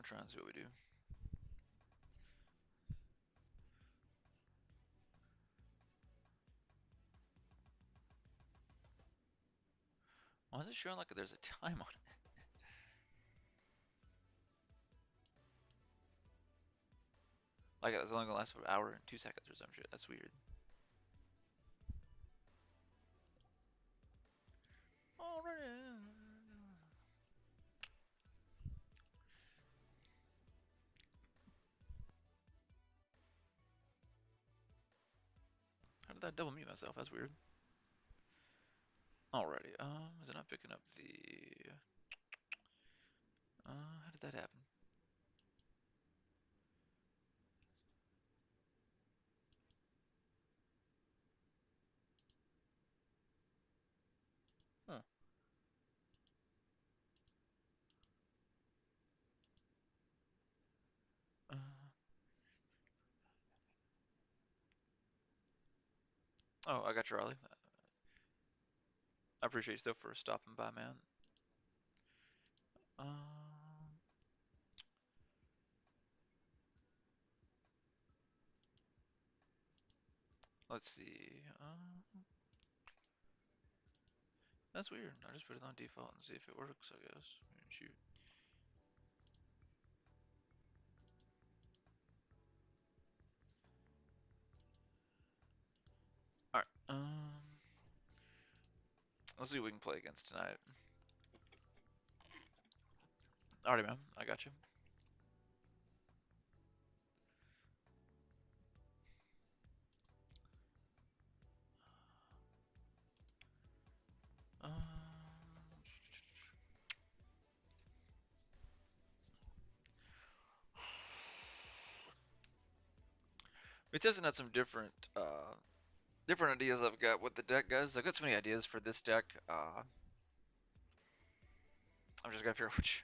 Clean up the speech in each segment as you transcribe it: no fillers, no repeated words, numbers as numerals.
try and see what we do. Why is it showing like there's a time on it? Like it's only gonna last for an hour and 2 seconds or some shit. That's weird. Alright. How did that double mute myself? That's weird. Alrighty. Is it not picking up the? How did that happen? Huh. Uh, oh, I got you, Riley. I appreciate you still for stopping by, man. Um, let's see. That's weird. I just put it on default and see if it works, I guess. Shoot. Alright. Let's see what we can play against tonight. Alrighty, man. I got you. We're testing out some different ideas I've got with the deck, guys. I've got so many ideas for this deck. I'm just gotta figure out which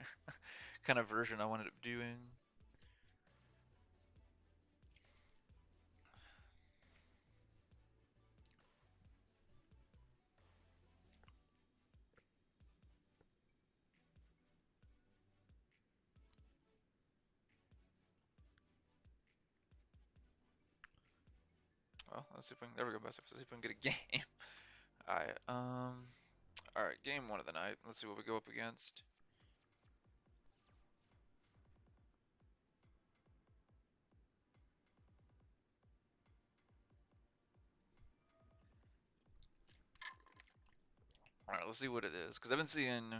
kind of version I wanted up doing. Well, let's see if we can. There we go, best. Let's see if we can get a game. Alright, game one of the night. Let's see what we go up against. Alright, let's see what it is. Because I've been seeing.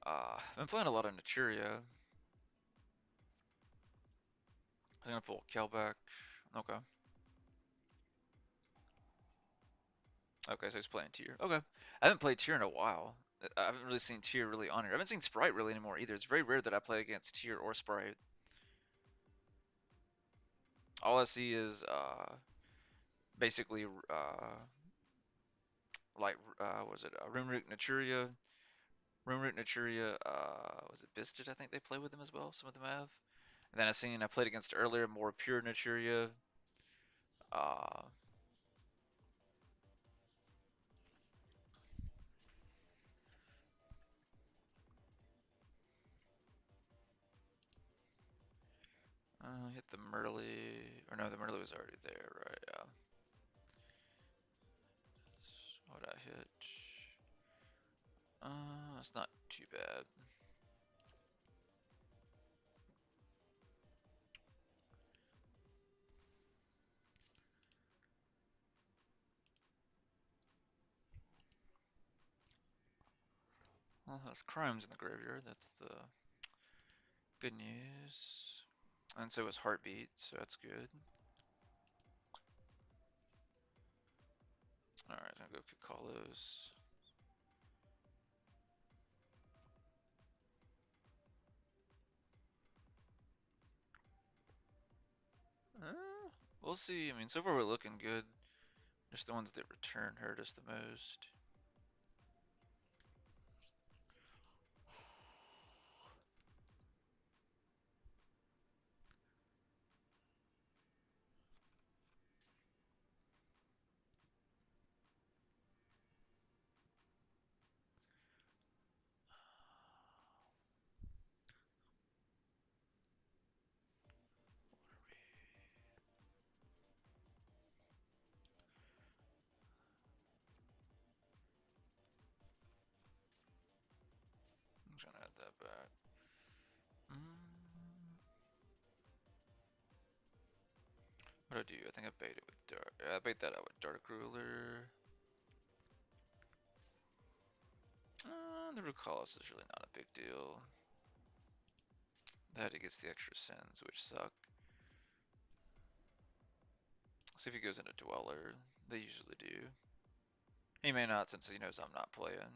I've been playing a lot of Naturia. I'm gonna pull Kelbeck. Okay. Okay, so he's playing Tier. Okay. I haven't played Tier in a while. I haven't really seen Tier really on here. I haven't seen Sprite really anymore either. It's very rare that I play against Tier or Sprite. All I see is basically like was it Rimroot Naturia, was it Bisted? I think they play with them as well. Some of them have. And then I played against earlier more pure Naturia. Uh, hit the Merly, or no, the Merly was already there, right? Yeah. What did I hit? It's not too bad. Well, that's crimes in the graveyard. That's the good news. And so is Heartbeat, so that's good. Alright, I'm gonna go Kakalos. We'll see. I mean, so far we're looking good. Just the ones that return hurt us the most. not bad. Mm, what do I do? I think I bait it with dark. Yeah, I bait that out with Dark Ruler. The Rukalis is really not a big deal. That he gets the extra sins, which suck. See if he goes into Dweller. They usually do. He may not since he knows I'm not playing.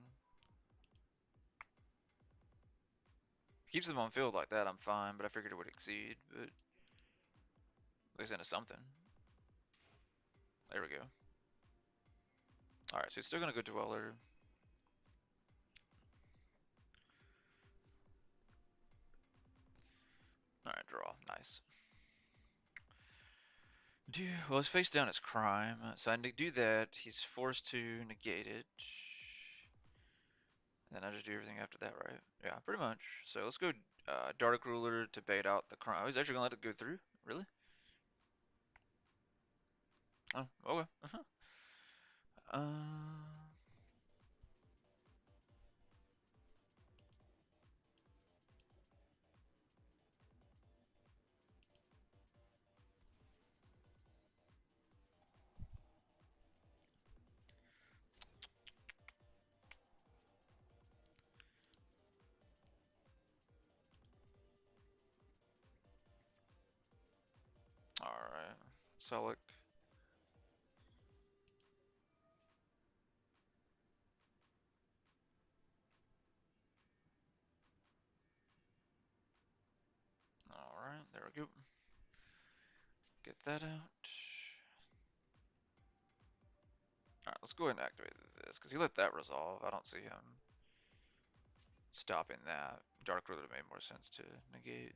Keeps them on field like that, I'm fine, but I figured it would exceed, but at least into something. There we go. Alright, so he's still gonna go Dweller. Alright, draw. Nice. Well, his face down is crime, so I do that. He's forced to negate it. And then I just do everything after that, right? Yeah, pretty much. So let's go Dark Ruler to bait out the crime. Oh, he's actually gonna let it go through? Really? Oh, okay. Uh, Alright. Selleck. Alright, there we go. Get that out. Alright, let's go ahead and activate this, because he let that resolve. I don't see him stopping that. Dark Ruler made more sense to negate.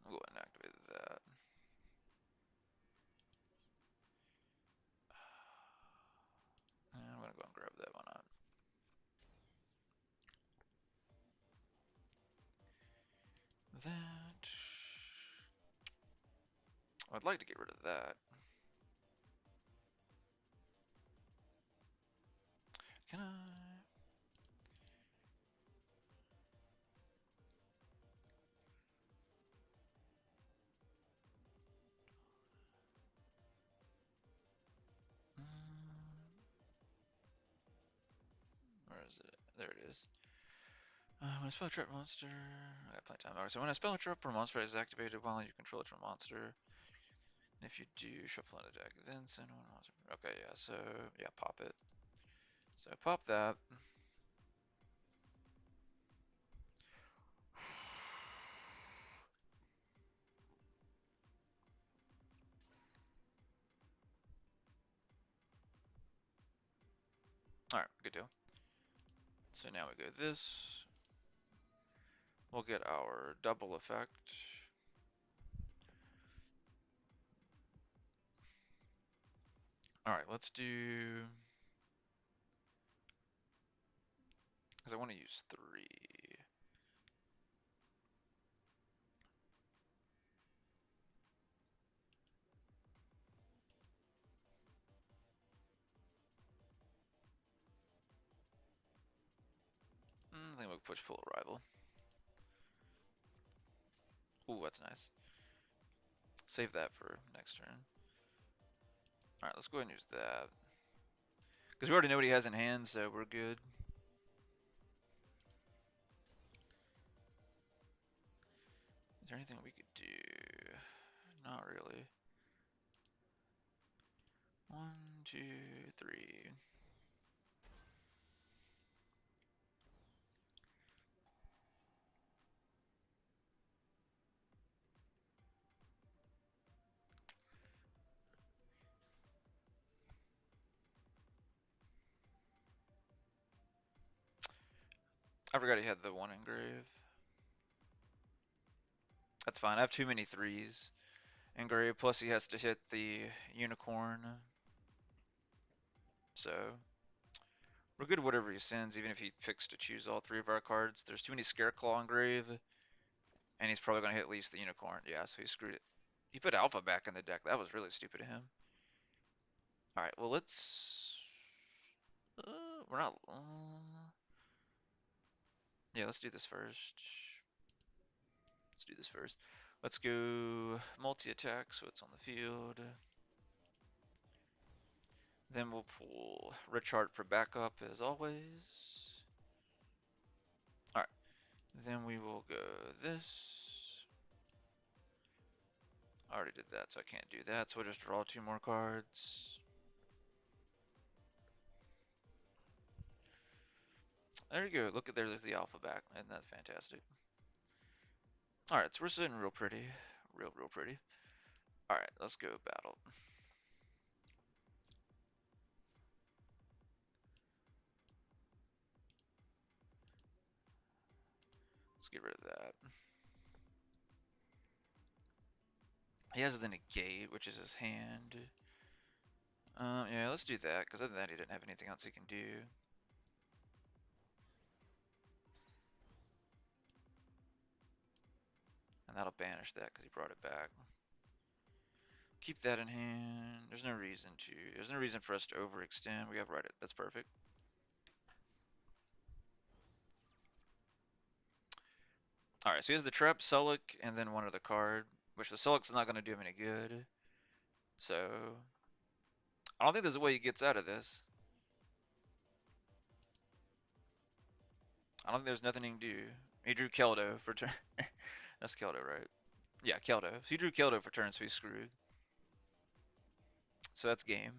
I'll go ahead and activate that. And I'm gonna go and grab that one out. That. I'd like to get rid of that. Can I? Where is it? There it is. When a spell trap monster, I got plenty of time. Alright, so when a spell trap or monster is activated while you control it from a monster, and if you do, shuffle in a deck, then send one monster. Okay, yeah, so yeah, pop it. So pop that. Alright, good deal. So now we go this. We'll get our double effect. Alright, let's do. Because I want to use 3. I think we'll push pull rival. Ooh, that's nice. Save that for next turn. Alright, let's go ahead and use that. Because we already know what he has in hand, so we're good. Is there anything we could do? Not really. 1, 2, 3. I forgot he had the 1 engrave. That's fine. I have too many 3s. engrave, plus he has to hit the unicorn. So we're good whatever he sends, even if he picks to choose all three of our cards. There's too many Scareclaw engrave, and he's probably going to hit at least the unicorn. Yeah, so he screwed it. He put Alpha back in the deck. That was really stupid of him. Alright, well let's... we're not... yeah, let's do this first. Let's do this first. Let's go multi-attack, so it's on the field. Then we'll pull Rich Heart for backup, as always. Alright, then we will go this. I already did that, so I can't do that, so we'll just draw 2 more cards. There you go, look at there's the alpha back, isn't that fantastic? Alright, so we're sitting real pretty. Real pretty. Alright, let's go battle. Let's get rid of that. He has the negate, which is his hand. Yeah, let's do that, because other than that, he didn't have anything else he can do. And that'll banish that, because he brought it back. Keep that in hand. There's no reason to. There's no reason for us to overextend. We have right it. That's perfect. Alright, so he has the Trap, Sulic, and then one other card, which the Sulic's not going to do him any good. So, I don't think there's a way he gets out of this. I don't think there's nothing he can do. He drew Keldo for turn. That's Keldo, right? Yeah, Keldo. So he drew Keldo for turn, so he's screwed. So that's game.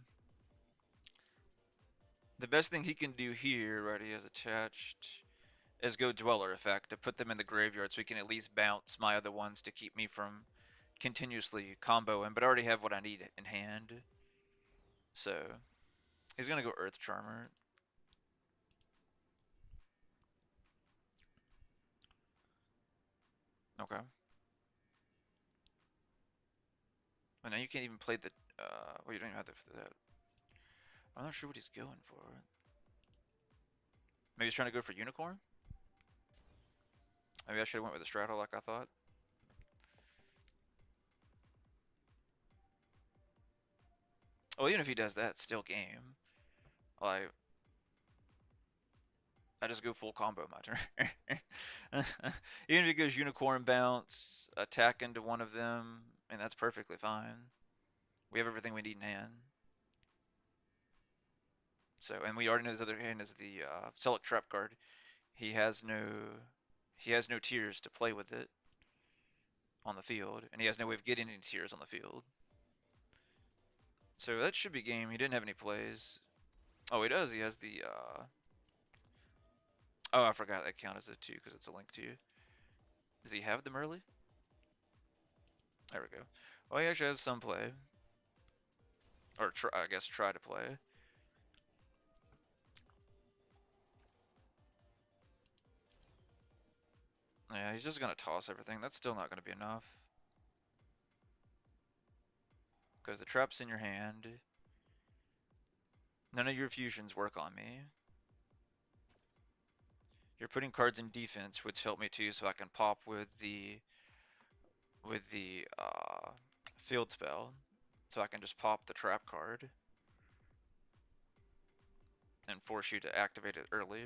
The best thing he can do here, right, he has attached, is go Dweller effect to put them in the graveyard so he can at least bounce my other ones to keep me from continuously comboing, but I already have what I need in hand. So he's gonna go Earth Charmer. Okay. But now you can't even play the. Well, you don't even have that. I'm not sure what he's going for. Maybe he's trying to go for Unicorn. Maybe I should have went with the Straddle like I thought. Well, even if he does that, still game. Like, I just go full combo my turn. Even if he goes Unicorn Bounce, attack into one of them, and that's perfectly fine. We have everything we need in hand. So, and we already know his other hand is the Select Trap card. He has no tears to play with it on the field, and he has no way of getting any tears on the field. So that should be game. He didn't have any plays. Oh, he does. He has the. Oh, I forgot that count as a 2 because it's a link 2. Does he have them early? There we go. Well, he actually has some play. Or I guess try to play. Yeah, he's just going to toss everything. That's still not going to be enough. Because the trap's in your hand. None of your fusions work on me. You're putting cards in defense, which help me too, so I can pop with the field spell. So I can just pop the trap card and force you to activate it early.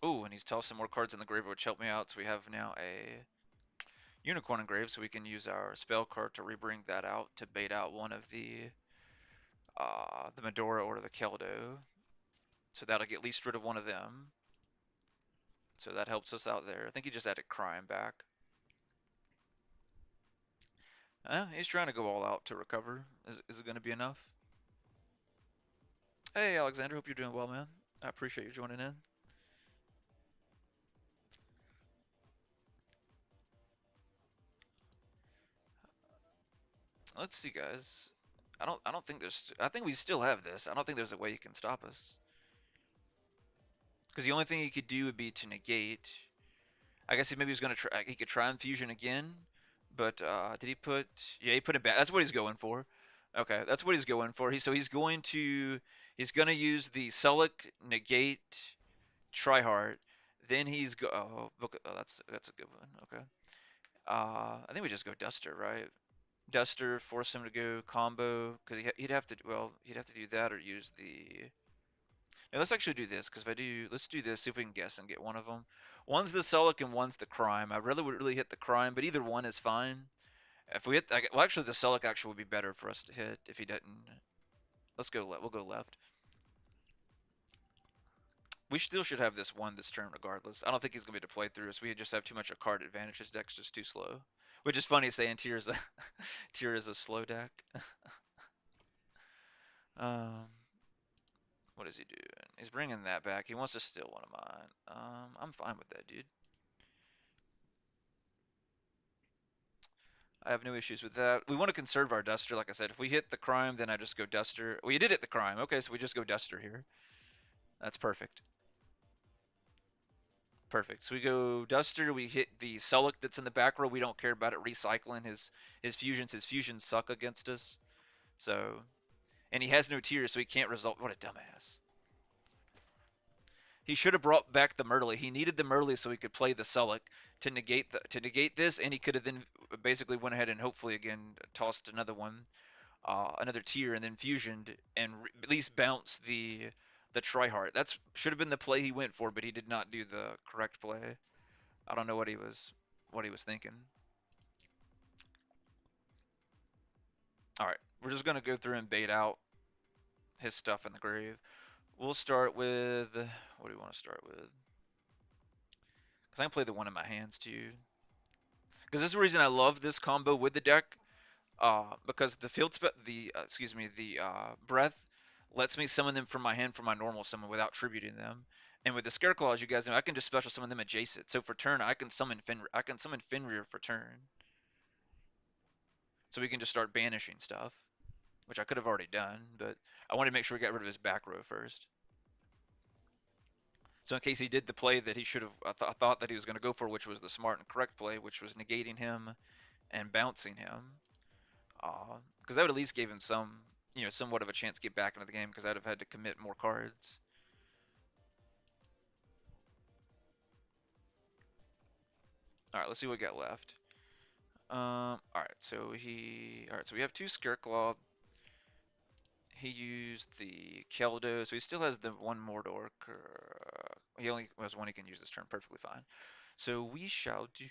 Ooh, and he's tossing more cards in the grave, which help me out. So we have now a Unicorn engrave, so we can use our spell card to rebring that out to bait out one of the Medora or the Keldo. So that'll get at least rid of one of them. So that helps us out there. I think he just added crime back. He's trying to go all out to recover. Is it going to be enough? Hey, Alexander, hope you're doing well, man. I appreciate you joining in. Let's see, guys. I don't think there's. I think we still have this. I don't think there's a way he can stop us. Because the only thing he could do would be to negate. I guess he maybe was gonna try. He could try infusion again, but did he put? Yeah, he put it back. That's what he's going for. Okay, that's what he's going for. He's going to use the Sulic negate Tryhard. Then that's a good one. Okay. I think we just go Duster, right? Duster, force him to go combo because he'd have to. Well, he'd have to do that or use the. Yeah, let's actually do this because if I do, let's do this. See if we can guess and get one of them. One's the Sulic and one's the Crime. I really would really hit the Crime, but either one is fine. If we hit, well, actually, the Sulic actually would be better for us to hit if he didn't. Let's go. We'll go left. We still should have this one this turn regardless. I don't think he's gonna be able to play through us. We just have too much a card advantage. His deck's just too slow. Which is funny saying Tier is a Tier is a slow deck. um, what is he doing? He's bringing that back. He wants to steal one of mine. I'm fine with that, dude. I have no issues with that. We want to conserve our Duster, like I said. If we hit the Crime, then I just go Duster. Well, you did hit the Crime. Okay, so we just go Duster here. That's perfect. Perfect. So we go Duster. We hit the Sulic that's in the back row. We don't care about it recycling his fusions. His fusions suck against us. So, and he has no tiers, so he can't result. What a dumbass. He should have brought back the Murley. He needed the Murley so he could play the Sulic to negate this, and he could have then basically went ahead and hopefully again tossed another one, another tier, and then fusioned and at least bounced the Tryhard. That's should have been the play he went for, but he did not do the correct play. I don't know what he was thinking. All right, we're just gonna go through and bait out his stuff in the grave. We'll start with what do we want to start with? Cause I can play the one in my hands too. Because this is the reason I love this combo with the deck. Because the excuse me, the breath lets me summon them from my hand for my normal summon without tributing them. And with the Scareclaw, as you guys know, I can just special summon them adjacent. So for turn, I can summon Fenrir for turn. So we can just start banishing stuff, which I could have already done, but I wanted to make sure we got rid of his back row first. So in case he did the play that he should have, I thought that he was going to go for, which was the smart and correct play, which was negating him and bouncing him. Because that would at least give him somewhat of a chance to get back into the game because I'd have had to commit more cards. All right, let's see what we got left. All right, so we have two Scareclaw. He used the Keldo, so he still has the one Mordor. He only has one he can use this turn, perfectly fine. So we shall do.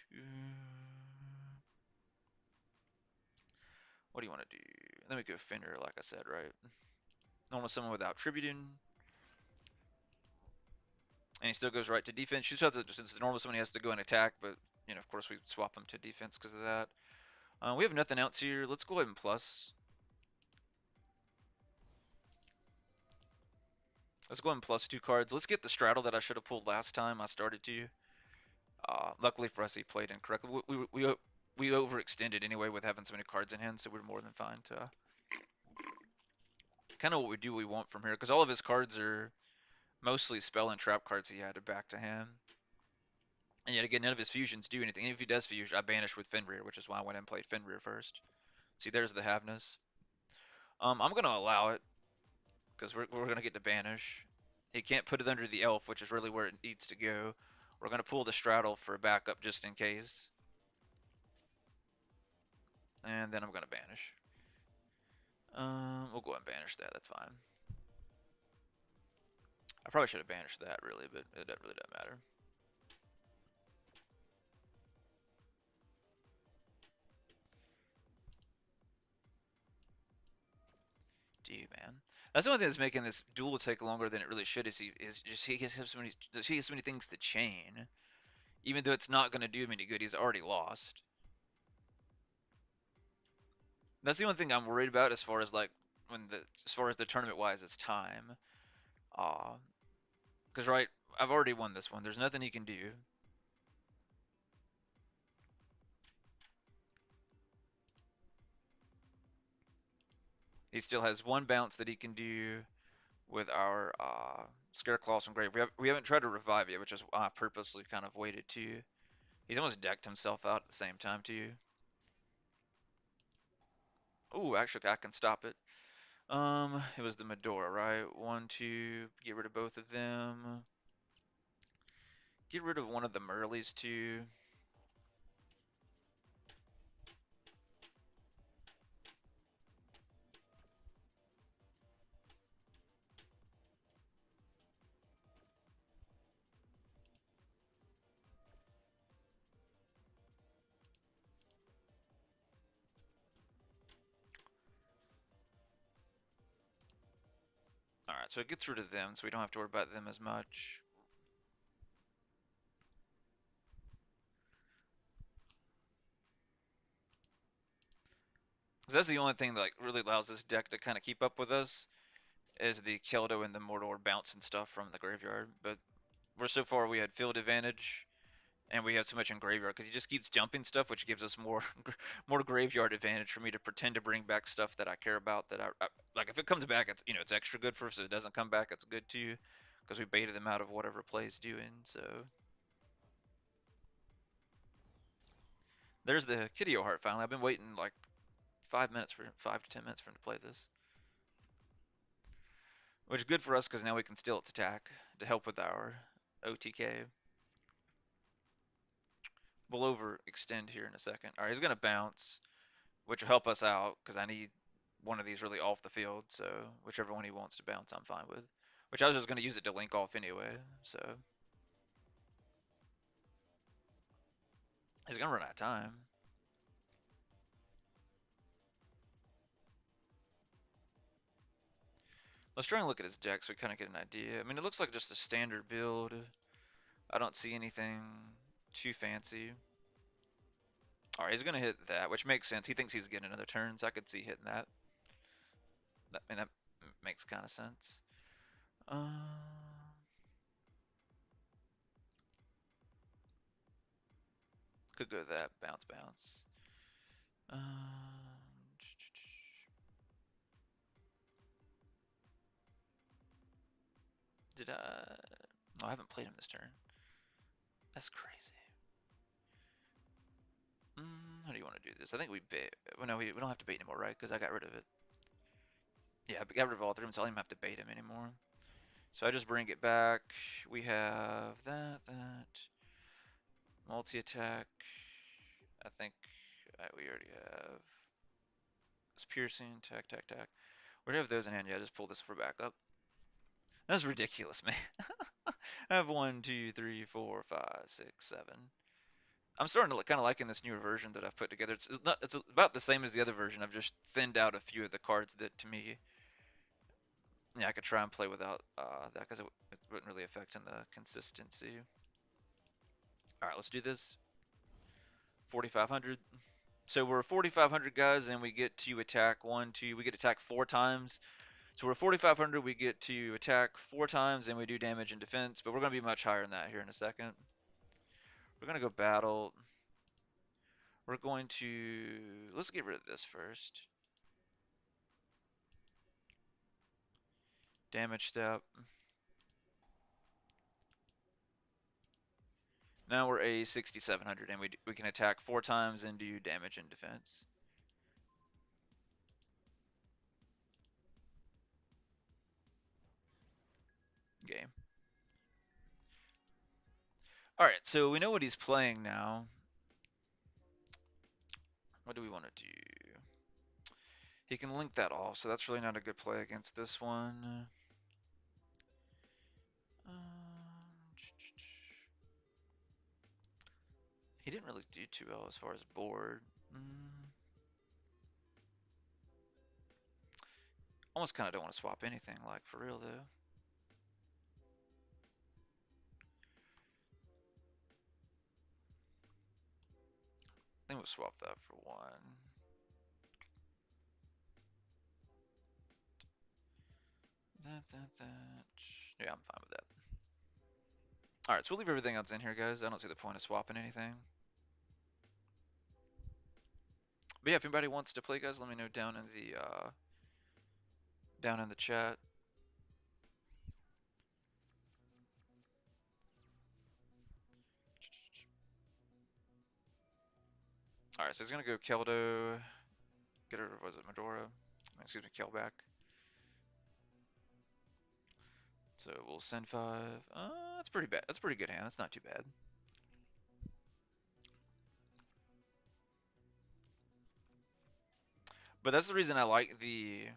What do you want to do? Let me go Fender, like I said, right? Normal summon without tributing. And he still goes right to defense. Since the normal summon he has to go and attack, but of course we swap him to defense because of that. We have nothing else here. Let's go ahead and plus. Let's go ahead and plus 2 cards. Let's get the straddle that I should have pulled last time I started to. Luckily for us, he played incorrectly. We overextended anyway with having so many cards in hand, so we're more than fine to kind of what we want from here because all of his cards are mostly spell and trap cards he had to back to hand. And yet again, none of his fusions do anything. Even if he does fusion, I banish with Fenrir, which is why I went and played Fenrir first. See, there's the Havness. I'm gonna allow it because we're gonna get to banish. He can't put it under the elf, which is really where it needs to go. We're gonna pull the straddle for a backup just in case, and then I'm gonna banish. We'll go ahead and banish that. That's fine. I probably should have banished that really, but it really doesn't matter. Gee, man. That's the only thing that's making this duel take longer than it really should. He has so many things to chain. Even though it's not going to do him any good, he's already lost. That's the only thing I'm worried about as far as the tournament wise, it's time. Because right, I've already won this one. There's nothing he can do. He still has one bounce that he can do with our Scareclaw from Grave. We haven't tried to revive yet, which is why I purposely kind of waited to. He's almost decked himself out at the same time to you. Ooh, actually, I can stop it. It was the Medora, right? 1, 2, get rid of both of them. Get rid of one of the Merleys too. Alright, so it gets rid of them, so we don't have to worry about them as much. That's the only thing that like really allows this deck to kind of keep up with us, is the Keldo and the Mordor bounce and stuff from the graveyard. But we're so far we had field advantage, and we have so much in graveyard because he just keeps jumping stuff, which gives us more more graveyard advantage for me to pretend to bring back stuff that I care about. That I like. If it comes back, it's it's extra good for us. If it doesn't come back, it's good too, because we baited them out of whatever play's doing. So there's the Kitty Heart finally. I've been waiting like 5 minutes for 5 to 10 minutes for him to play this, which is good for us because now we can steal its attack to help with our OTK. We'll overextend here in a second. All right, he's gonna bounce, which will help us out because I need one of these really off the field. So whichever one he wants to bounce, I'm fine with. Which I was just gonna use it to link off anyway. So he's gonna run out of time. Let's try and look at his deck so we kind of get an idea. I mean, it looks like just a standard build. I don't see anything too fancy. All right, he's gonna hit that, which makes sense. He thinks he's getting another turn, so I could see hitting that. I mean, that makes kind of sense. Could go that bounce, bounce. Did I? No, I haven't played him this turn. That's crazy. How do you want to do this? I think we bait. Well, no, we don't have to bait anymore, right? Because I got rid of it. Yeah, I got rid of all 3 of them, so I don't even have to bait him anymore. So I just bring it back. We have that. Multi-attack. I think we already have. It's piercing, tack. We already have those in hand. Yeah, just pull this for backup. That's ridiculous, man. I have 1, 2, 3, 4, 5, 6, 7. I'm starting to kind of liking this newer version that I've put together. It's about the same as the other version. I've just thinned out a few of the cards that, to me, yeah, I could try and play without that because it wouldn't really affect in the consistency. All right, let's do this. 4,500. So we're 4,500 guys, and we get to attack 1, 2. We get to attack 4 times. So we're 4,500. We get to attack 4 times, and we do damage and defense. But we're going to be much higher than that here in a second. We're going to go battle. We're going to let's get rid of this first. Damage step. Now we're a 6,700, and we can attack 4 times and do damage and defense. Game. All right, so we know what he's playing now. What do we want to do? He can link that off, so that's really not a good play against this one. He didn't really do too well as far as board. Almost kind of don't want to swap anything, like, for real, though. I think we'll swap that for 1. That. Yeah, I'm fine with that. Alright, so we'll leave everything else in here, guys. I don't see the point of swapping anything. But yeah, if anybody wants to play, guys, let me know down in the chat. Alright, so he's gonna go Keldo, get rid of, was it Medora? Excuse me, Kelback. So we'll send 5. That's pretty bad. That's a pretty good hand. That's not too bad. But that's the reason I like the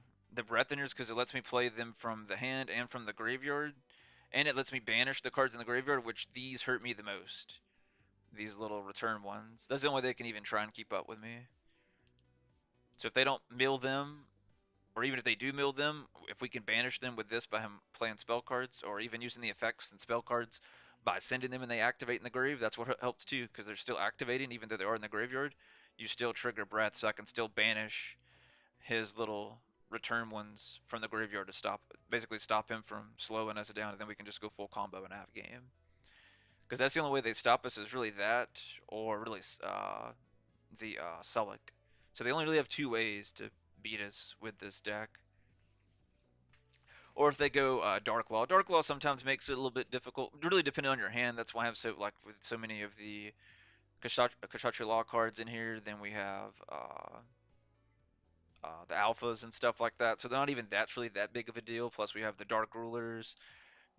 Breath Enders, because it lets me play them from the hand and from the graveyard, and it lets me banish the cards in the graveyard, which these hurt me the most. These little return ones. That's the only way they can even try and keep up with me. So if they don't mill them, or even if they do mill them, if we can banish them with this by him playing spell cards, or even using the effects and spell cards by sending them and they activate in the grave, that's what helps too, because they're still activating even though they are in the graveyard. You still trigger Breath, so I can still banish his little return ones from the graveyard to basically stop him from slowing us down, and then we can just go full combo and half game. Because that's the only way they stop us is really that, or really the Sulic. So they only really have two ways to beat us with this deck. Or if they go Dark Law. Dark Law sometimes makes it a little bit difficult, really depending on your hand. That's why I have with so many of the Kshatri-La cards in here. Then we have the alphas and stuff like that. So they're not even that's really that big of a deal. Plus we have the Dark Rulers,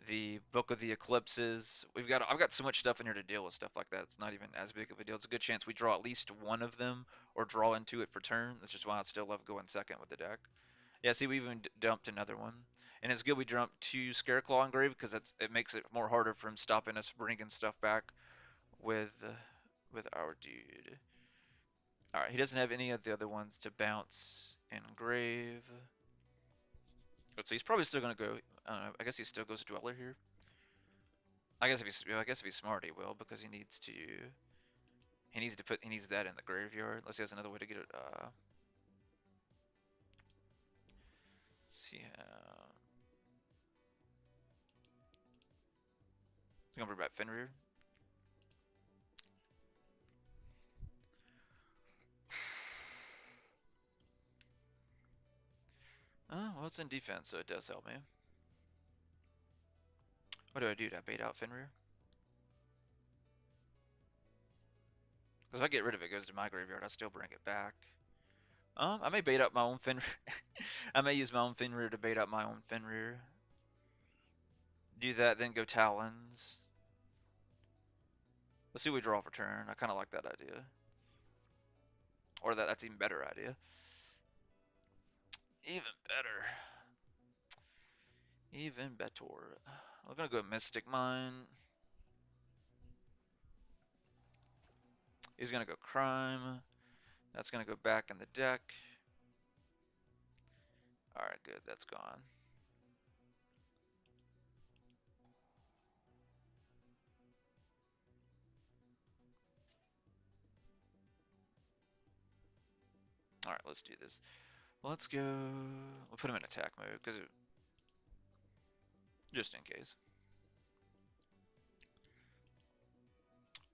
the Book of the Eclipses. I've got so much stuff in here to deal with stuff like that. It's not even as big of a deal. It's a good chance we draw at least one of them or draw into it for turn. That's just why I still love going second with the deck. Yeah, see, we even dumped another one. And it's good we dumped 2 Scareclaw engraved because it makes it more harder for him stopping us bringing stuff back with our dude. All right, he doesn't have any of the other ones to bounce engrave. So he's probably still gonna go. I don't know. I guess he still goes Dweller here. I guess if he's smart, he will because he needs that in the graveyard unless he has another way to get it. See, he's gonna bring back Fenrir. Oh, well, it's in defense, so it does help me. What do? Do I bait out Fenrir? Because if I get rid of it, it goes to my graveyard. I still bring it back. I may bait up my own Fenrir. I may use my own Fenrir to bait up my own Fenrir. Do that, then go Talons. Let's see what we draw for turn. I kind of like that idea. Or that's even better idea. Even better. Even better. We're gonna go Mystic Mine. He's gonna go Crime. That's gonna go back in the deck. Alright, good. That's gone. Alright, let's do this. Let's go. We'll put him in attack mode because just in case.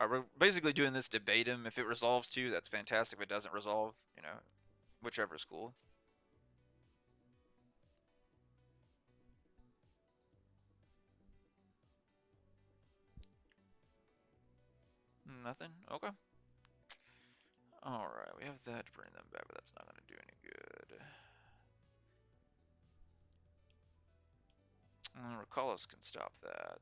Alright, we're basically doing this to bait him. If it resolves to, that's fantastic. If it doesn't resolve, whichever is cool. Nothing? Okay. Alright, we have that to bring them back, but that's not going to do any good. Recallus can stop that.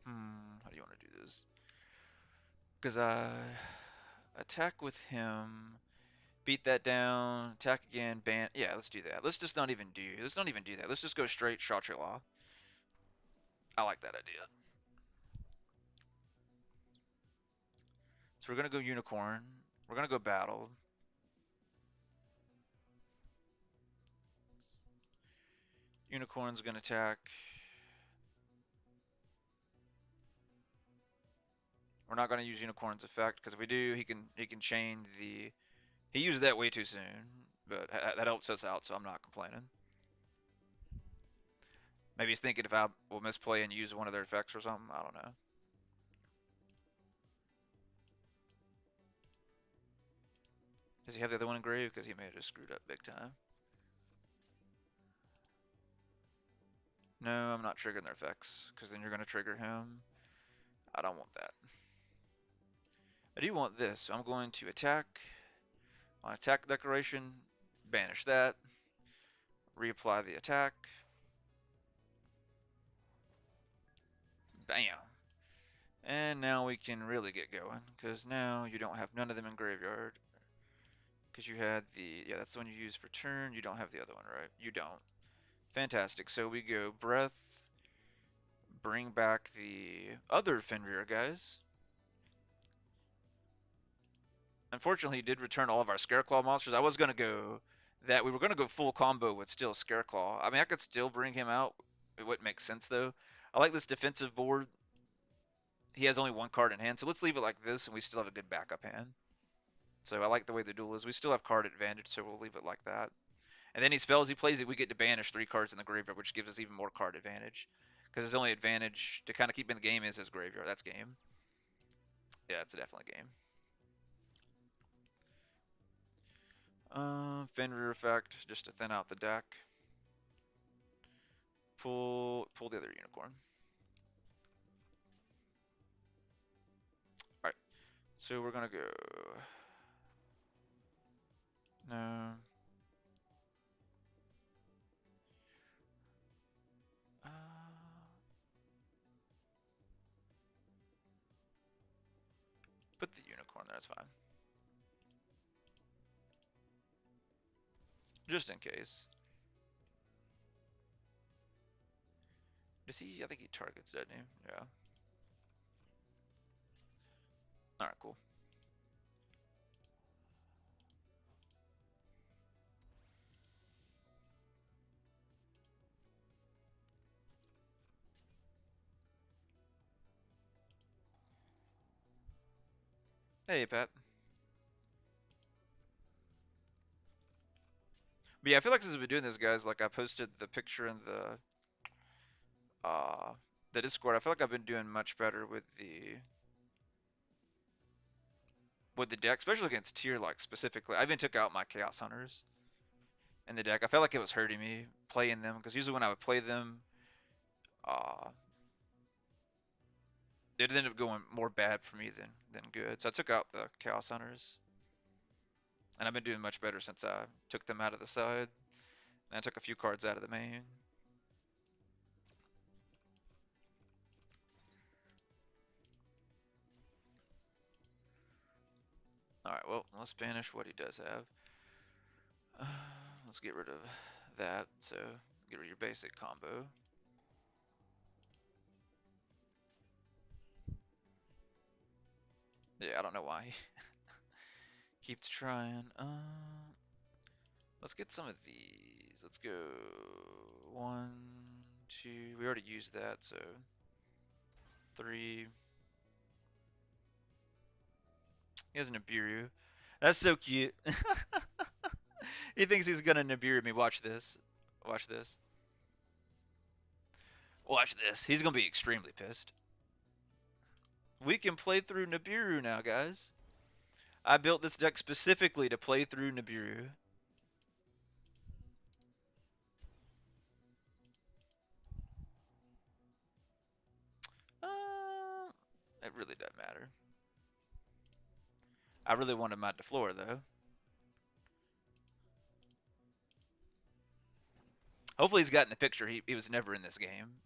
How do you want to do this? Because I attack with him, beat that down, attack again, ban. Yeah, let's do that. Let's not even do that. Let's just go straight Kshatri-La. I like that idea. So we're gonna go Unicorn. We're gonna go Battle. Unicorn's gonna attack. We're not gonna use Unicorn's effect because if we do, he can chain the. He used that way too soon, but that helps us out, so I'm not complaining. Maybe he's thinking if I will misplay and use one of their effects or something. I don't know. Does he have the other one engraved? Because he may have just screwed up big time. No, I'm not triggering their effects, because then you're going to trigger him. I don't want that. I do want this, so I'm going to attack. On attack declaration, banish that. Reapply the attack. Bam. And now we can really get going, because now you don't have none of them in graveyard. Because you had the, yeah, that's the one you use for turn. You don't have the other one, right? You don't. Fantastic. So we go Breath, bring back the other Fenrir guys. Unfortunately, he did return all of our Scareclaw monsters. I was going to go that. We were going to go full combo with still Scareclaw. I mean, I could still bring him out. It wouldn't make sense, though. I like this defensive board. He has only one card in hand, so let's leave it like this, and we still have a good backup hand. So I like the way the duel is. We still have card advantage, so we'll leave it like that. And then he spells, he plays it, we get to banish 3 cards in the graveyard, which gives us even more card advantage. Because his only advantage to kind of keep in the game is his graveyard. That's game. Yeah, it's definitely game. Fenrir effect, just to thin out the deck. Pull the other unicorn. Alright, so we're gonna go... No. Uh, put the unicorn there, that's fine. Just in case. Does he? I think he targets, doesn't he? Yeah. Alright, cool. Hey, Pat. But yeah, I feel like since we've been doing this, guys, like I posted the picture in uh the Discord. I feel like I've been doing much better with the deck, especially against tier like specifically. I even took out my Chaos Hunters in the deck. I felt like it was hurting me playing them because usually when I would play them, uh, it ended up going more bad for me than good. So I took out the Chaos Hunters, and I've been doing much better since I took them out of the side. And I took a few cards out of the main. All right, well, let's banish what he does have. Let's get rid of that. So get rid of your basic combo. Yeah, I don't know why he keeps trying. Let's get some of these. Let's go 1, 2. We already used that, so 3. He has a Nibiru. That's so cute. He thinks he's gonna Nibiru me. Watch this. Watch this. Watch this. He's gonna be extremely pissed. We can play through Nibiru now, guys. I built this deck specifically to play through Nibiru. Uh, it really doesn't matter. I really wanted my DeFlora though. Hopefully he's gotten the picture. He was never in this game.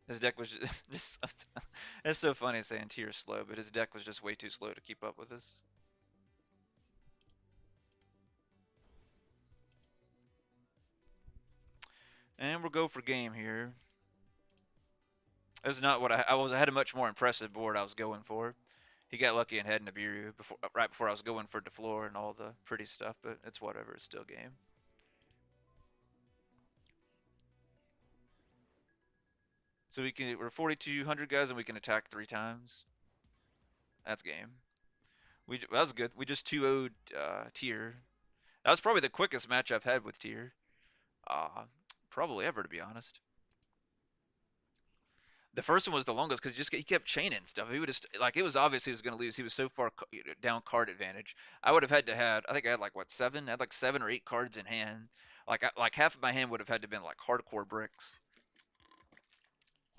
His deck was just it's so funny saying tier slow, but his deck was just way too slow to keep up with us. And we'll go for game here. That's not what I had a much more impressive board I was going for. He got lucky and had Nibiru before, right before I was going for DeFlor and all the pretty stuff, but it's whatever. It's still game. So we're 4,200 guys and we can attack 3 times. That's game. That was good. We just 2-0'd tier. That was probably the quickest match I've had with tier. Uh, Probably ever, to be honest. The first one was the longest because he kept chaining stuff. He would just like it was obvious he was going to lose. He was so far down card advantage. I would have had to had I think I had like what seven? I had like 7 or 8 cards in hand. Like half of my hand would have had to been like hardcore bricks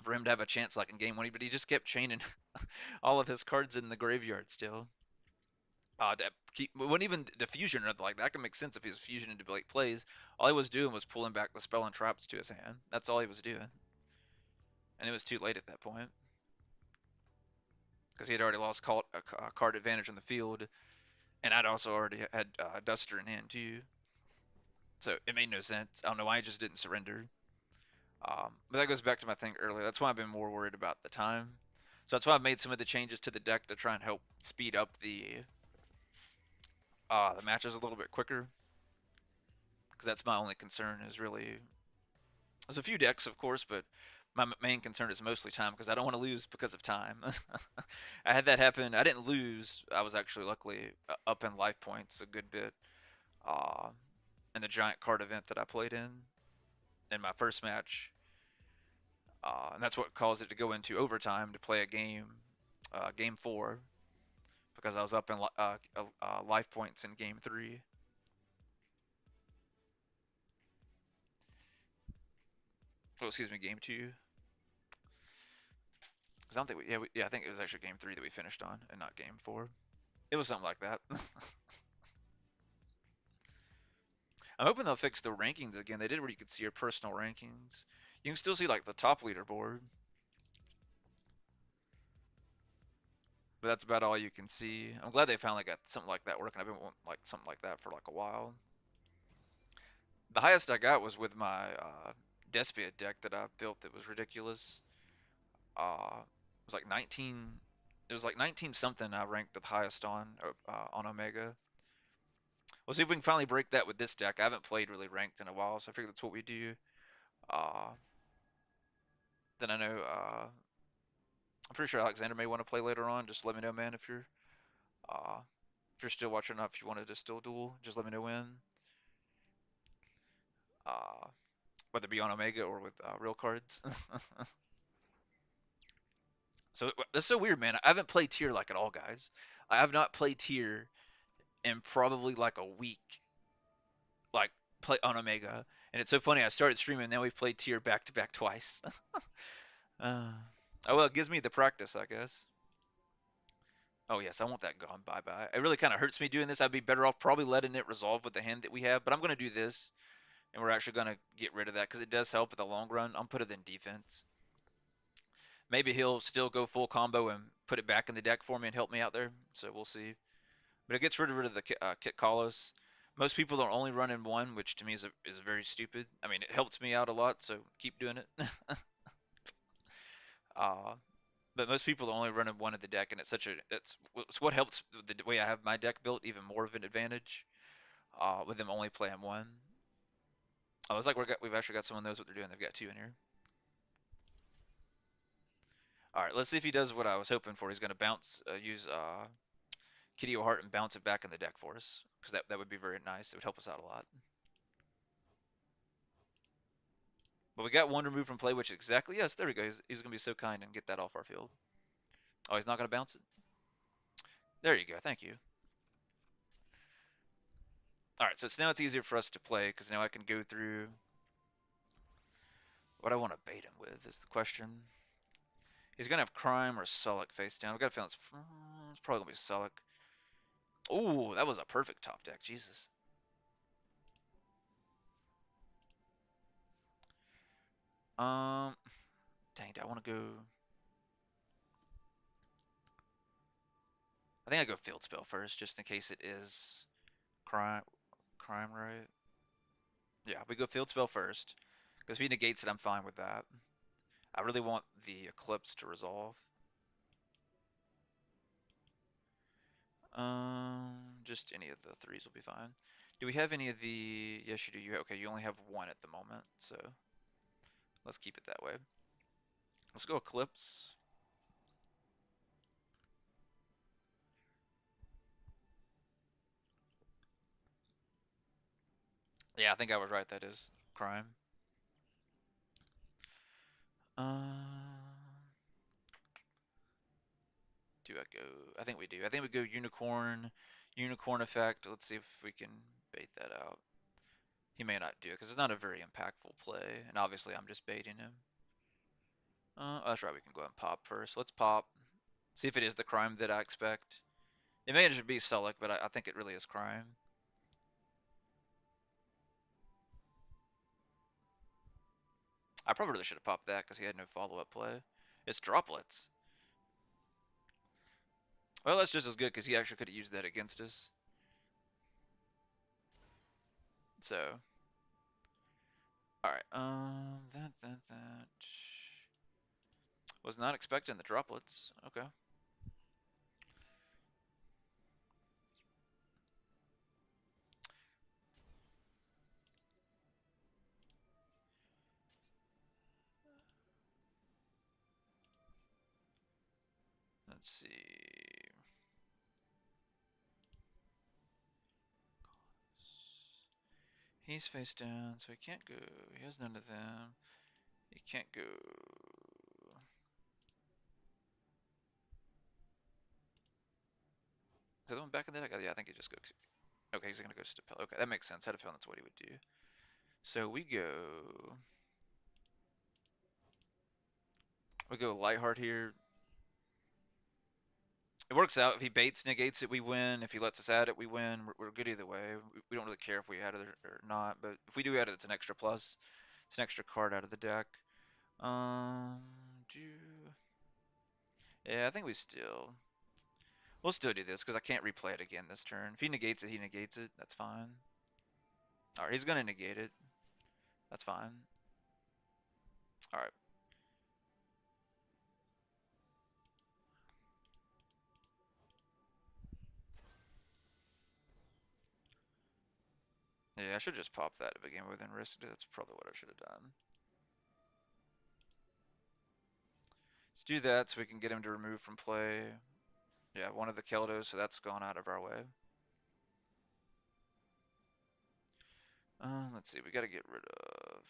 for him to have a chance like in game one. But he just kept chaining all of his cards in the graveyard still. It wasn't even diffusion or nothing like that. That can make sense if he was fusion into like plays. All he was doing was pulling back the spell and traps to his hand. That's all he was doing, and it was too late at that point because he had already lost card advantage on the field, and I'd also already had Duster in hand too. So it made no sense. I don't know why he just didn't surrender. But that goes back to my thing earlier. That's why I've been more worried about the time. So that's why I've made some of the changes to the deck to try and help speed up the matches a little bit quicker. Because that's my only concern is really there's a few decks, of course, but my main concern is mostly time because I don't want to lose because of time. I had that happen. I didn't lose. I was actually luckily up in life points a good bit uh, in the giant card event that I played in my first match, and that's what caused it to go into overtime to play a game four, because I was up in life points in game three. Oh, excuse me, game two. Because I don't think yeah, I think it was actually game three that we finished on, and not game four. It was something like that. I'm hoping they'll fix the rankings again. They did where you could see your personal rankings. You can still see like the top leaderboard, but that's about all you can see. I'm glad they finally got something like that working. I've been wanting like something like that for like a while. The highest I got was with my Despia deck that I built that was ridiculous. It was like 19. It was like 19 something. I ranked the highest on Omega. We'll see if we can finally break that with this deck. I haven't played really ranked in a while, so I figure that's what we do. Uh, then I know I'm pretty sure Alexander may want to play later on. Just let me know, man, uh, if you're still watching up. If you wanted to still duel, just let me know when. Uh, whether it be on Omega or with real cards. So that's so weird, man. I haven't played tier like at all, guys. I have not played tier in probably like a week, like play on Omega. And it's so funny. I started streaming, now we've played tier back to back twice. uh, oh well, it gives me the practice, I guess. Oh yes, I want that gone. Bye bye. It really kind of hurts me doing this. I'd be better off probably letting it resolve with the hand that we have. But I'm gonna do this, and we're actually gonna get rid of that because it does help in the long run. I'm put it in defense. Maybe he'll still go full combo and put it back in the deck for me and help me out there. So we'll see. But it gets rid of the Kit Kalos. Most people are only running one, which to me is very stupid. I mean, it helps me out a lot, so keep doing it. uh, but most people are only running one in the deck, and it's what helps the way I have my deck built even more of an advantage. With them only playing one. Oh, it's like we've actually got someone knows what they're doing. They've got two in here. All right, let's see if he does what I was hoping for. He's going to use Kitty Heart and bounce it back in the deck for us, because that would be very nice. It would help us out a lot. But we got one removed from play, which exactly, yes, there we go. He's going to be so kind and get that off our field. Oh, he's not going to bounce it? There you go, thank you. All right, so now it's easier for us to play, because now I can go through what I want to bait him with is the question. He's going to have Crime or Sullick face down. I've got a feeling it's probably going to be Sullick. Ooh, that was a perfect top deck, Jesus. Um, dang, do I want to go... I think I go Field Spell first, just in case it is Crime, right? Yeah, we go Field Spell first. Because if he negates it, I'm fine with that. I really want the Eclipse to resolve. Just any of the threes will be fine. Do we have any of the... Yes, you do. Okay, you only have one at the moment, so let's keep it that way. Let's go Eclipse. Yeah, I think I was right. That is Crime. Do I go? I think we do. I think we go unicorn, unicorn effect. Let's see if we can bait that out. He may not do it because it's not a very impactful play, and obviously I'm just baiting him. That's right. We can go ahead and pop first. Let's pop. See if it is the crime that I expect. It may just be Sulik, but I think it really is crime. I probably really should have popped that because he had no follow-up play. It's droplets. Well, that's just as good because he actually could have used that against us. So, all right. That was not expecting the droplets. Okay. Let's see. He's face down, so he can't go. He has none of them. He can't go. Is the one back in the deck? Oh, yeah, I think he just goes. Okay, he's gonna go Stapel. Okay, that makes sense. I had a feeling that's what he would do. So we go. We go Lightheart here. It works out. If he baits, negates it, we win. If he lets us add it, we win. We're good either way. We don't really care if we add it or not. But if we do add it, it's an extra plus. It's an extra card out of the deck. Um, do yeah, I think we'll still do this because I can't replay it again this turn. If he negates it, he negates it. That's fine. All right, he's gonna negate it. That's fine. All right. Yeah, I should just pop that to begin with and risked it. That's probably what I should have done. Let's do that so we can get him to remove from play. Yeah, one of the Keldos, so that's gone out of our way. Let's see, we gotta get rid of.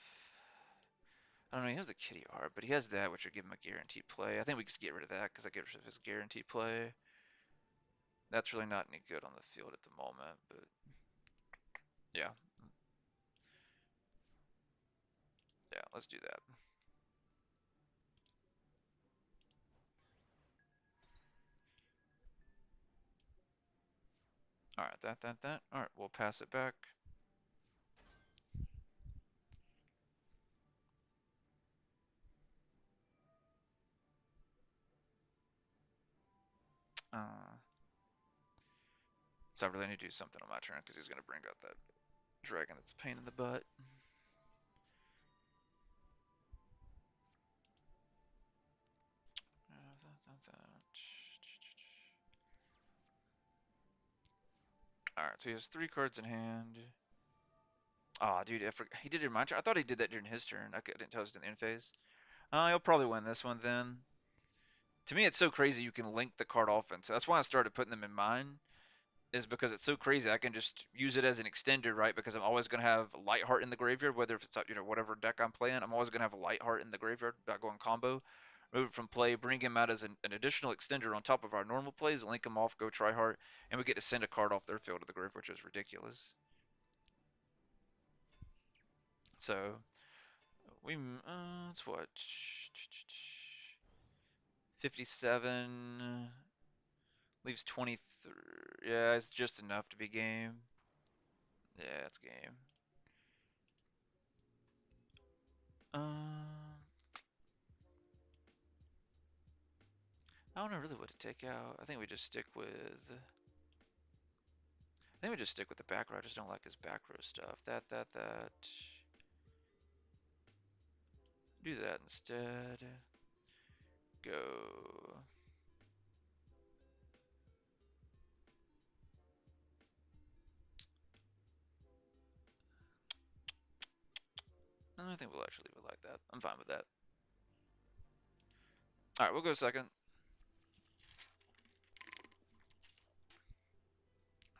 I don't know, he has the kitty art, but he has that, which would give him a guaranteed play. I think we just get rid of that because that gives us his guaranteed play. That's really not any good on the field at the moment, but yeah. Yeah, let's do that. Alright, that. Alright, we'll pass it back. Uh, so I really need to do something on my turn because he's going to bring out that dragon that's a pain in the butt. Alright, so he has 3 cards in hand. Aw, dude, he did it in my turn. I thought he did that during his turn. I didn't tell us in the end phase. He'll probably win this one then. To me, it's so crazy you can link the card offense. That's why I started putting them in mine, is because it's so crazy. I can just use it as an extender, right? Because I'm always going to have Lightheart in the graveyard, whether if it's whatever deck I'm playing. I'm always going to have a Lightheart in the graveyard by going combo. Move it from play, bring him out as an additional extender on top of our normal plays, link him off, go try hard, and we get to send a card off their field to the group, which is ridiculous. So it's what 57 leaves 23. Yeah, it's just enough to be game. Yeah, it's game. I don't know really what to take out. I think we just stick with. I think we just stick with the back row. I just don't like his back row stuff. That. Do that instead. Go. I think we'll actually leave it like that. I'm fine with that. All right, we'll go second.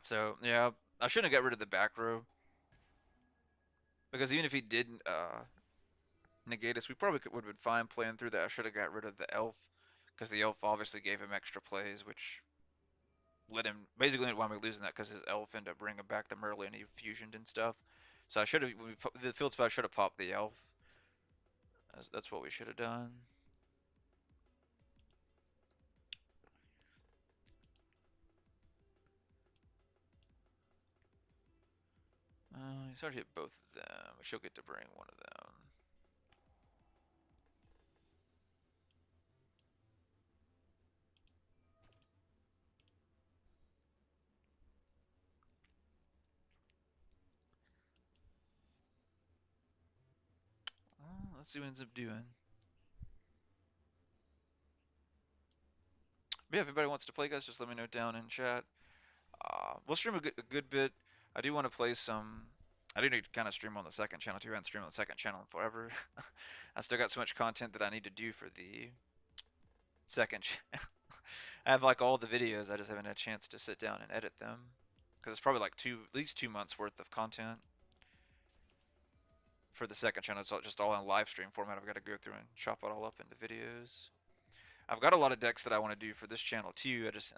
So yeah, I shouldn't have got rid of the back row because even if he didn't negate us, we probably would have been fine playing through that. I should have got rid of the elf because the elf obviously gave him extra plays, which let him basically why we're losing that because his elf ended up bringing back the Merlin and he fusioned and stuff. So I should have the field spot should have popped the elf. That's what we should have done. He's already hit both of them. She'll get to bring one of them. Let's see what ends up doing. But yeah, if anybody wants to play, guys, just let me know down in chat. We'll stream a good bit. I do want to play some. I do need to kind of stream on the second channel too. I haven't streamed on the second channel in forever. I still got so much content that I need to do for the second channel. I have like all the videos. I just haven't had a chance to sit down and edit them because it's probably like at least 2 months worth of content for the second channel. It's just all in live stream format. I've got to go through and chop it all up into videos. I've got a lot of decks that I want to do for this channel too. I just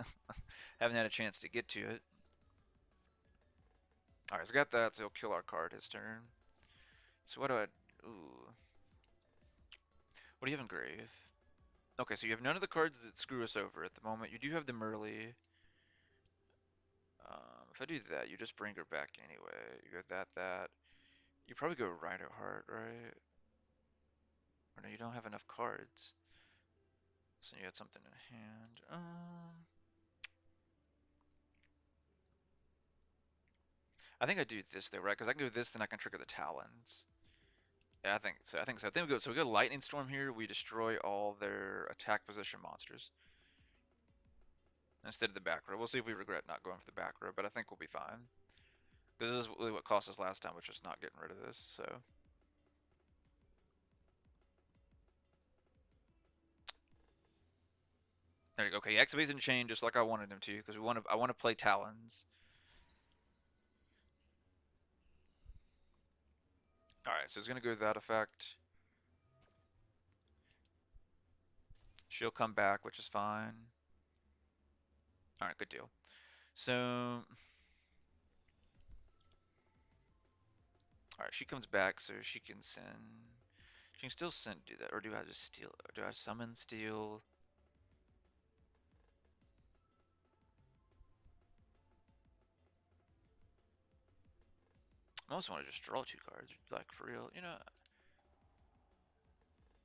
haven't had a chance to get to it. Alright, so got that, so he'll kill our card his turn. So what do I... Ooh. What do you have in grave? Okay, so you have none of the cards that screw us over at the moment. You do have the Merly. If I do that, you just bring her back anyway. You go that. You probably go Rider Heart, right? Or no, you don't have enough cards. So you had something in hand. I think I do this though, right? Because I can go this, then I can trigger the Talons. Yeah, I think so. I think so. I think we go. So we go Lightning Storm here. We destroy all their attack position monsters instead of the back row. We'll see if we regret not going for the back row, but I think we'll be fine. Because this is really what cost us last time, which is not getting rid of this. So there you go. Okay, he activates and chain just like I wanted him to, because I want to play Talons. All right, so he's gonna go with that effect. She'll come back, which is fine. All right, good deal. So, all right, she comes back, so she can send. She can still send do that, or do I just steal? Or do I summon steal? I almost want to just draw 2 cards, like for real, you know.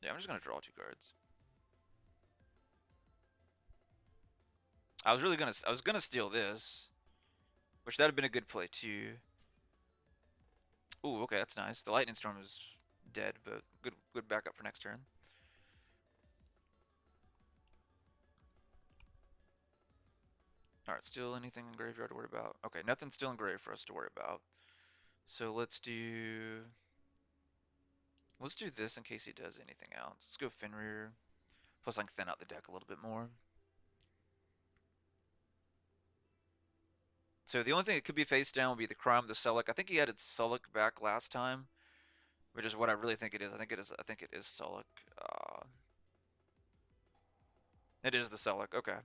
Yeah, I'm just gonna draw 2 cards. I was gonna steal this, which that'd have been a good play too. Ooh, okay, that's nice. The Lightning Storm is dead, but good backup for next turn. Alright, still anything in graveyard to worry about? Okay, nothing still in grave for us to worry about. So let's do this in case he does anything else. Let's go Fenrir. Plus I can thin out the deck a little bit more. So the only thing that could be face down would be the Crime of the Sullik. I think he added Sullik back last time, which is what I really think it is. I think it is Sullik. It is the Sullik. Okay.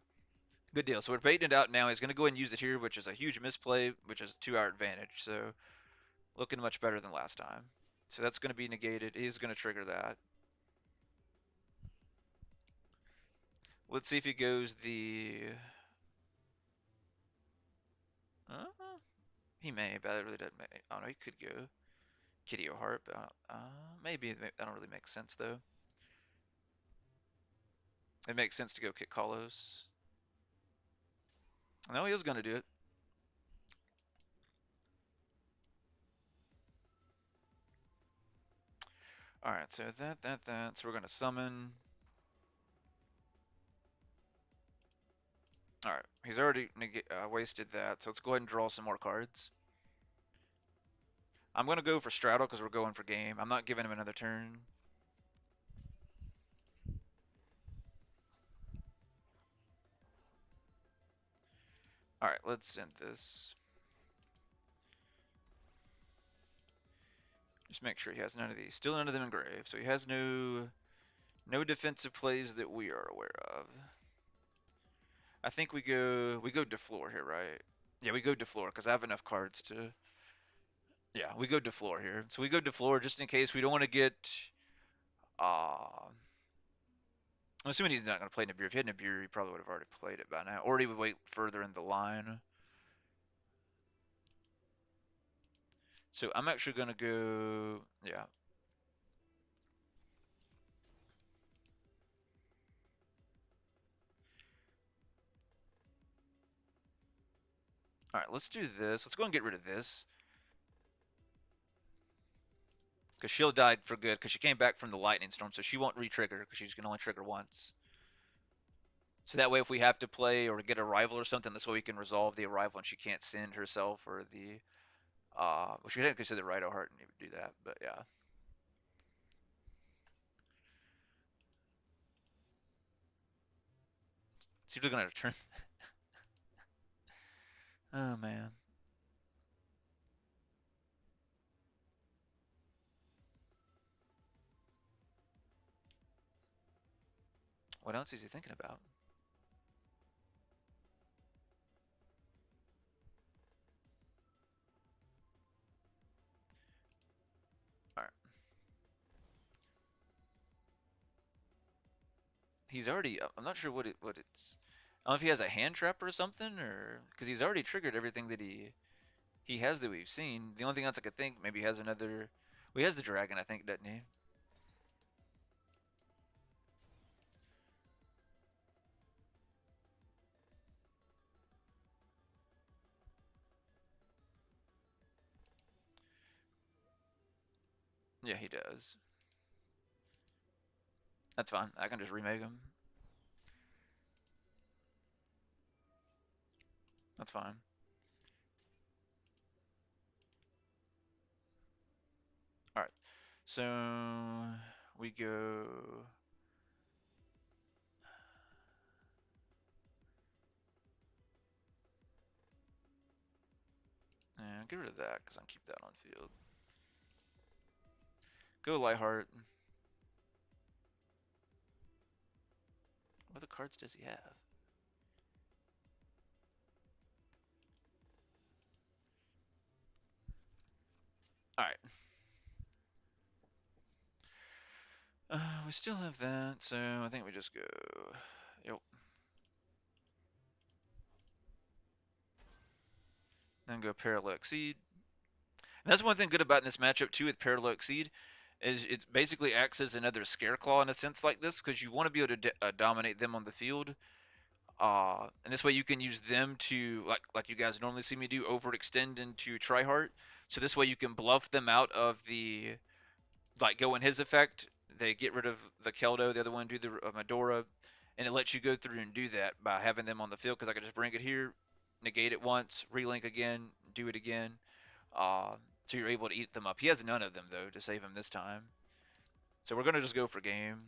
Good deal. So we're baiting it out now. He's going to go ahead and use it here, which is a huge misplay, which is a 2-hour advantage. So looking much better than last time. So that's going to be negated. He's going to trigger that. Let's see if he goes the... he may, but it really doesn't make... Oh, no, he could go Kitty or Heart, but maybe that don't really make sense, though. It makes sense to go Kit Kalos. No, he is going to do it. Alright, so that. So we're going to summon. Alright, he's already wasted that, so let's go ahead and draw some more cards. I'm going to go for Straddle because we're going for game. I'm not giving him another turn. Alright, let's end this. Just make sure he has none of these. Still none of them engraved, so he has no No defensive plays that we are aware of. I think we go Deflor here, right? Yeah, we go Deflor because I have enough cards to. Yeah, we go Deflor here. So we go Deflor just in case we don't want to get. Uh, I'm assuming he's not going to play Nibiru. If he had Nibiru, he probably would have already played it by now, or he would wait further in the line. So I'm actually going to go. Yeah. All right, let's do this. Let's go and get rid of this. Because she'll die for good, because she came back from the lightning storm, so she won't re-trigger, because she's going to only trigger once. So that way, if we have to play or get a rival or something, this way we can resolve the arrival and she can't send herself or the, well, she didn't consider Rido Heart and even do that, but yeah. She's looking at her turn. Oh, man. What else is he thinking about? All right. He's already, I'm not sure what it's, I don't know if he has a hand trap or something, or, because he's already triggered everything that he has that we've seen. The only thing else I could think, maybe he has another, well, he has the dragon, I think, doesn't he? Yeah, he does. That's fine. I can just remake him. That's fine. All right. So we go. Yeah, get rid of that because I keep that on field. Go Lightheart. What other cards does he have? All right. We still have that, so I think we just go. Yep. Then go Parallel Exceed. And that's one thing good about this matchup too with Parallel Exceed is it basically acts as another Scareclaw in a sense like this because you want to be able to dominate them on the field. And this way you can use them to like you guys normally see me do overextend into Tryhard. So this way you can bluff them out of the like go in his effect. They get rid of the Keldo, the other one do the Medora, and it lets you go through and do that by having them on the field because I can just bring it here, negate it once, relink again, do it again. Uh, so you're able to eat them up. He has none of them though to save him this time. So we're gonna just go for game.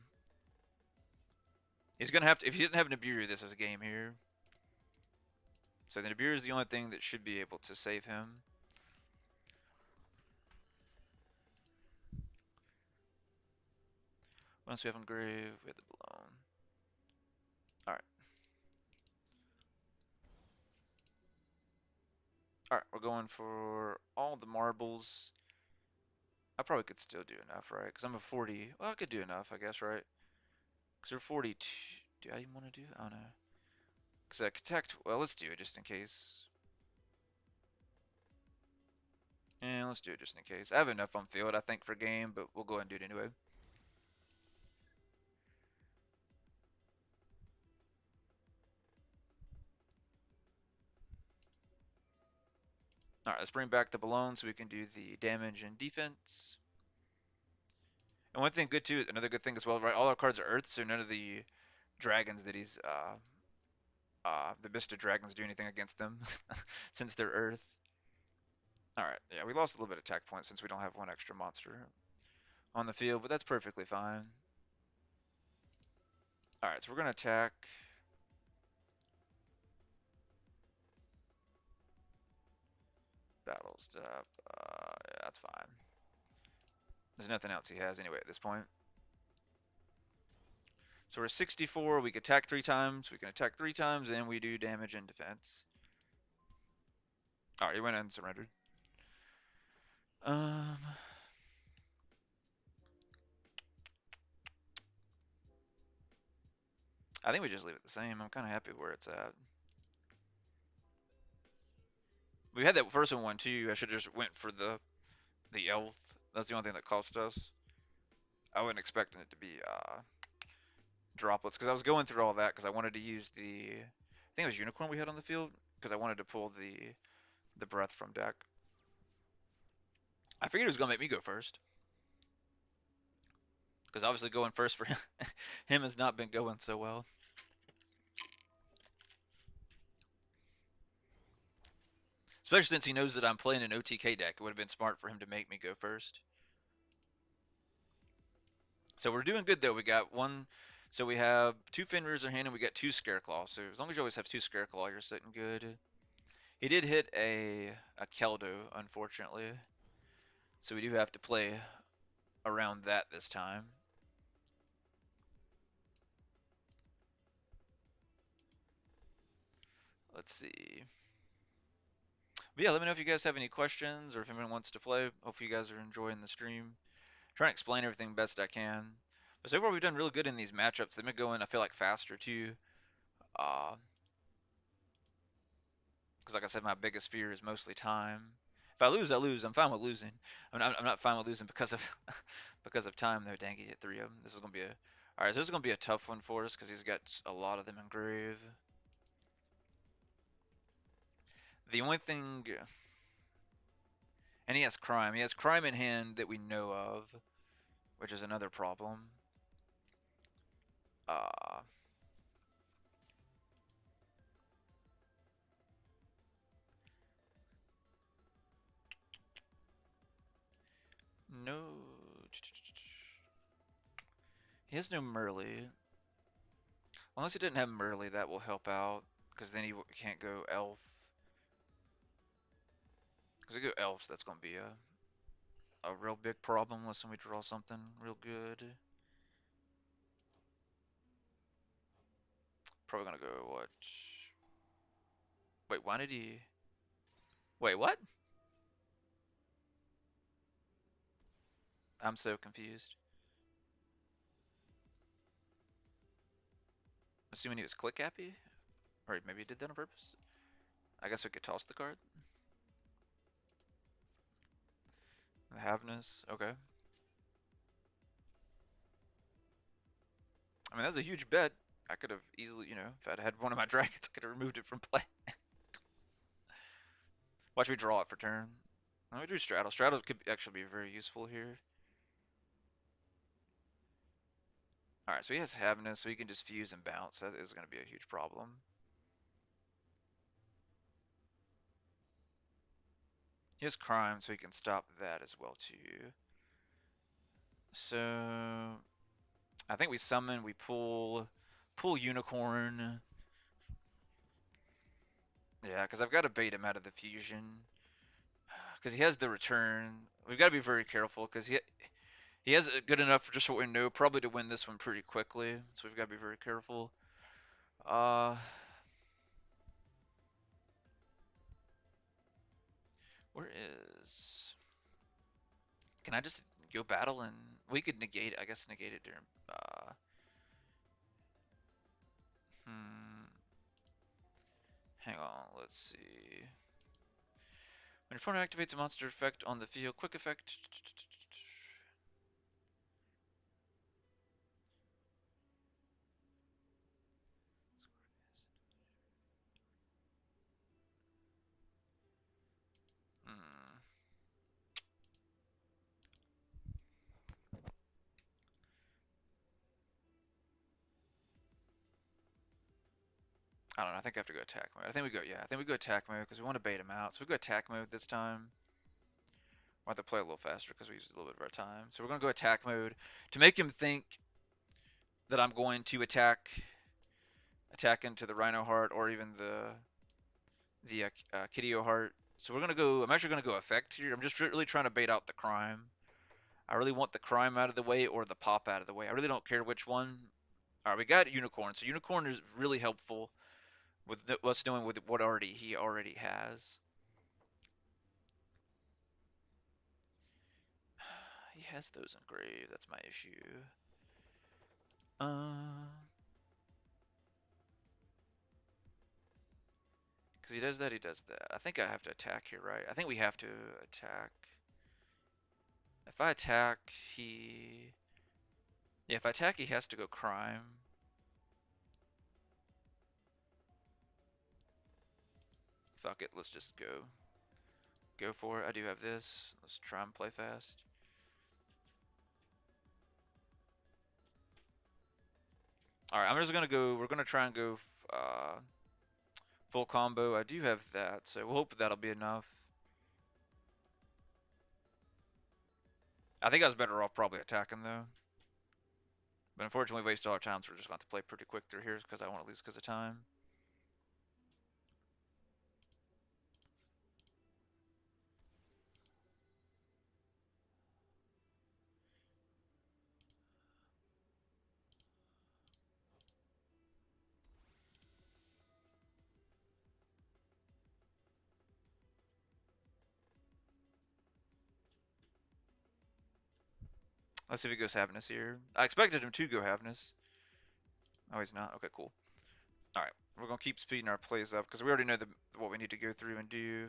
He's gonna have to if he didn't have Nibiru, this is a game here. So the Nibiru is the only thing that should be able to save him. Once we have Engrave, we have the Blown. Alright. Alright, we're going for all the marbles. I probably could still do enough, right? Because I'm a 40. Well, I could do enough, I guess, right? Because we're 42. Do I even want to do it? I don't know. Because I protect. Well, let's do it just in case. Yeah, let's do it just in case. I have enough on field, I think, for game, but we'll go ahead and do it anyway. Alright, let's bring back the balloon so we can do the damage and defense. And one thing good too, another good thing as well, right? All our cards are Earth, so none of the dragons that he's the Mista dragons do anything against them since they're Earth. All right, yeah, we lost a little bit of attack points since we don't have one extra monster on the field, but that's perfectly fine. All right, so we're gonna attack. Battle step. Yeah, that's fine. There's nothing else he has anyway at this point. So we're 64. We can attack 3 times. We can attack 3 times, and we do damage and defense. All right, he went in and surrendered. Um, I think we just leave it the same. I'm kind of happy where it's at. We had that first one too. I should have just went for the elf. That's the only thing that cost us. I wasn't expecting it to be droplets because I was going through all that because I wanted to use I think it was unicorn we had on the field because I wanted to pull the breath from deck. I figured it was gonna make me go first because obviously going first for him has not been going so well. Especially since he knows that I'm playing an OTK deck, it would have been smart for him to make me go first. So we're doing good though. We got one. So we have 2 Fenrir's in hand and we got 2 Scareclaw. So as long as you always have 2 Scareclaw, you're sitting good. He did hit a Keldo, unfortunately. So we do have to play around that this time. Let's see. But yeah, let me know if you guys have any questions or if anyone wants to play. Hope you guys are enjoying the stream. Trying to explain everything best I can. But so far we've done really good in these matchups. They've been going, I feel like, faster too. Because like I said, my biggest fear is mostly time. If I lose, I lose. I'm fine with losing. I'm not fine with losing because of because of time though. Dang, he hit 3 of them. This is gonna be a all right. So this is gonna be a tough one for us because he's got a lot of them in grave. The only thing, and he has crime. He has crime in hand that we know of, which is another problem. Uh, no. He has no Merly. Unless he didn't have Merly, that will help out. Because then he can't go Elf. Because if he go Elves, that's going to be a real big problem unless we draw something real good. Probably going to go, what? Wait, why did he... Wait, what? I'm so confused. Assuming he was click happy? Or maybe he did that on purpose? I guess we could toss the card. The Haveness, okay. I mean, that was a huge bet. I could have easily, if I'd had one of my dragons, I could have removed it from play. Watch me draw it for turn. Let me do Straddle. Straddle could actually be very useful here. Alright, so he has Haveness, so he can just fuse and bounce. That is going to be a huge problem. He has Crime, so he can stop that as well, too. So, I think we summon, we pull Unicorn. Yeah, because I've got to bait him out of the fusion. Because he has the return. We've got to be very careful, because he has good enough for just what we know, probably to win this one pretty quickly. So we've got to be very careful. Where is... Can I just go battle and... We could negate it, I guess negate it during... Hang on, let's see. When your opponent activates a monster effect on the field, quick effect... I don't know, I think I have to go attack mode. I think we go attack mode because we want to bait him out. So we go attack mode this time. We'll have to play a little faster because we used a little bit of our time. So we're going to go attack mode to make him think that I'm going to attack into the Rhino Heart or even the Kitty Heart. So we're going to go, I'm actually going to go effect here. I'm just really trying to bait out the crime. I really want the crime out of the way or the pop out of the way. I really don't care which one. All right, we got Unicorn. So Unicorn is really helpful with us doing with what he already has. He has those engraved. That's my issue. Because he does that, he does that. I think I have to attack here, right? I think we have to attack. If I attack, he... Yeah, if I attack, he has to go crime. Fuck it, let's just go. Go for it. I do have this. Let's try and play fast. Alright, I'm just gonna go... We're gonna try and go full combo. I do have that, so we'll hope that'll be enough. I think I was better off probably attacking, though. But unfortunately, we wasted all our time, so we're just going to have to play pretty quick through here because I want to lose because of time. Let's see if he goes Happiness here. I expected him to go Happiness. Oh, he's not? Okay, cool. Alright, we're going to keep speeding our plays up because we already know what we need to go through and do.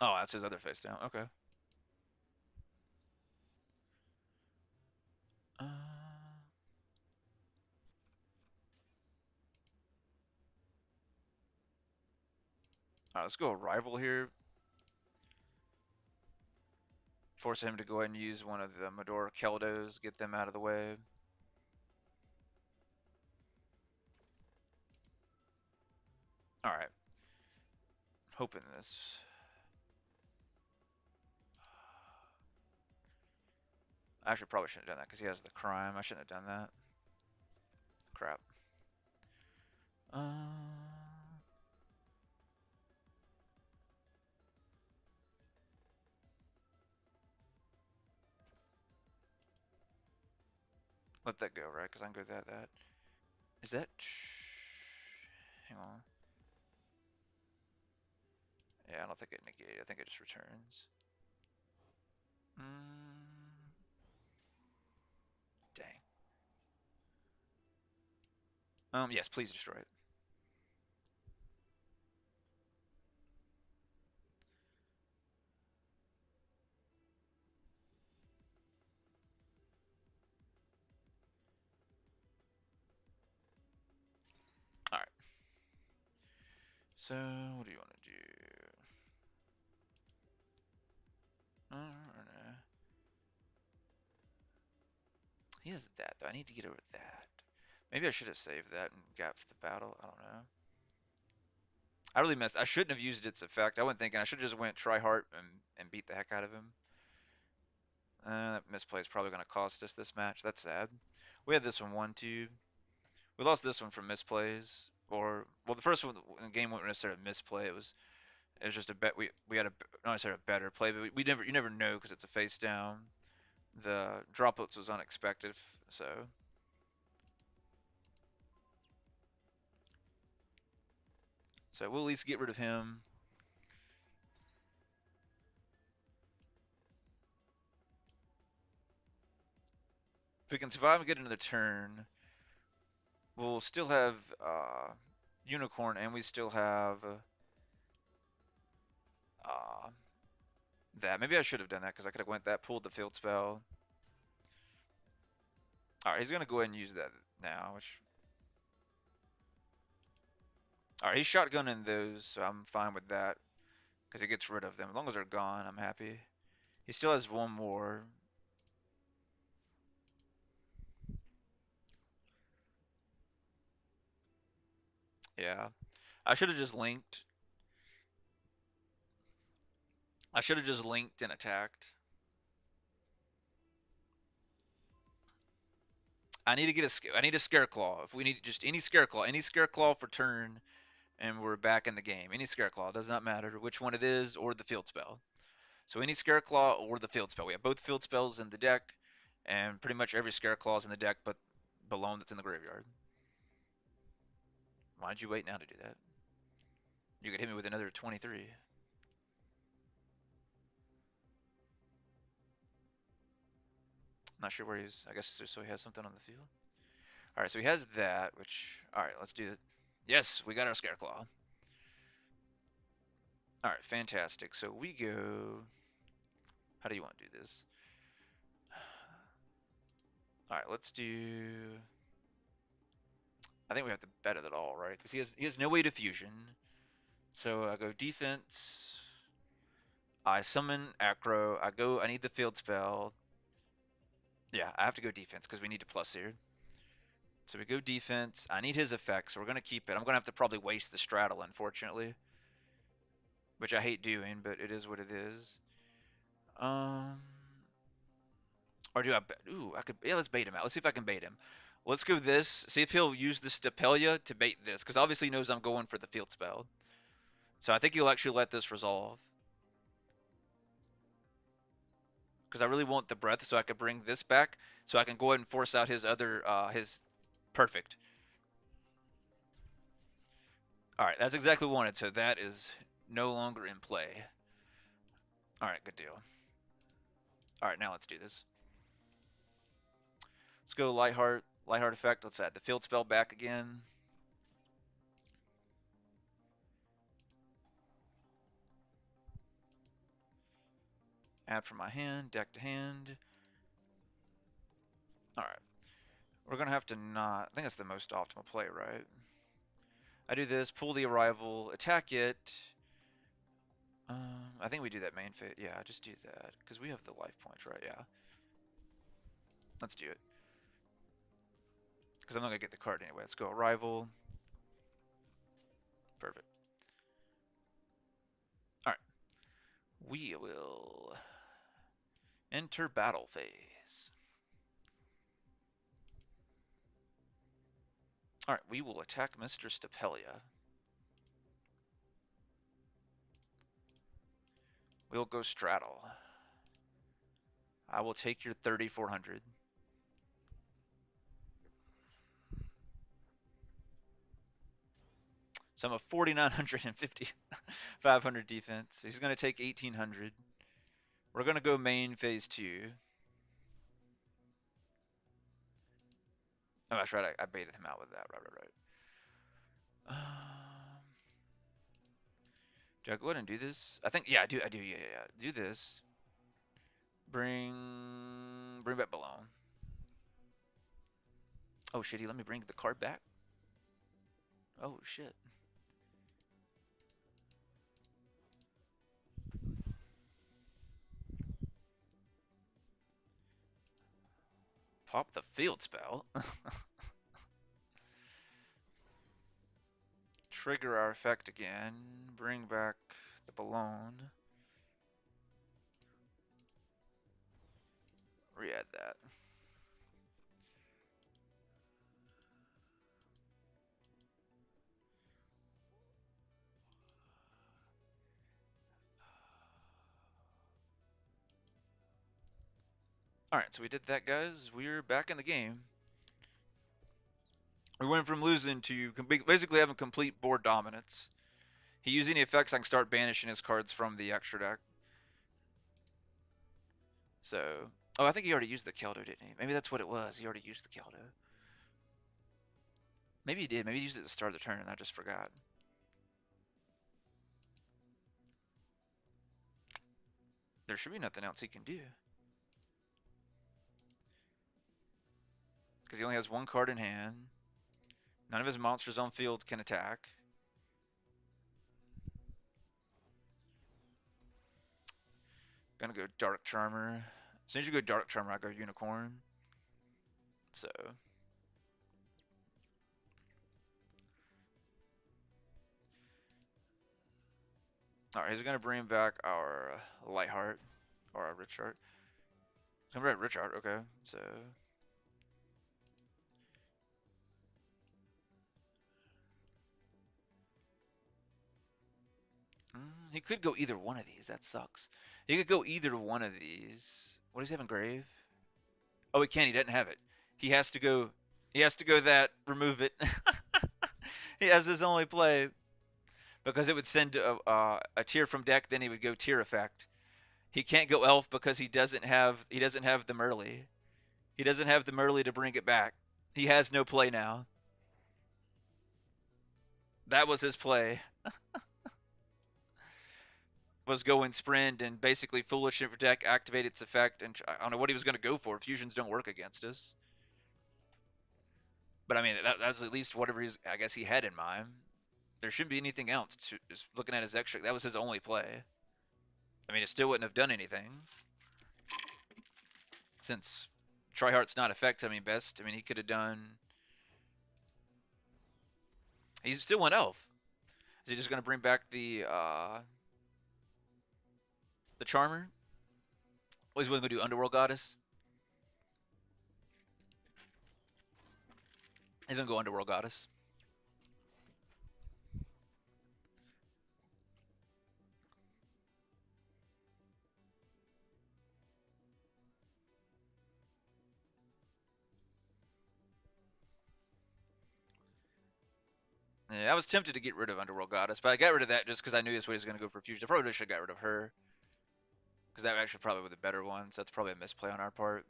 Oh, that's his other face down. Okay. Alright, let's go Rival here. Force him to go ahead and use one of the Medora Keldos, get them out of the way. Alright. Hoping this. I actually probably shouldn't have done that because he has the crime. I shouldn't have done that. Crap. Let that go, right? Because I can go that. Is that... Hang on. Yeah, I don't think it negated. I think it just returns. Dang. Yes, please destroy it. Alright. So, what do you want to do? He has that, though. I need to get over that. Maybe I should have saved that and got for the battle. I don't know. I really messed. I shouldn't have used its effect. I wasn't thinking. I should have just went try heart and beat the heck out of him. That misplay is probably going to cost us this match. That's sad. We had this one 1-2. We lost this one from misplays. Or, well, the first one in the game wasn't necessarily a misplay. It was just a bet. We had a not necessarily a better play, but you never know because it's a face down. The droplets was unexpected, so we'll at least get rid of him. If we can survive and get another turn, we'll still have Unicorn, and we still have that. Maybe I should have done that because I could have went that, pulled the field spell. All right, he's gonna go ahead and use that now. All right, he's shotgunning those, so I'm fine with that because it gets rid of them. As long as they're gone, I'm happy. He still has one more. Yeah, I should have just linked. I should have just linked and attacked. I need to get I need a Scareclaw. If we need just any Scareclaw for turn, and we're back in the game. Any Scareclaw, does not matter which one it is, or the field spell. So any Scareclaw or the field spell. We have both field spells in the deck, and pretty much every Scareclaw is in the deck but Balone that's in the graveyard. Why'd you wait now to do that? You could hit me with another 23. Not sure where he's. I guess just so he has something on the field. All right, so he has that. Which, all right, let's do it. Yes, we got our Scareclaw. All right, fantastic. So we go. How do you want to do this? All right, let's do. I think we have to bet it all, right? Because he has no way to fusion. So I go defense. I summon Acro. I need the field spell. Yeah, I have to go defense because we need to plus here. So we go defense. I need his effect, so we're gonna keep it. I'm gonna have to probably waste the straddle, unfortunately, which I hate doing, but it is what it is. Um, or do I? Ooh, I could. Yeah, let's bait him out. Let's see if I can bait him. Let's go this. See if he'll use the Stapelia to bait this, because obviously he knows I'm going for the field spell. So I think he'll actually let this resolve. Because I really want the breath, so I can bring this back, so I can go ahead and force out his other his perfect. All right, that's exactly what I wanted. So that is no longer in play. All right, good deal. All right, now let's do this. Let's go Lightheart, Lightheart effect. Let's add the field spell back again. Add from my hand, deck to hand. All right, we're gonna have to not. I think that's the most optimal play, right? I do this, pull the arrival, attack it. I think we do that main phase. Yeah, just do that because we have the life points, right? Yeah. Let's do it. Because I'm not gonna get the card anyway. Let's go arrival. Perfect. All right. We will enter battle phase. All right. We will attack Mr. Stapelia. We'll go straddle. I will take your 3,400. So I'm a 4,950, 500 defense. He's going to take 1,800. We're going to go main phase 2. Oh, that's right. I baited him out with that. Right. Do I go ahead and do this? I think, yeah, I do. Yeah. Do this. Bring back Balone. Oh, shitty. Let me bring the card back. Oh, shit. Pop the field spell. Trigger our effect again. Bring back the Balone. Re-add that. Alright, so we did that, guys. We're back in the game. We went from losing to basically having complete board dominance. He using the effects, I can start banishing his cards from the extra deck. So, oh, I think he already used the Keldo, didn't he? Maybe that's what it was. He already used the Keldo. Maybe he did. Maybe he used it at the start of the turn and I just forgot. There should be nothing else he can do. Because he only has one card in hand. None of his monsters on field can attack. Gonna go Dark Charmer. As soon as you go Dark Charmer, I go Unicorn. So, alright, he's gonna bring back our Lightheart, or our Richard. He's gonna bring back Richard, okay. So, He could go either one of these. That sucks. He could go either one of these. What does he have in grave? Oh, he can't. He doesn't have it. He has to go. He has to go that. Remove it. He has his only play because it would send a tier from deck. Then he would go tier effect. He can't go elf because he doesn't have the Merly. He doesn't have the Merly to bring it back. He has no play now. That was his play. Was going sprint and basically foolish for deck, activate its effect, and I don't know what he was going to go for. Fusions don't work against us. But I mean, that's at least whatever I guess he had in mind. There shouldn't be anything else. Just looking at his extra, that was his only play. I mean, it still wouldn't have done anything since Tryhart's not effect. I mean, best. I mean, he could have done. He still went elf. Is he just going to bring back the Charmer? Or he's going to do Underworld Goddess? He's going to go Underworld Goddess. Yeah, I was tempted to get rid of Underworld Goddess, but I got rid of that just because I knew this way he was going to go for Fusion. I probably should have got rid of her because that actually probably was the better one. So that's probably a misplay on our part.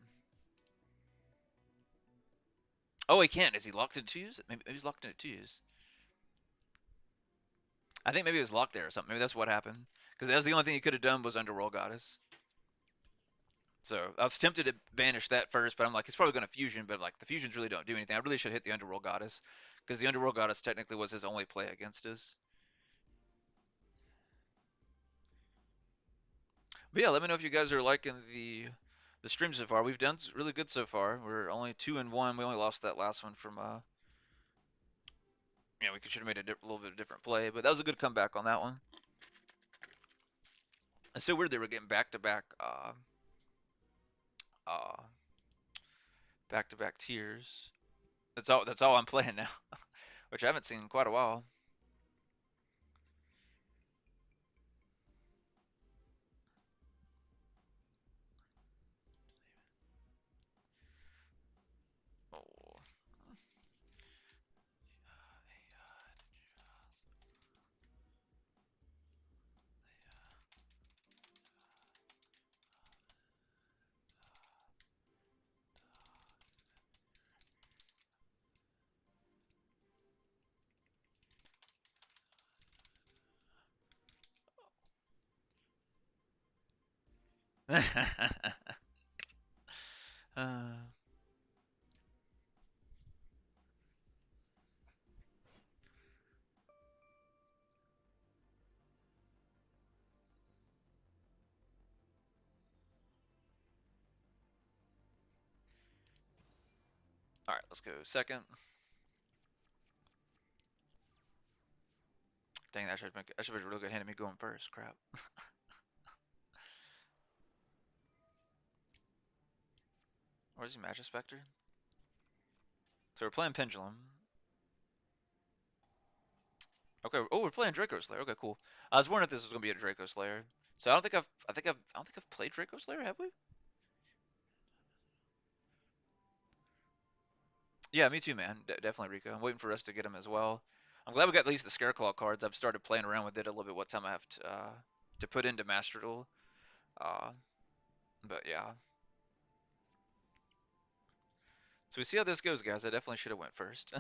Oh, he can't. Is he locked in twos? Maybe he's locked in at twos. I think maybe it was locked there or something. Maybe that's what happened. Because that was the only thing he could have done was Underworld Goddess. So I was tempted to banish that first, but I'm like, he's probably going to fusion, but like the fusions really don't do anything. I really should hit the Underworld Goddess because the Underworld Goddess technically was his only play against us. But yeah, let me know if you guys are liking the stream so far. We've done really good so far. We're only 2-1. We only lost that last one from we should have made a little bit of different play, but that was a good comeback on that one. It's so weird they were getting uh back-to-back tiers. That's all I'm playing now, which I haven't seen in quite a while. Oh. uh, all right, let's go second. Dang, that should be a real good hand of me going first. Crap. Or is he Magic Spectre? So we're playing Pendulum. Okay. Oh, we're playing Draco Slayer. Okay, cool. I was wondering if this was gonna be a Draco Slayer. So I don't think I've played Draco Slayer. Have we? Yeah, me too, man. Definitely Rico. I'm waiting for us to get him as well. I'm glad we got at least the Scareclaw cards. I've started playing around with it a little bit. What time I have to put into Master Duel. Uh, but yeah. So we see how this goes, guys. I definitely should have went first.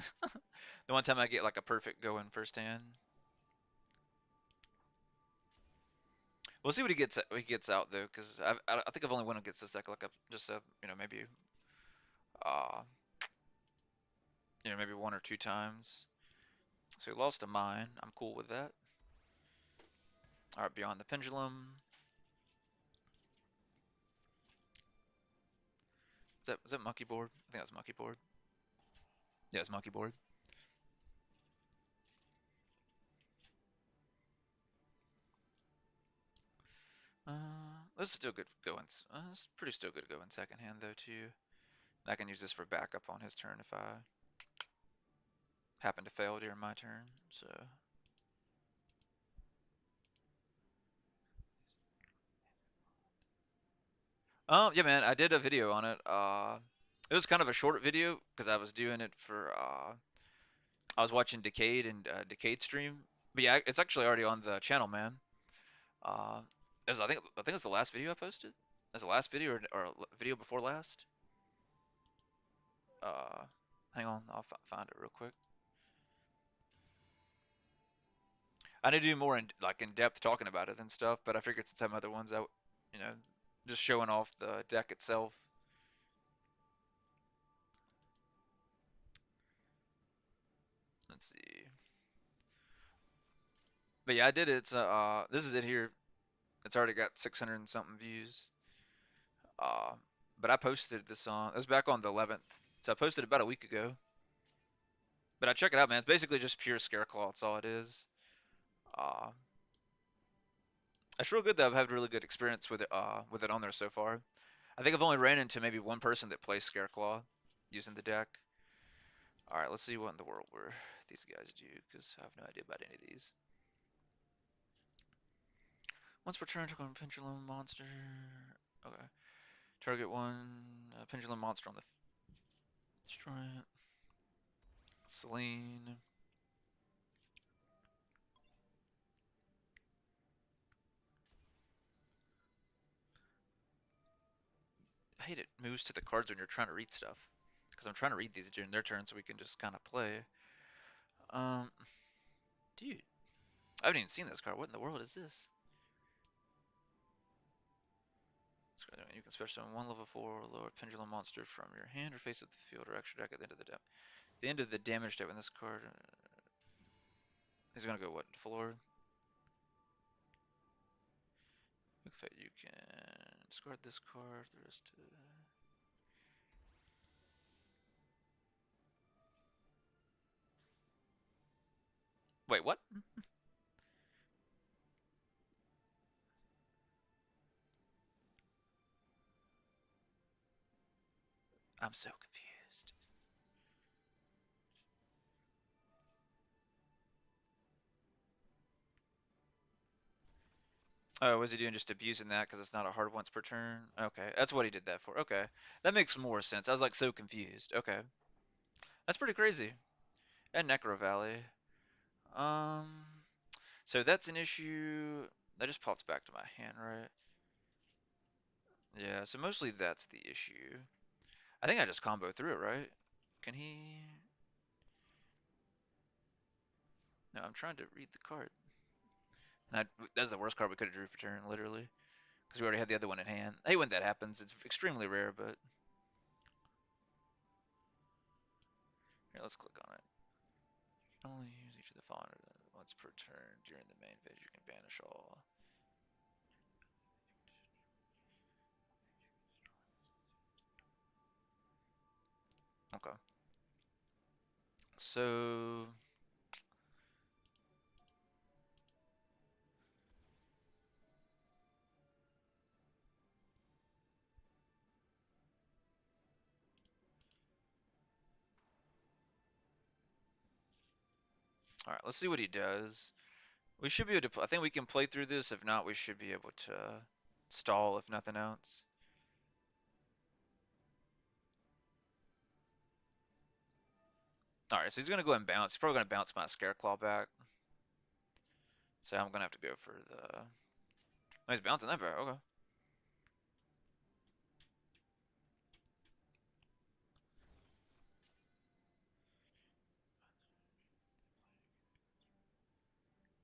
The one time I get like a perfect go in first hand. We'll see what he gets out though, because I think I've only won against this deck like just maybe uh maybe one or two times. So he lost to mine. I'm cool with that. All right, Beyond the Pendulum. Is that Monkey Board? I think that's Monkey Board. Yeah, it's Monkey Board. This is still good going. It's pretty still good going second hand though too. I can use this for backup on his turn if I happen to fail during my turn. So Yeah, man, I did a video on it. It was kind of a short video because I was doing it for I was watching Decade and Decade stream. But yeah, it's actually already on the channel, man. Uh, I think it's the last video I posted. As the last video or video before last. Uh, Hang on, I'll find it real quick. I need to do more in depth talking about it and stuff, but I figured since some other ones you know, just showing off the deck itself. Let's see. But yeah, I did it. This is it here. It's already got 600 and something views. Uh, but I posted this on. It was back on the 11th, so I posted about a week ago. But I check it out, man. It's basically just pure Scareclaw. That's all it is. Uh, it's real good though. I've had really good experience with it on there so far. I think I've only ran into maybe one person that plays Scareclaw using the deck. All right, let's see what in the world were these guys do, because I have no idea about any of these. Once per turn, target one pendulum monster. Okay. Target one pendulum monster on the destroy it. Celine. I hate it moves to the cards when you're trying to read stuff. Because I'm trying to read these during their turn so we can just kind of play. Um, Dude, I haven't even seen this card. What in the world is this? You can special summon one level 4 lower pendulum monster from your hand or face of the field or extra deck at the end of the deck. The end of the damage step when this card is going to go what? Floor? You can discard this card. The rest. Wait, what? I'm so confused. Oh, was he doing just abusing that because it's not a hard once per turn? Okay, that's what he did that for. Okay, that makes more sense. I was like so confused. Okay, that's pretty crazy. And Necro Valley. Um, so that's an issue. That just pops back to my hand, right? Yeah, so mostly that's the issue. I think I just combo through it, right? Can he? No, I'm trying to read the card. And that's the worst card we could have drew for turn, literally. Because we already had the other one in hand. I hate when that happens. It's extremely rare, but here, let's click on it. Only use each of the following once per turn. During the main phase, you can banish all. Okay. So, all right, let's see what he does. We should be able to. I think we can play through this. If not, we should be able to stall if nothing else. All right, so he's gonna go and bounce. He's probably gonna bounce my Scareclaw back. So I'm gonna have to go for the. Oh, he's bouncing that back. Okay.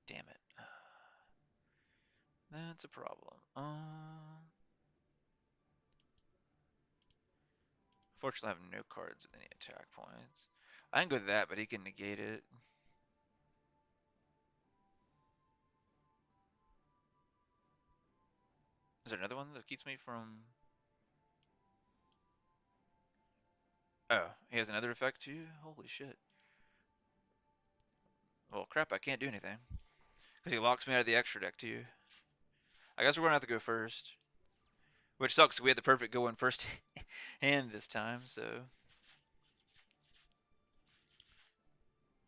Damn it. That's a problem. Fortunately, I have no cards with any attack points. I can go to that, but he can negate it. Is there another one that keeps me from? Oh, he has another effect too? Holy shit. Well, crap, I can't do anything. Because he locks me out of the extra deck too. I guess we're going to have to go first. Which sucks, we had the perfect go in first hand this time, so.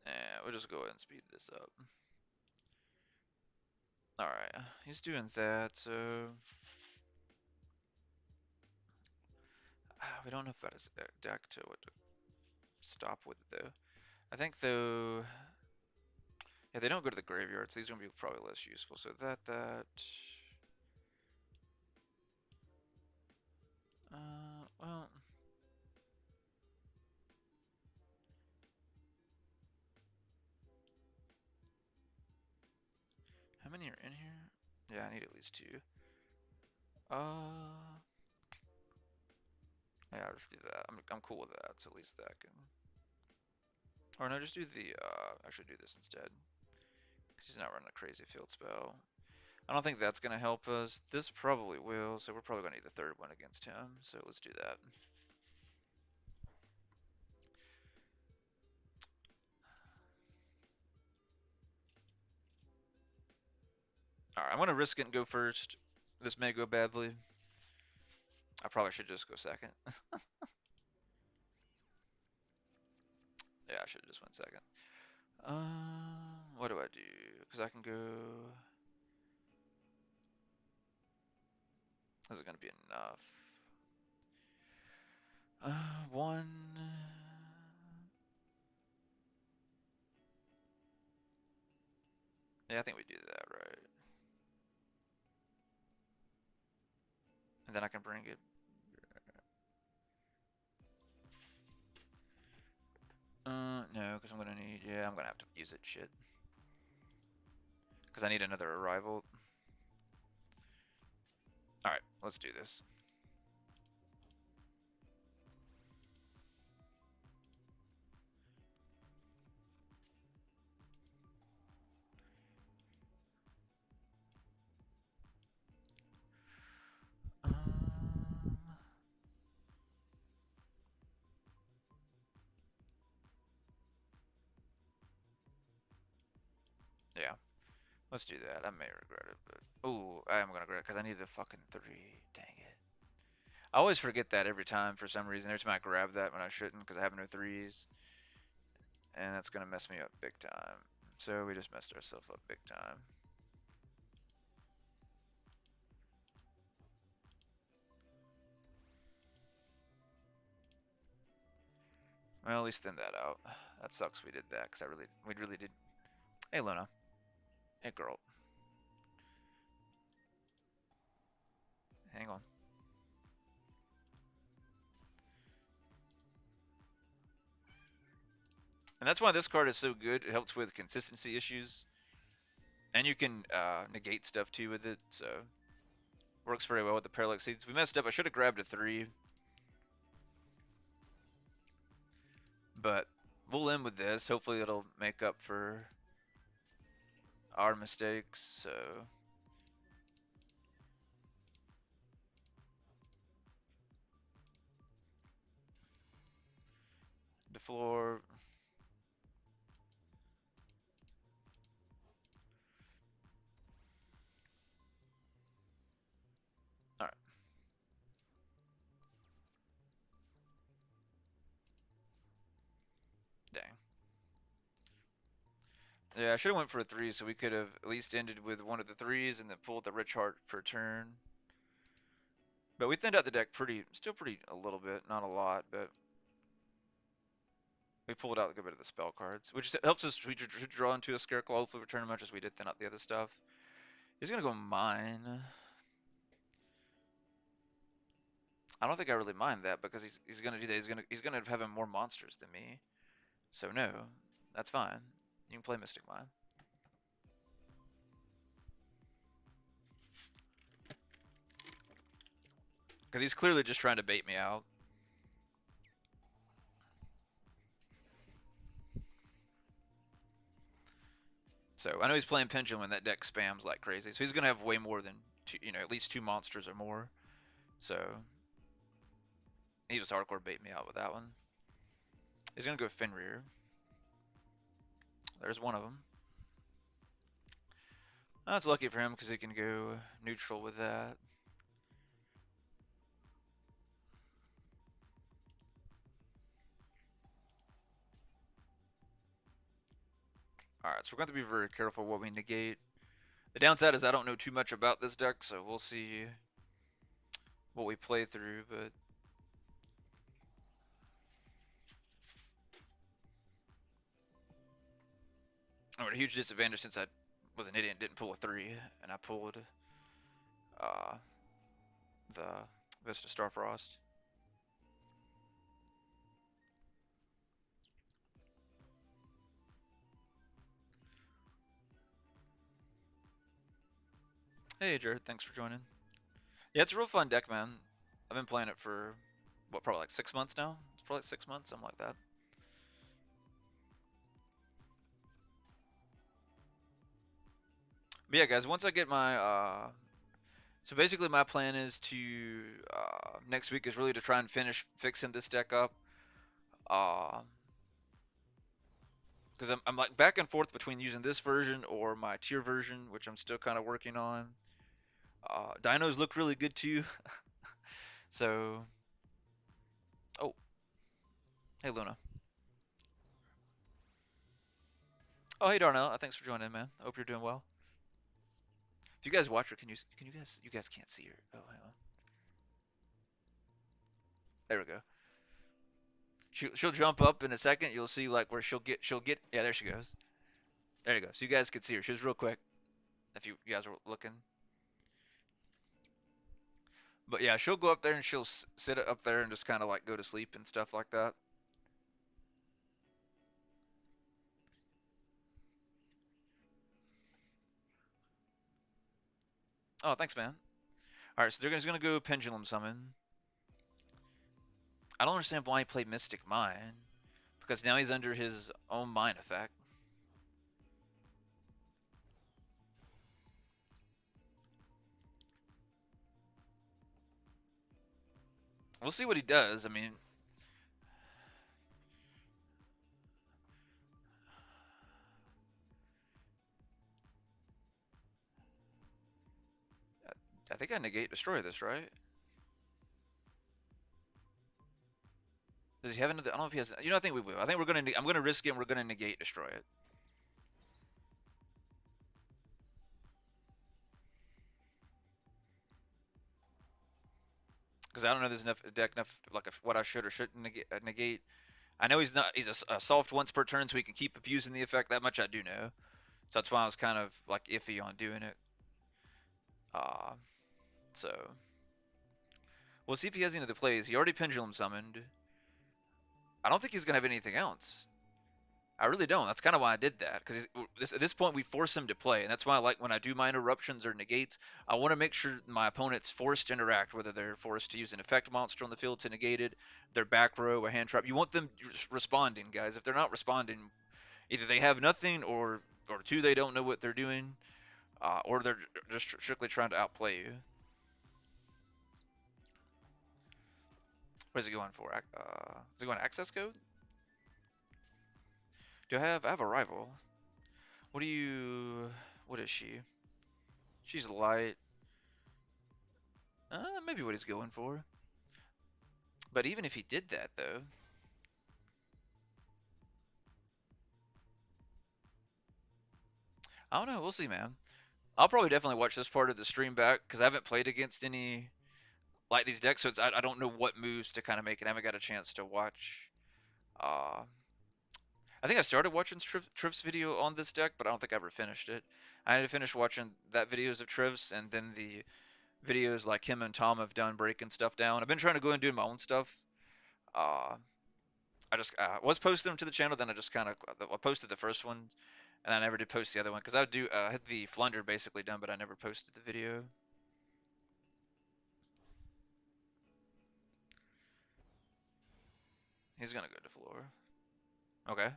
Yeah, we'll just go ahead and speed this up. Alright, he's doing that, so. we don't know about his deck to what to stop with though. I think though, yeah, they don't go to the graveyard, so these are gonna be probably less useful. So that. Well, how many are in here? Yeah, I need at least two. Uh, yeah, I'll just do that. I'm cool with that. So at least that can. Or no, just do the. Actually, do this instead. Because he's not running a crazy field spell. I don't think that's gonna help us. This probably will. So we're probably gonna need the third one against him. So let's do that. All right, I'm gonna risk it and go first. This may go badly. I probably should just go second. Yeah, I should have just went second. What do I do? Because I can go. This is gonna be enough. One. Yeah, I think we do that right. And then I can bring it. No, because I'm gonna need. Yeah, I'm gonna have to use it. Shit. Because I need another arrival. All right, let's do this. Um, yeah, let's do that. I may regret it, but ooh, I am gonna regret it because I need the fucking 3. Dang it. I always forget that every time for some reason. Every time I grab that when I shouldn't because I have no 3s, and that's gonna mess me up big time. So we just messed ourselves up big time. Well, at least thin that out. That sucks we did that because we really did. Hey, Luna. Hey, girl. Hang on. And that's why this card is so good. It helps with consistency issues, and you can negate stuff too with it. So works very well with the Parallax Seeds. We messed up. I should have grabbed a 3, but we'll end with this. Hopefully, it'll make up for our mistakes. So. The floor. Alright. Dang. Yeah, I should have went for a 3 so we could have at least ended with one of the 3s and then pulled the Rich Heart for a turn. But we thinned out the deck still pretty a little bit, not a lot, but we pulled out a good bit of the spell cards, which helps us draw into a Scareclaw, hopefully return as much as we did thin out the other stuff. He's gonna go mine. I don't think I really mind that because he's gonna do that. He's gonna have him more monsters than me. So no, that's fine. You can play Mystic Mine. Because he's clearly just trying to bait me out. So I know he's playing Pendulum and that deck spams like crazy. So he's gonna have way more than two, at least 2 monsters or more. So he was hardcore bait me out with that one. He's gonna go Fenrir. There's one of them. That's lucky for him because he can go neutral with that. Alright, so we're going to be very careful what we negate. The downside is I don't know too much about this deck, so we'll see what we play through, but I'm at a huge disadvantage since I was an idiot and didn't pull a 3, and I pulled uh, the Vista Starfrost. Hey Jared, thanks for joining. Yeah, it's a real fun deck, man. I've been playing it for what, probably like 6 months now. It's probably like 6 months, something like that. But yeah, guys, once I get my so basically my plan is to next week is really to try and finish fixing this deck up. Uh, because I'm like back and forth between using this version or my tier version, which I'm still kind of working on. Dinos look really good too. So, oh, hey Luna. Oh, hey Darnell. Thanks for joining, man. I hope you're doing well. If you guys watch her, can you guys can't see her. Oh, hang on. There we go. She'll jump up in a second. You'll see like where she'll get. Yeah, there she goes. There you go. So you guys could see her. She was real quick. If you guys were looking. But yeah, she'll go up there and she'll sit up there and just kind of like go to sleep and stuff like that. Oh, thanks, man. All right, so they're just gonna go Pendulum Summon. I don't understand why he played Mystic Mine, because now he's under his own Mine effect. We'll see what he does. I mean, I think I negate destroy this, right? Does he have another? I don't know if he has. You know, I think we will. I think we're gonna. I'm gonna risk it. And we're gonna negate destroy it. Because I don't know there's enough deck enough like what I should or shouldn't negate. I know he's not. He's a soft once per turn, so he can keep abusing the effect. That much I do know. So that's why I was kind of like iffy on doing it. Uh, so we'll see if he has any other plays. He already pendulum summoned. I don't think he's gonna have anything else. I really don't. That's kind of why I did that, because at this point we force him to play, and that's why I like when I do my interruptions or negates. I want to make sure my opponent's forced to interact, whether they're forced to use an effect monster on the field to negate it, their back row, a hand trap. You want them responding, guys. If they're not responding, either they have nothing, or two, they don't know what they're doing, or they're just strictly trying to outplay you. What is he going for? Is he going access code? Do I have? I have a rival. What do you? What is she? She's light. Maybe what he's going for. But even if he did that, though, I don't know. We'll see, man. I'll probably definitely watch this part of the stream back because I haven't played against any like these decks, so I don't know what moves to kind of make, and I haven't got a chance to watch. Uh, I think I started watching Triv's video on this deck, but I don't think I ever finished it. I had to finish watching that videos of Triv's and then the videos like him and Tom have done breaking stuff down. I've been trying to go and do my own stuff. Uh, I just was posting them to the channel, then I just kind of I posted the first one, and I never did post the other one because I would do had the flunder basically done, but I never posted the video. He's gonna go to floor. Okay.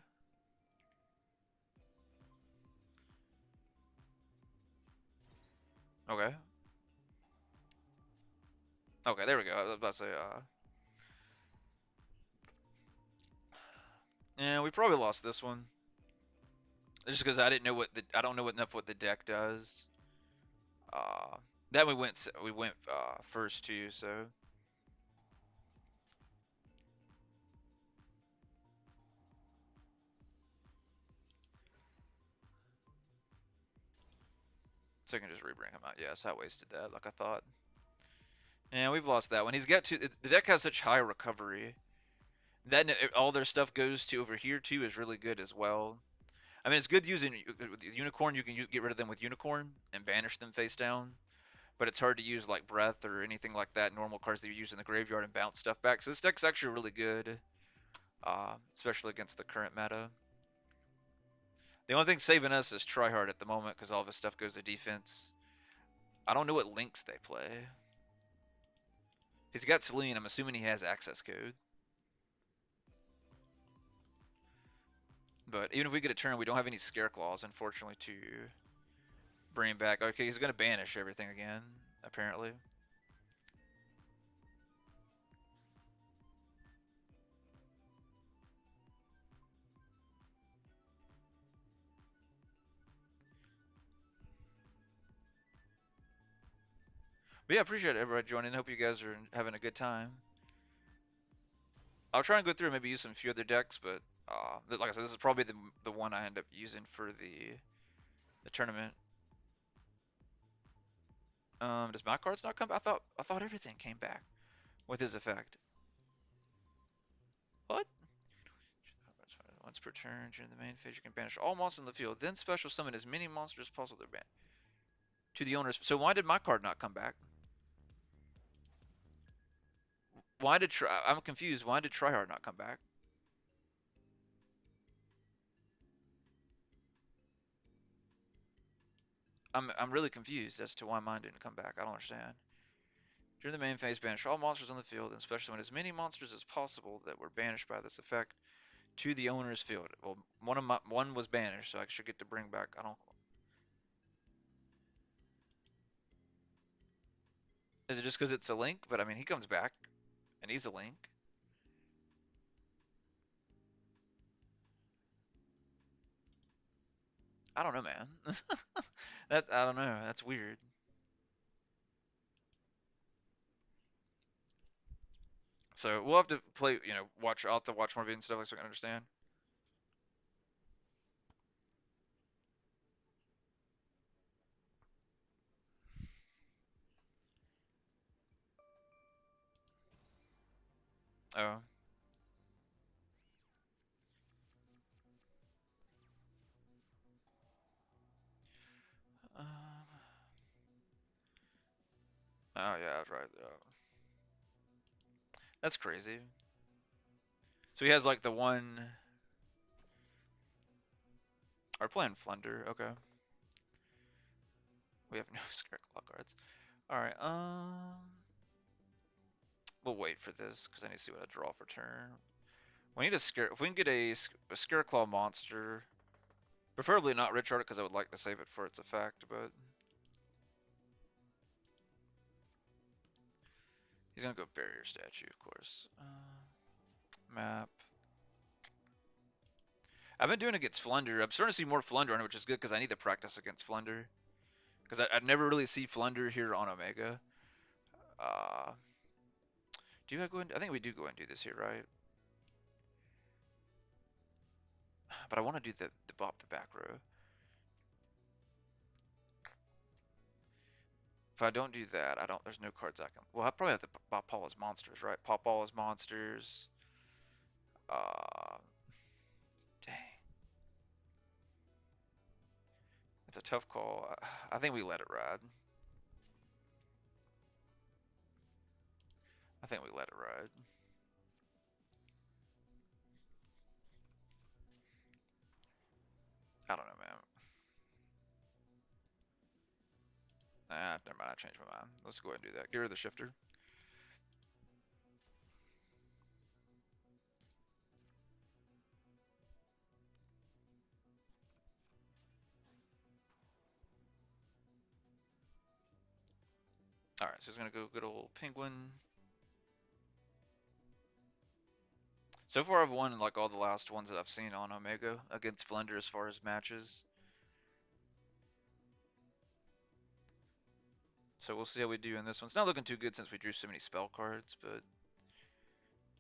Okay. Okay. There we go. I was about to say. Yeah, we probably lost this one just because I didn't know I don't know enough what the deck does. Uh, then we went first too, so I can just rebring him out. Yes, I wasted that like I thought. Yeah, we've lost that one. He's got the deck has such high recovery. That all their stuff goes to over here too is really good as well. I mean, it's good using with unicorn. You can get rid of them with unicorn and banish them face down. But it's hard to use like breath or anything like that. Normal cards that you use in the graveyard and bounce stuff back. So this deck's actually really good, especially against the current meta. The only thing saving us is tryhard at the moment because all of his stuff goes to defense. I don't know what links they play. He's got Celine. I'm assuming he has access code. But even if we get a turn, we don't have any Scareclaws, unfortunately, to bring him back. Okay, he's going to banish everything again, apparently. But yeah, appreciate everybody joining. Hope you guys are having a good time. I'll try and go through and maybe use some few other decks, but like I said, this is probably the one I end up using for the tournament. Does my cards not come back? I thought everything came back with his effect. What? Once per turn during the main phase, you can banish all monsters in the field, then special summon as many monsters as possible to their band to the owners. So why did my card not come back? Why did I'm confused. Why did Tryhard not come back? I'm really confused as to why mine didn't come back. I don't understand. During the main phase, banish all monsters on the field, and special summon as many monsters as possible that were banished by this effect to the owner's field. Well, one was banished, so I should get to bring back. I don't. Is it just because it's a link? But I mean, he comes back, and he's a link. I don't know, man. That I don't know. That's weird. So we'll have to play. Watch. I'll have to watch more videos and stuff so I can understand. Oh. Um, oh yeah, that's right. That's crazy. So he has like the one. Are playing Flunder. Okay. We have no Scareclaw cards. All right. We'll wait for this because I need to see what I draw for turn. We need a scare. If we can get a Scareclaw monster, preferably not Richard because I would like to save it for its effect. But he's gonna go Barrier Statue, of course. Map. I've been doing against Flunder. I'm starting to see more Flunder on it, which is good because I need to practice against Flunder. Because I never really see Flunder here on Omega. Uh, do I go and I think we do go and do this here, right? But I want to do the bop the back row. If I don't do that, I don't. There's no cards I can. Well, I probably have to pop all his monsters, right? Pop all his monsters. Uh, dang, it's a tough call. I think we let it ride. I think we let it ride. I don't know, man. Never mind. I changed my mind. Let's go ahead and do that. Get rid of the shifter. All right, so he's gonna go good old penguin. So far, I've won like all the last ones that I've seen on Omega against Flender as far as matches. So we'll see how we do in this one. It's not looking too good since we drew so many spell cards, but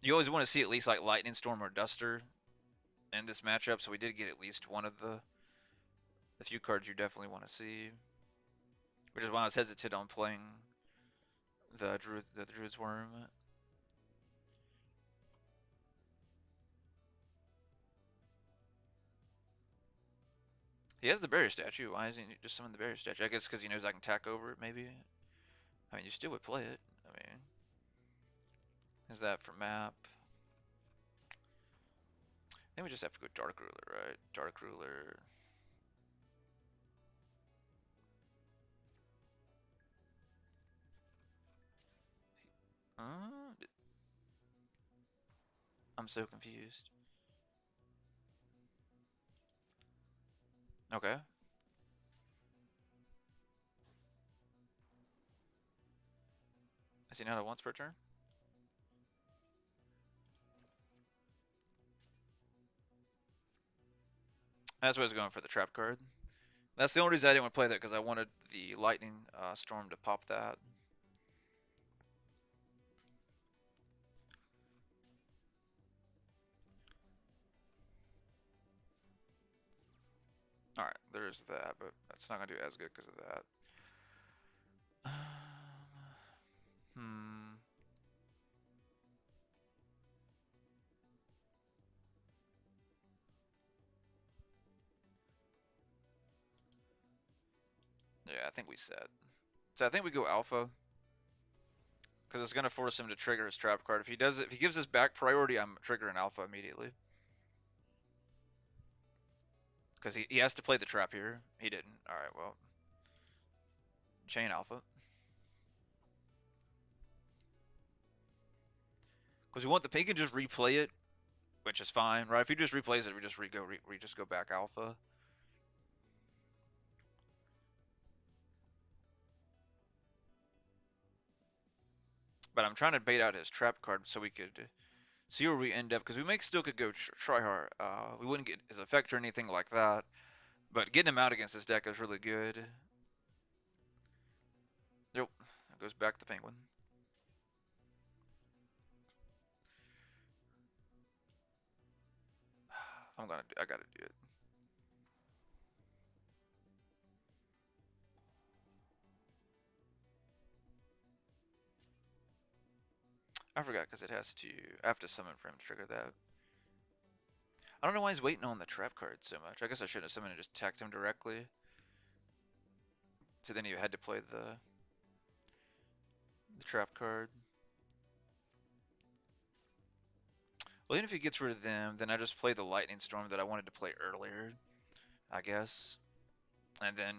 you always want to see at least like Lightning Storm or Duster in this matchup. So we did get at least one of the few cards you definitely want to see, which is why I was hesitant on playing the Druid's Worm. He has the barrier statue. Why isn't he just summon the barrier statue? I guess because he knows I can tack over it, maybe. I mean, you still would play it. I mean, is that for map? Then we just have to go Dark Ruler, right? Dark Ruler. Uh, I'm so confused. Okay. Is he not a once per turn? That's why I was going for the trap card. That's the only reason I didn't want to play that, because I wanted the lightning storm to pop that. Alright, there's that, but that's not going to do as good because of that. Hmm. Yeah, I think we set. So I think we go alpha, because it's going to force him to trigger his trap card. If he does it, if he gives us back priority, I'm triggering alpha immediately. Because he has to play the trap here. He didn't. Alright, well. Chain alpha. Because we want the, he can just replay it, which is fine, right? If he just replays it, we just just go back alpha. But I'm trying to bait out his trap card so we could see where we end up, because we still could go try hard. We wouldn't get his effect or anything like that, but getting him out against this deck is really good. Yep, it goes back to Penguin. I gotta do it. I forgot because I have to summon for him to trigger that. I don't know why he's waiting on the trap card so much. I guess I should have summoned and just attacked him directly. So then he had to play the trap card. Well, even if he gets rid of them, then I just play the lightning storm that I wanted to play earlier, I guess. And then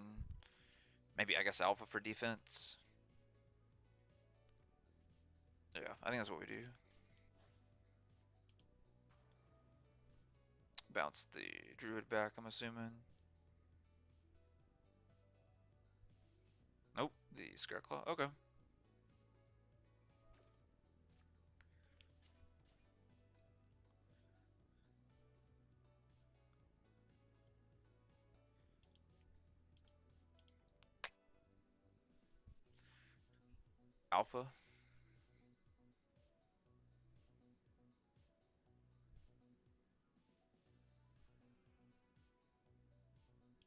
maybe, I guess, alpha for defense. Yeah, I think that's what we do. Bounce the druid back, I'm assuming. Nope, the Scareclaw. Okay. Alpha.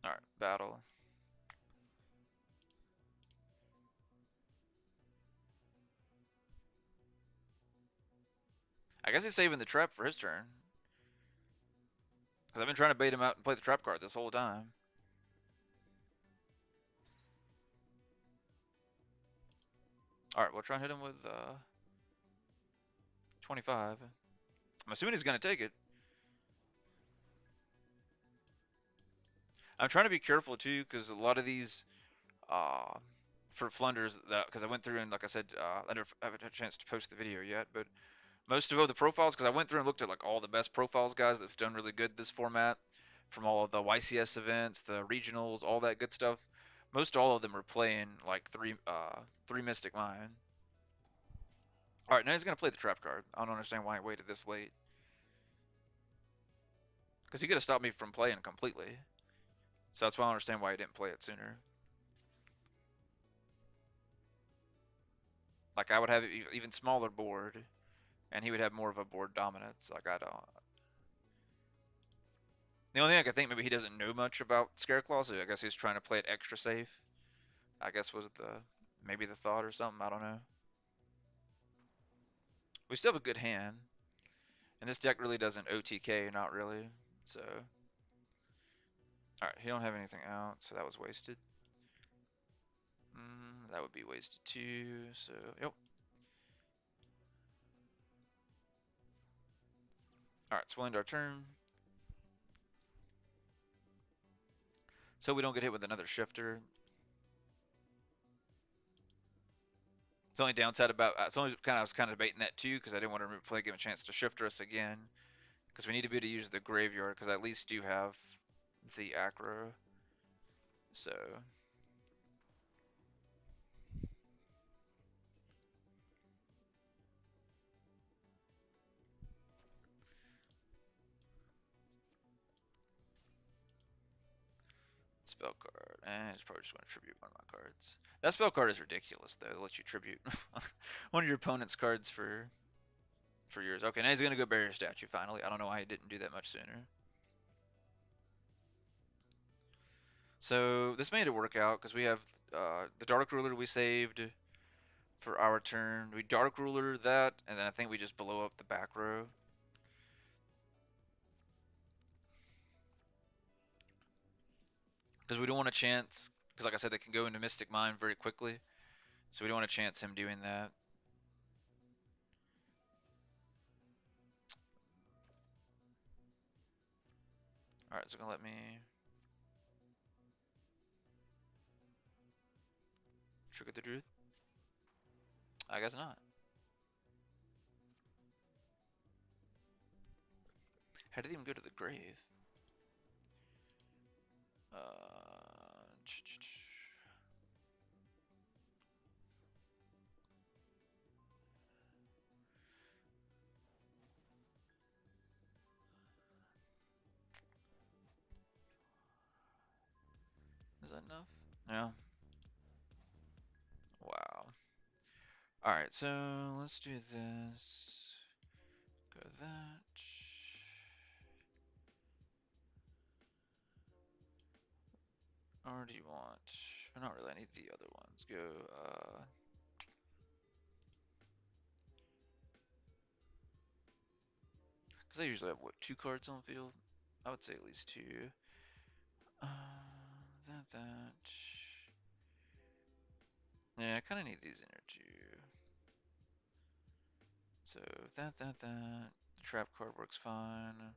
Alright, battle. I guess he's saving the trap for his turn. Because I've been trying to bait him out and play the trap card this whole time. Alright, we'll try and hit him with 25. I'm assuming he's going to take it. I'm trying to be careful too, because a lot of these uh, for Flunders, because I went through and like I said, I haven't had a chance to post the video yet, but most of all the profiles, because I went through and looked at like all the best profiles guys that's done really good this format, from all of the YCS events, the regionals, all that good stuff. Most all of them are playing like three Mystic Mine. All right, now he's gonna play the trap card. I don't understand why he waited this late, because he could have stopped me from playing completely. So that's why I don't understand why he didn't play it sooner. Like I would have even smaller board, and he would have more of a board dominance. Like I don't. The only thing I could think, maybe he doesn't know much about Scareclaw, so I guess he's trying to play it extra safe. I guess was maybe the thought or something. I don't know. We still have a good hand, and this deck really doesn't OTK, not really. So Alright, he don't have anything out, so that was wasted. That would be wasted too, so, yep. Alright, so we'll end our turn. So we don't get hit with another shifter. It's the only downside about, it's only kind of, I was kind of debating that too, because I didn't want to play, give him a chance to shifter us again. Because we need to be able to use the graveyard, because I at least do have the acro. So, spell card. It's probably just going to tribute one of my cards. That spell card is ridiculous, though. It lets you tribute one of your opponent's cards for yours. Okay, now he's going to go barrier statue finally. I don't know why he didn't do that much sooner. So this made it work out because we have the Dark Ruler we saved for our turn. We Dark Ruler that, and then I think we just blow up the back row. Because we don't want a chance, because like I said, they can go into Mystic Mine very quickly. So we don't want to chance him doing that. Alright, so gonna let me trigger the Druid? I guess not. How did he even go to the grave? Is that enough? No. Wow. Alright, so let's do this. Go that. Or do you want? Not really, I need the other ones. Go, because I usually have, what, 2 cards on field? I would say at least 2. Uh, that. Yeah, I kind of need these in here too. So, that. The trap card works fine.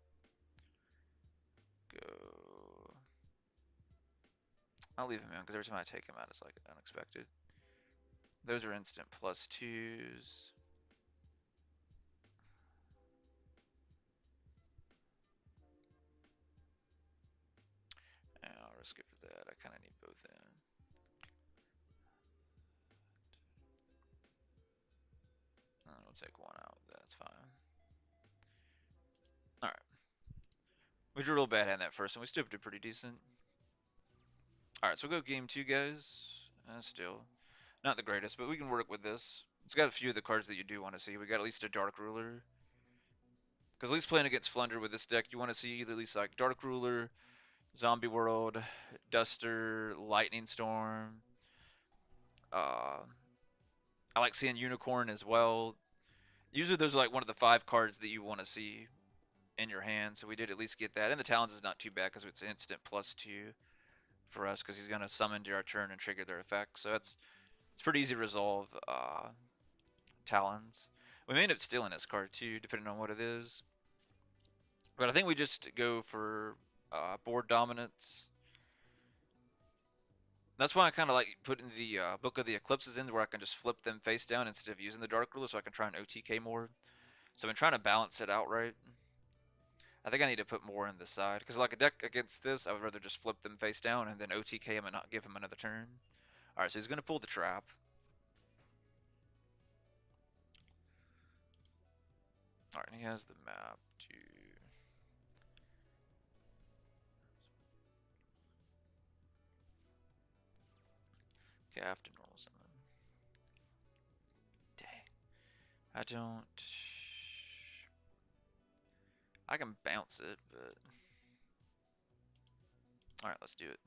Go. I'll leave him in, because every time I take him out, it's like unexpected. Those are instant +2s. And I'll risk it for that. I kind of need both in. I'll take one out. That's fine. Alright. We drew a real bad hand that first, and we still did pretty decent. Alright, so we'll go game 2, guys. Still not the greatest, but we can work with this. It's got a few of the cards that you do want to see. We got at least a Dark Ruler. Because at least playing against Flunder with this deck, you want to see either at least like Dark Ruler, Zombie World, Duster, Lightning Storm. I like seeing Unicorn as well. Usually those are like one of the 5 cards that you want to see in your hand, so we did at least get that. And the Talons is not too bad because it's instant +2 for us because he's going to summon to our turn and trigger their effect. So it's pretty easy to resolve Talons. We may end up stealing this card too, depending on what it is. But I think we just go for board dominance. That's why I kind of like putting the Book of the Eclipses in where I can just flip them face down instead of using the Dark Ruler so I can try and OTK more. So I've been trying to balance it out right. I think I need to put more in the side because like a deck against this, I would rather just flip them face down and then OTK him and not give him another turn. Alright, so he's going to pull the trap. Alright, and he has the map to... Okay, I have to normal summon. Dang. I don't... I can bounce it, but... Alright, let's do it.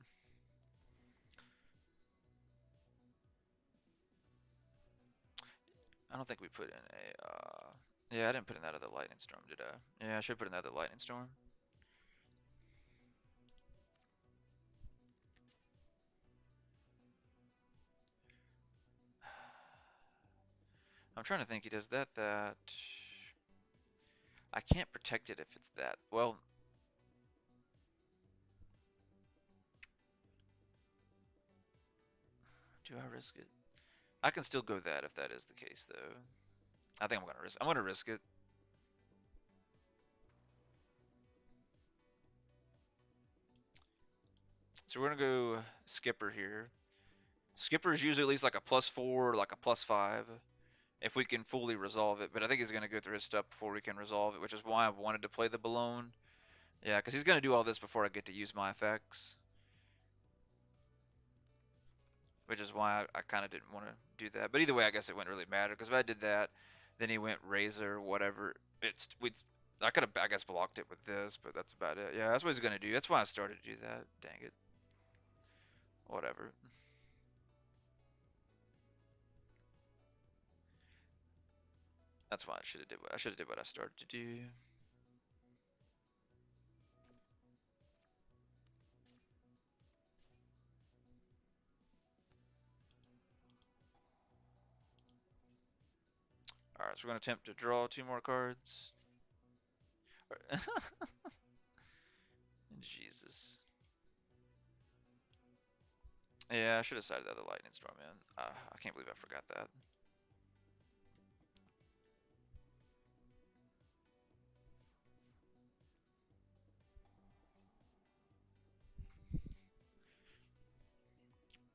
I don't think we put in a... Yeah, I didn't put in that other Lightning Storm, did I? Yeah, I should put in that other Lightning Storm. I'm trying to think. He does that. I can't protect it if it's that. Well, do I risk it? I can still go that if that is the case, though. I think I'm gonna risk. I'm gonna risk it. So we're gonna go skipper here. Skipper is usually at least like a +4 or like a +5 if we can fully resolve it. But I think he's gonna go through his stuff before we can resolve it, which is why I wanted to play the balloon. Yeah, because he's gonna do all this before I get to use my effects, which is why I kind of didn't want to do that. But either way, I guess it wouldn't really matter because if I did that, then he went razor, whatever. I could have, I guess, blocked it with this, but that's about it. Yeah, that's what he's gonna do. That's why I started to do that. Dang it. Whatever. That's why I should have did what I started to do. All right, so we're gonna attempt to draw 2 more cards. Jesus. Yeah, I should have decided that the lightning storm, man. I can't believe I forgot that.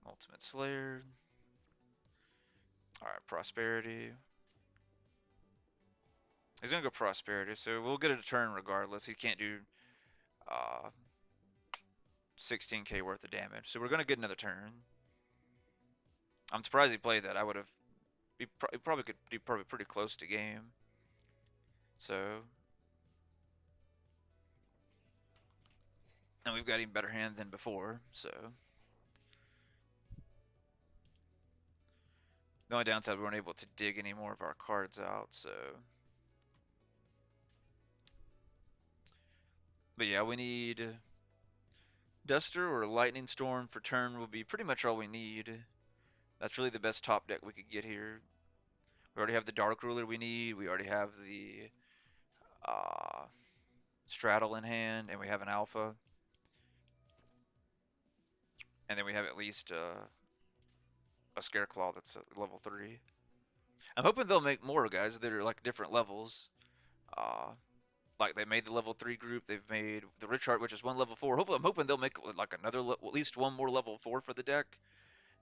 Ultimate Slayer. All right, Prosperity. He's gonna go Prosperity, so we'll get a turn regardless. He can't do uh, 16k worth of damage, so we're gonna get another turn. I'm surprised he played that. I would have. He probably could do probably pretty close to game. So, and we've got even better hand than before. So, the only downside we weren't able to dig any more of our cards out. So, but yeah, we need Duster or Lightning Storm for turn will be pretty much all we need. That's really the best top deck we could get here. We already have the Dark Ruler we need. We already have the uh, Straddle in hand, and we have an Alpha. And then we have at least a Scareclaw that's at level 3. I'm hoping they'll make more guys that are like different levels. Uh, like they made the level 3 group. They've made the Rich Heart, which is one level 4. Hopefully, I'm hoping they'll make like another, at least one more level 4 for the deck,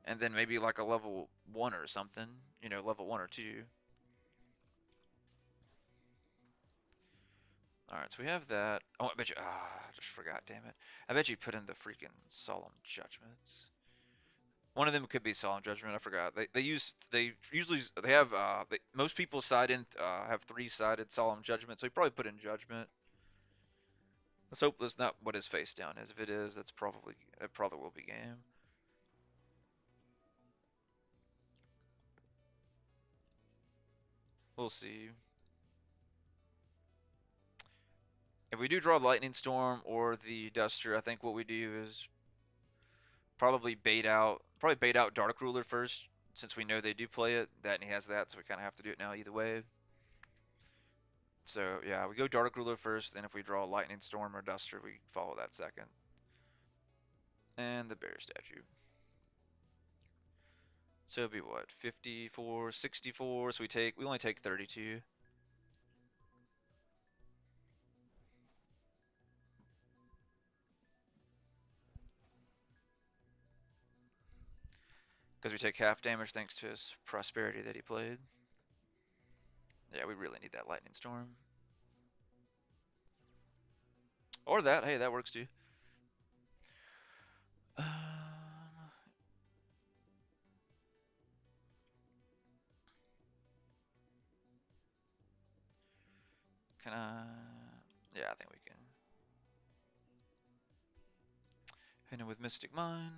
and then maybe like a level 1 or something. You know, level 1 or 2. All right, so we have that. Oh, I bet you. I just forgot. Damn it. I bet you put in the freaking Solemn Judgments. One of them could be Solemn Judgment. I forgot. They usually they have most people side in have 3-sided Solemn Judgment, so he probably put in Judgment. Let's hope that's not what his face down is. If it is, it probably will be game. We'll see. If we do draw Lightning Storm or the Duster, I think what we do is probably bait out Dark Ruler first, since we know they do play it. That and he has that, so we kind of have to do it now either way. So yeah, we go Dark Ruler first, then if we draw Lightning Storm or Duster, we follow that second. And the bear statue. So it'll be what, 54, 64, so we only take 32. Because we take half damage thanks to his prosperity that he played. Yeah, we really need that Lightning Storm. Or that, hey, that works too. Um, can I? Yeah, I think we can. Hit him with Mystic Mine.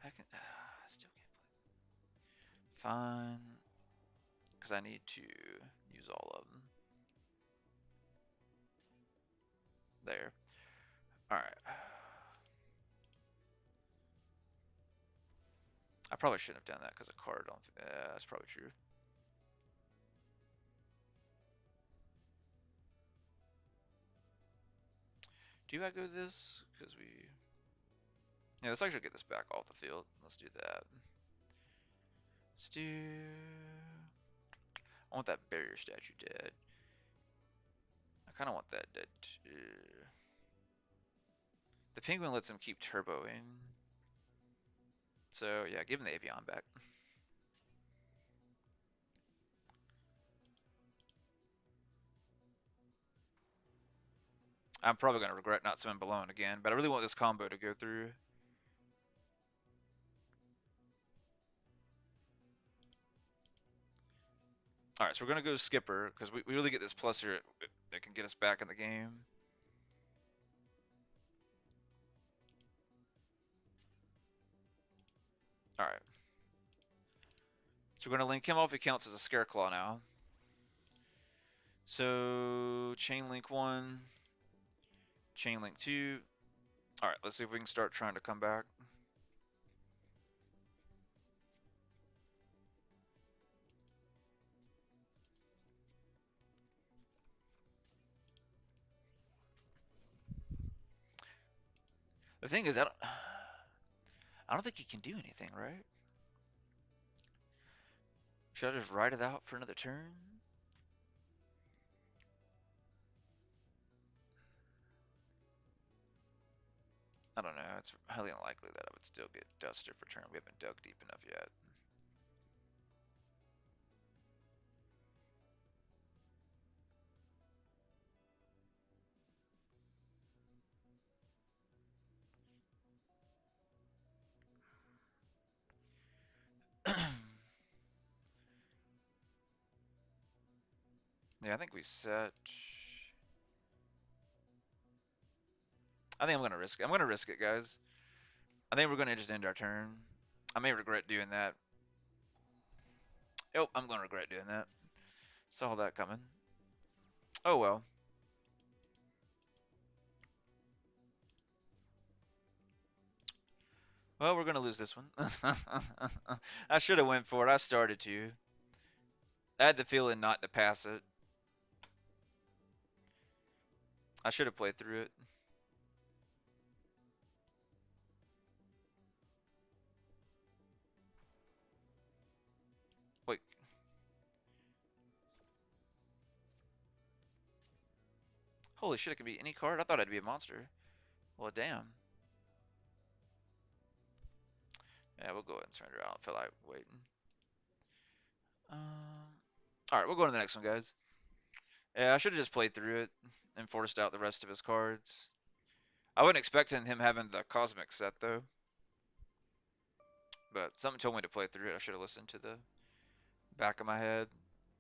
I can. I still can't play. Fine. Because I need to use all of them. There. Alright. I probably shouldn't have done that because a card on. That's probably true. Do I go this? Because we. Yeah, let's actually get this back off the field. Let's do that. Let's do. I want that barrier statue dead. I kind of want that dead too. The penguin lets him keep turboing. So yeah, give him the avion back. I'm probably gonna regret not swimming below again, but I really want this combo to go through. All right, so we're gonna go skipper because we really get this plus here that can get us back in the game. All right, so we're gonna link him off. He counts as a Scareclaw now. So chain link 1, chain link 2. All right, let's see if we can start trying to come back. The thing is, I don't think he can do anything, right? Should I just ride it out for another turn? I don't know. It's highly unlikely that I would still get Duster for turn. We haven't dug deep enough yet. Yeah, I think we set. I think I'm gonna risk it. I'm gonna risk it, guys. I think we're gonna just end our turn. I may regret doing that. Oh, I'm gonna regret doing that. Saw that coming. Oh well. Well, we're gonna lose this one. I should have went for it. I started to. I had the feeling not to pass it. I should have played through it. Wait. Holy shit! It could be any card. I thought I'd be a monster. Well, damn. Yeah, we'll go ahead and surrender. I don't feel like waiting. All right, we'll go to the next one, guys. Yeah, I should have just played through it and forced out the rest of his cards. I wasn't expecting him having the cosmic set though, but something told me to play through it. I should have listened to the back of my head.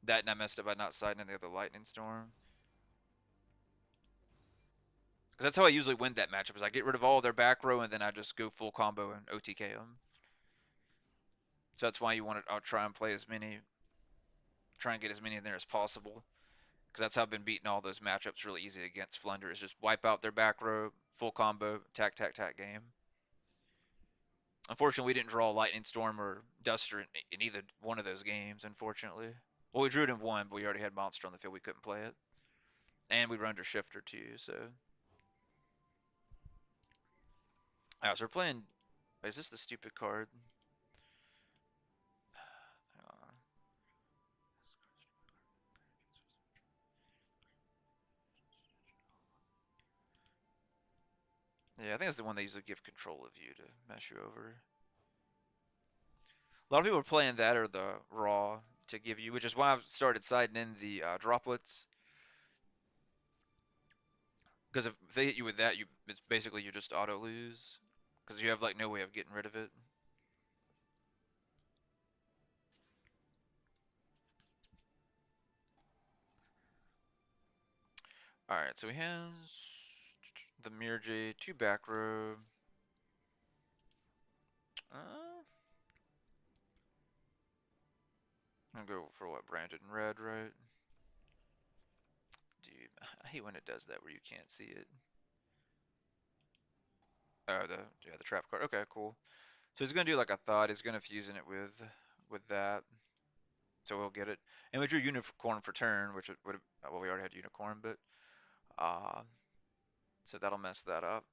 That and I messed up by not siding the other lightning storm. Because that's how I usually win that matchup. Is I get rid of all their back row and then I just go full combo and OTK them. So that's why you want to. I'll try and play as many, try and get as many in there as possible. Because that's how I've been beating all those matchups really easy against Flunder. Is just wipe out their back row, full combo, tack tack tack game. Unfortunately, we didn't draw Lightning Storm or Duster in either one of those games. Unfortunately, well, we drew it in one, but we already had Monster on the field. We couldn't play it, and we were under Shifter too. So, alright, so we're playing. Wait, is this the stupid card? Yeah, I think it's the one they usually give control of you to mess you over. A lot of people are playing that or the Raw to give you, which is why I've started siding in the droplets. Because if they hit you with that, it's basically you just auto lose. Because you have like no way of getting rid of it. Alright, so he has the Mirror Jade, 2 back row. Uh, I'm gonna go for what, branded in red, right? Dude, I hate when it does that where you can't see it. Oh, the trap card. Okay, cool. So he's gonna do like a thought. He's gonna fusion it with that. So we'll get it. And we drew unicorn for turn, which would well we already had unicorn, but uh so that'll mess that up.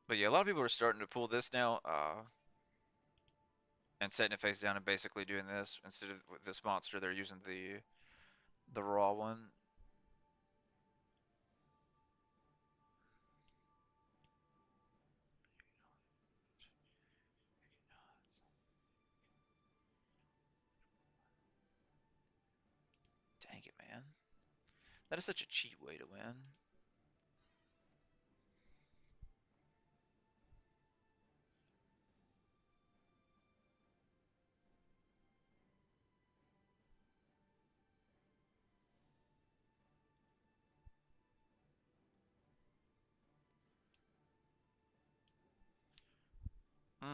But yeah, a lot of people are starting to pull this now, and setting it face down and basically doing this instead of with this monster. They're using the raw one. Dang it, man! That is such a cheap way to win.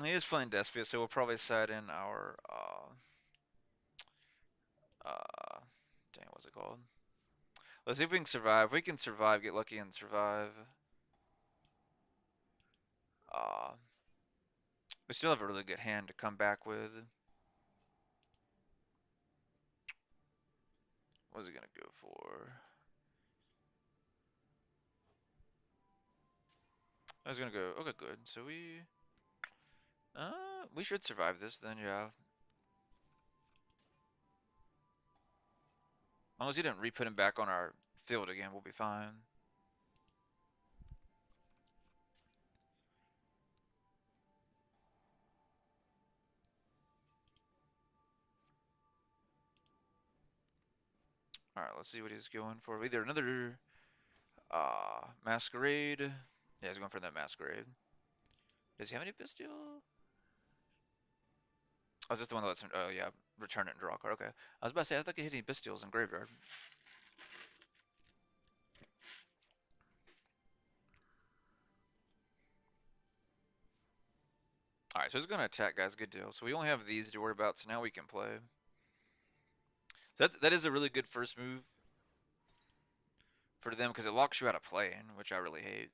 He is playing Despia, so we'll probably side in our dang, what's it called? Let's see if we can survive. If we can survive, get lucky and survive. Uh, we still have a really good hand to come back with. What's it gonna go for? I was gonna go. Okay, good. So we should survive this then, yeah. As long as he didn't re-put him back on our field again, we'll be fine. All right, let's see what he's going for. Either another masquerade. Yeah, he's going for that masquerade. Does he have any bestial? Oh, is this the one that lets him? Oh yeah, return it and draw a card. Okay, I was about to say I thought he hit any bestials in graveyard. All right, so he's gonna attack, guys. Good deal. So we only have these to worry about. So now we can play. So that is a really good first move for them because it locks you out of playing, which I really hate.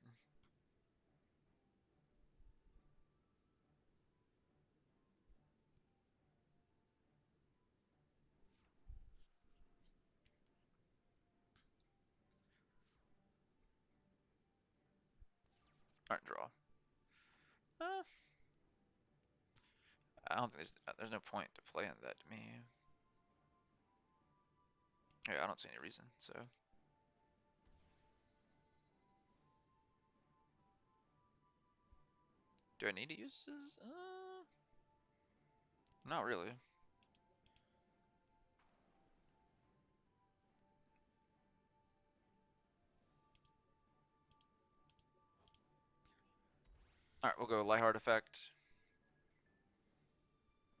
All right, draw. Uh, I don't think there's no point to playing that to me. Yeah, I don't see any reason. So do I need to use this? Not really. All right, we'll go light artifact.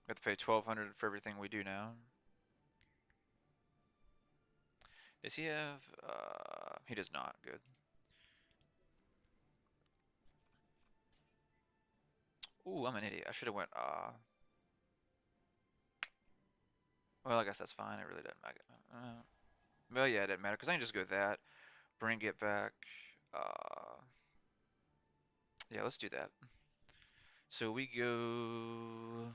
We have to pay 1,200 for everything we do now. Does he have? He does not. Good. Ooh, I'm an idiot. I should have went. Well, I guess that's fine. It really doesn't matter. Well, yeah, it doesn't matter because I can just go that, bring it back. Yeah, let's do that. So we go.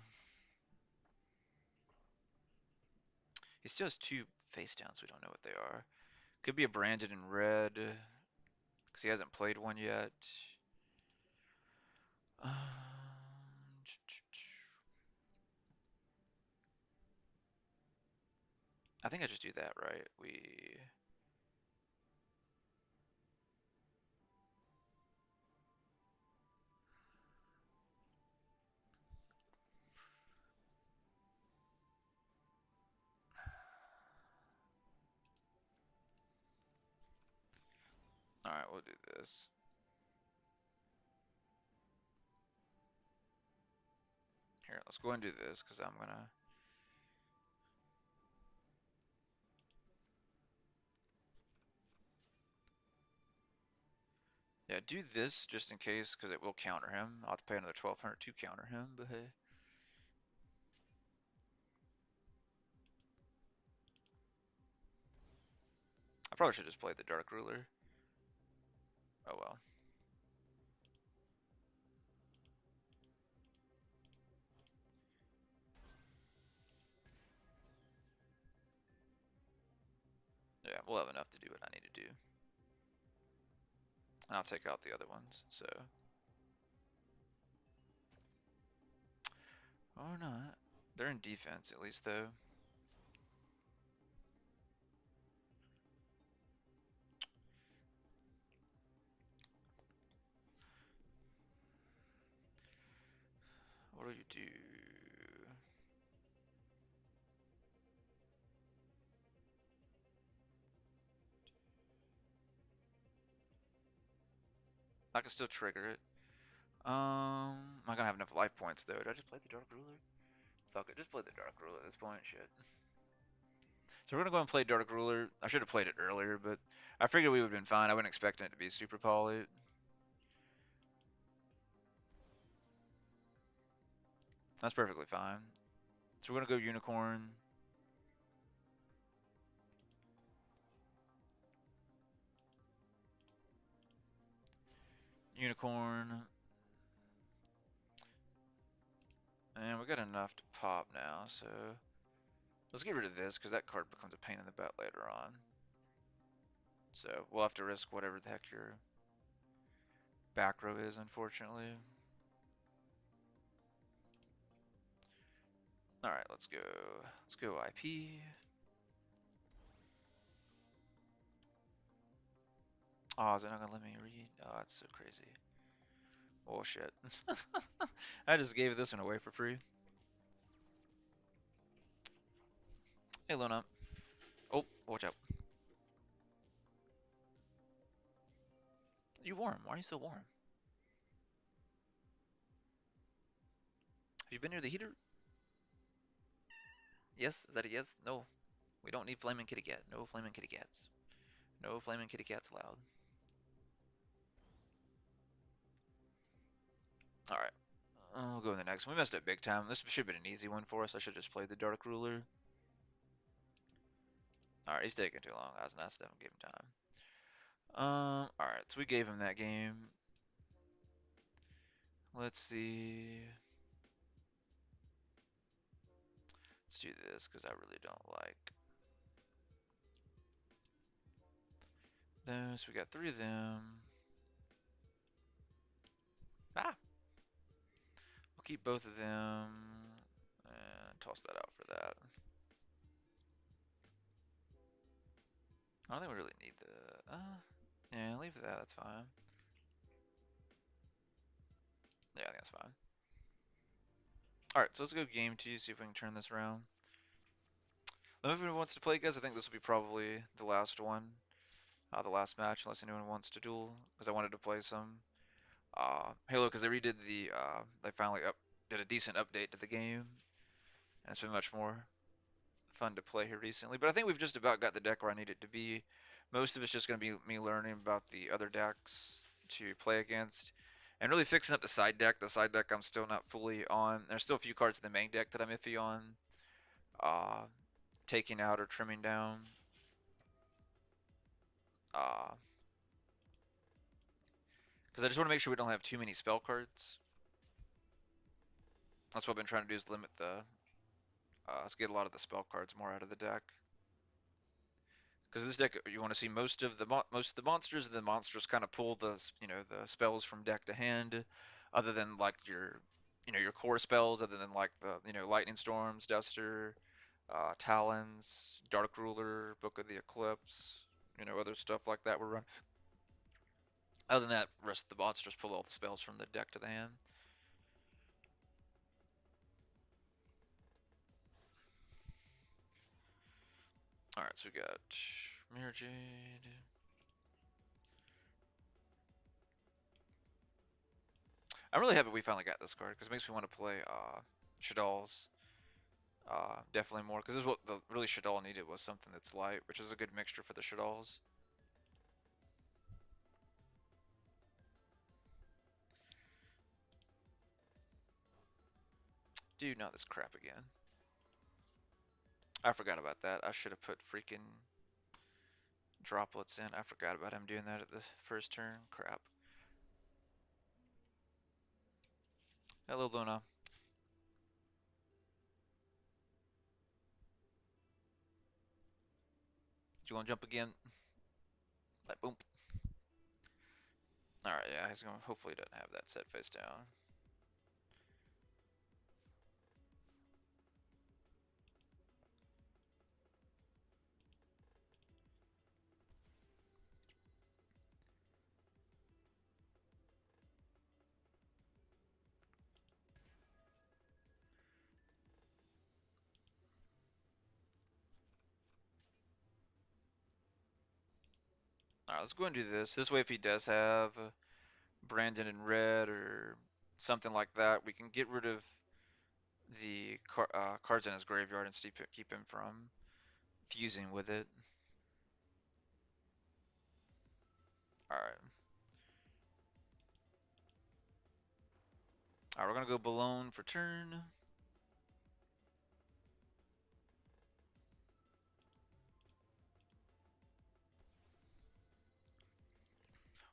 He still has two face downs. We don't know what they are. Could be a branded in red because he hasn't played one yet. Um, I think I just do that, right? All right, we'll do this. Here, let's go and do this because I'm gonna. Yeah, do this just in case because it will counter him. I'll have to pay another 1,200 to counter him, but hey. I probably should just play the Dark Ruler. Oh well. Yeah, we'll have enough to do what I need to do. And I'll take out the other ones, so. Or not. They're in defense, at least, though. What do you do? I can still trigger it. I'm not gonna have enough life points, though. Did I just play the Dark Ruler? Fuck it, just play the Dark Ruler at this point, shit. So we're gonna go and play Dark Ruler. I should have played it earlier, but I figured we would have been fine. I wasn't expecting it to be super poly. That's perfectly fine. So we're gonna go Unicorn. Unicorn. And we got enough to pop now, so let's get rid of this, because that card becomes a pain in the butt later on. So we'll have to risk whatever the heck your back row is, unfortunately. Alright, let's go. Let's go IP. Oh, is it not gonna let me read? Oh, that's so crazy. Oh shit. I just gave this one away for free. Hey Luna. Oh, watch out. You warm? Why are you so warm? Have you been near the heater? Yes? Is that a yes? No. We don't need flaming kitty cat. No flaming kitty cats. No flaming kitty cats allowed. Alright. We'll go in the next one. We messed up big time. This should have been an easy one for us. I should have just played the Dark Ruler. Alright, he's taking too long. That was nice of them. Give him time. Alright, so we gave him that game. Let's see. Let's do this, because I really don't like those. We got 3 of them. Ah! We'll keep both of them. And toss that out for that. I don't think we really need the... yeah, leave that. That's fine. Yeah, I think that's fine. Alright, so let's go game 2, see if we can turn this around. If anyone wants to play, guys, I think this will be probably the last one. The last match, unless anyone wants to duel. Because I wanted to play some Halo, because they redid the... they finally did a decent update to the game. And it's been much more fun to play here recently. But I think we've just about got the deck where I need it to be. Most of it's just going to be me learning about the other decks to play against. And really fixing up the side deck. The side deck I'm still not fully on. There's still a few cards in the main deck that I'm iffy on. Taking out or trimming down. Because I just want to make sure we don't have too many spell cards. That's what I've been trying to do, is limit the... let's get a lot of the spell cards more out of the deck. Because this deck, you want to see most of the monsters, and the monsters kind of pull the the spells from deck to hand, other than like your your core spells, other than like the lightning storms, duster, talons, dark ruler, book of the eclipse, other stuff like that we're running. Other than that, the rest of the monsters pull all the spells from the deck to the hand. All right, so we got Mirror Jade. I'm really happy we finally got this card, because it makes me want to play Shadal's definitely more, because this is what the really Shadal needed, was something that's light, which is a good mixture for the Shadals. Dude, not this crap again. I forgot about that. I should have put freaking droplets in. I forgot about him doing that at the first turn. Crap. Hello, Luna. Do you want to jump again? Like, boom. Alright, yeah, he's going to hopefully doesn't have that set face down. Alright, let's go and do this. This way, if he does have Brandon in red or something like that, we can get rid of the cards in his graveyard and keep him from fusing with it. Alright. Alright, we're gonna go Balloon for turn.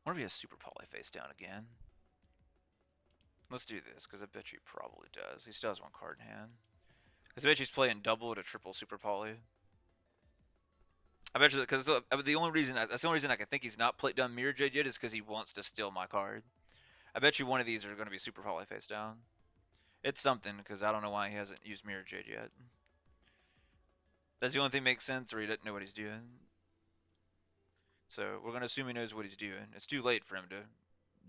I wonder if he has Super Poly face down again. Let's do this, because I bet you he probably does. He still has one card in hand. Because I bet you he's playing double to triple Super Poly. I bet you, because the only reason, that's the only reason I can think he's not done Mirror Jade yet is because he wants to steal my card. I bet you one of these are going to be Super Poly face down. It's something, because I don't know why he hasn't used Mirror Jade yet. That's the only thing that makes sense, or he doesn't know what he's doing. So we're going to assume he knows what he's doing. It's too late for him to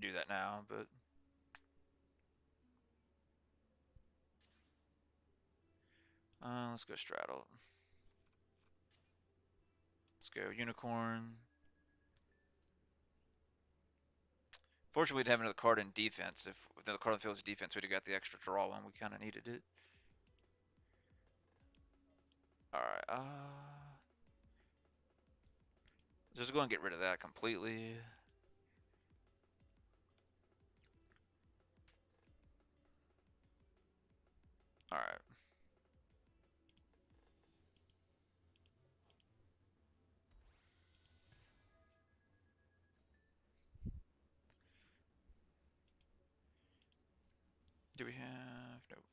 do that now, but... let's go Straddle. Let's go Unicorn. Fortunately, we'd have another card in defense. If another card on the field is defense, we'd have got the extra draw one. We kind of needed it. Alright, just go and get rid of that completely. Alright. Do we have... Nope.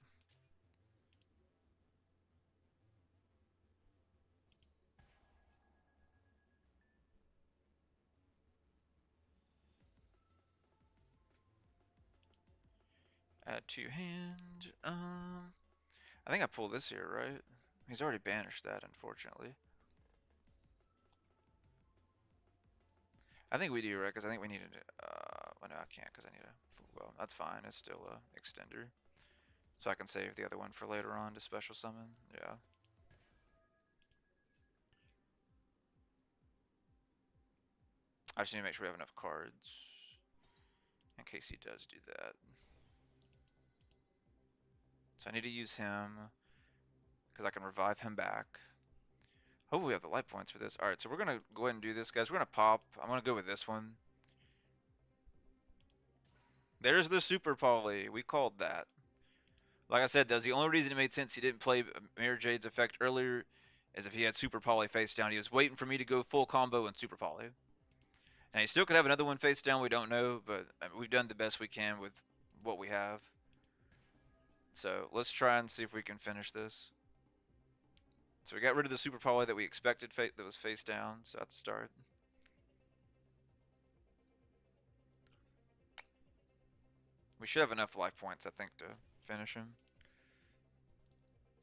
Add to hand. I think I pull this here, right? He's already banished that, unfortunately. I think we do, right? Because I think we needed... well, no, I can't because I need a... Well, that's fine. It's still a extender. So I can save the other one for later on to special summon. Yeah. I just need to make sure we have enough cards in case he does do that. So I need to use him because I can revive him back. Hopefully we have the life points for this. Alright, so we're going to go ahead and do this, guys. We're going to pop. I'm going to go with this one. There's the Super Poly. We called that. Like I said, that was the only reason it made sense he didn't play Mirror Jade's effect earlier is if he had Super Poly face down. He was waiting for me to go full combo and Super Poly. And he still could have another one face down, we don't know, but I mean, we've done the best we can with what we have. So let's try and see if we can finish this. So we got rid of the Super Poly that we expected that was face down, so that's a start. We should have enough life points, I think, to finish him.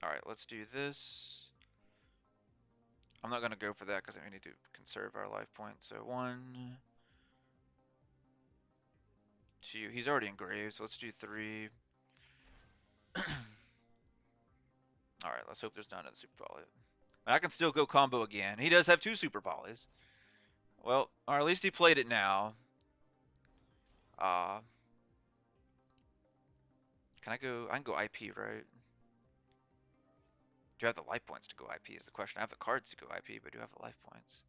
Alright, let's do this. I'm not going to go for that because we need to conserve our life points. So 1, 2. He's already engraved, so let's do 3. Alright, let's hope there's not another Super Poly. I can still go combo again. He does have 2 Super Polys. Well, or at least he played it now. Can I go? I can go IP, right? Do I have the life points to go IP is the question. I have the cards to go IP, but do I have the life points?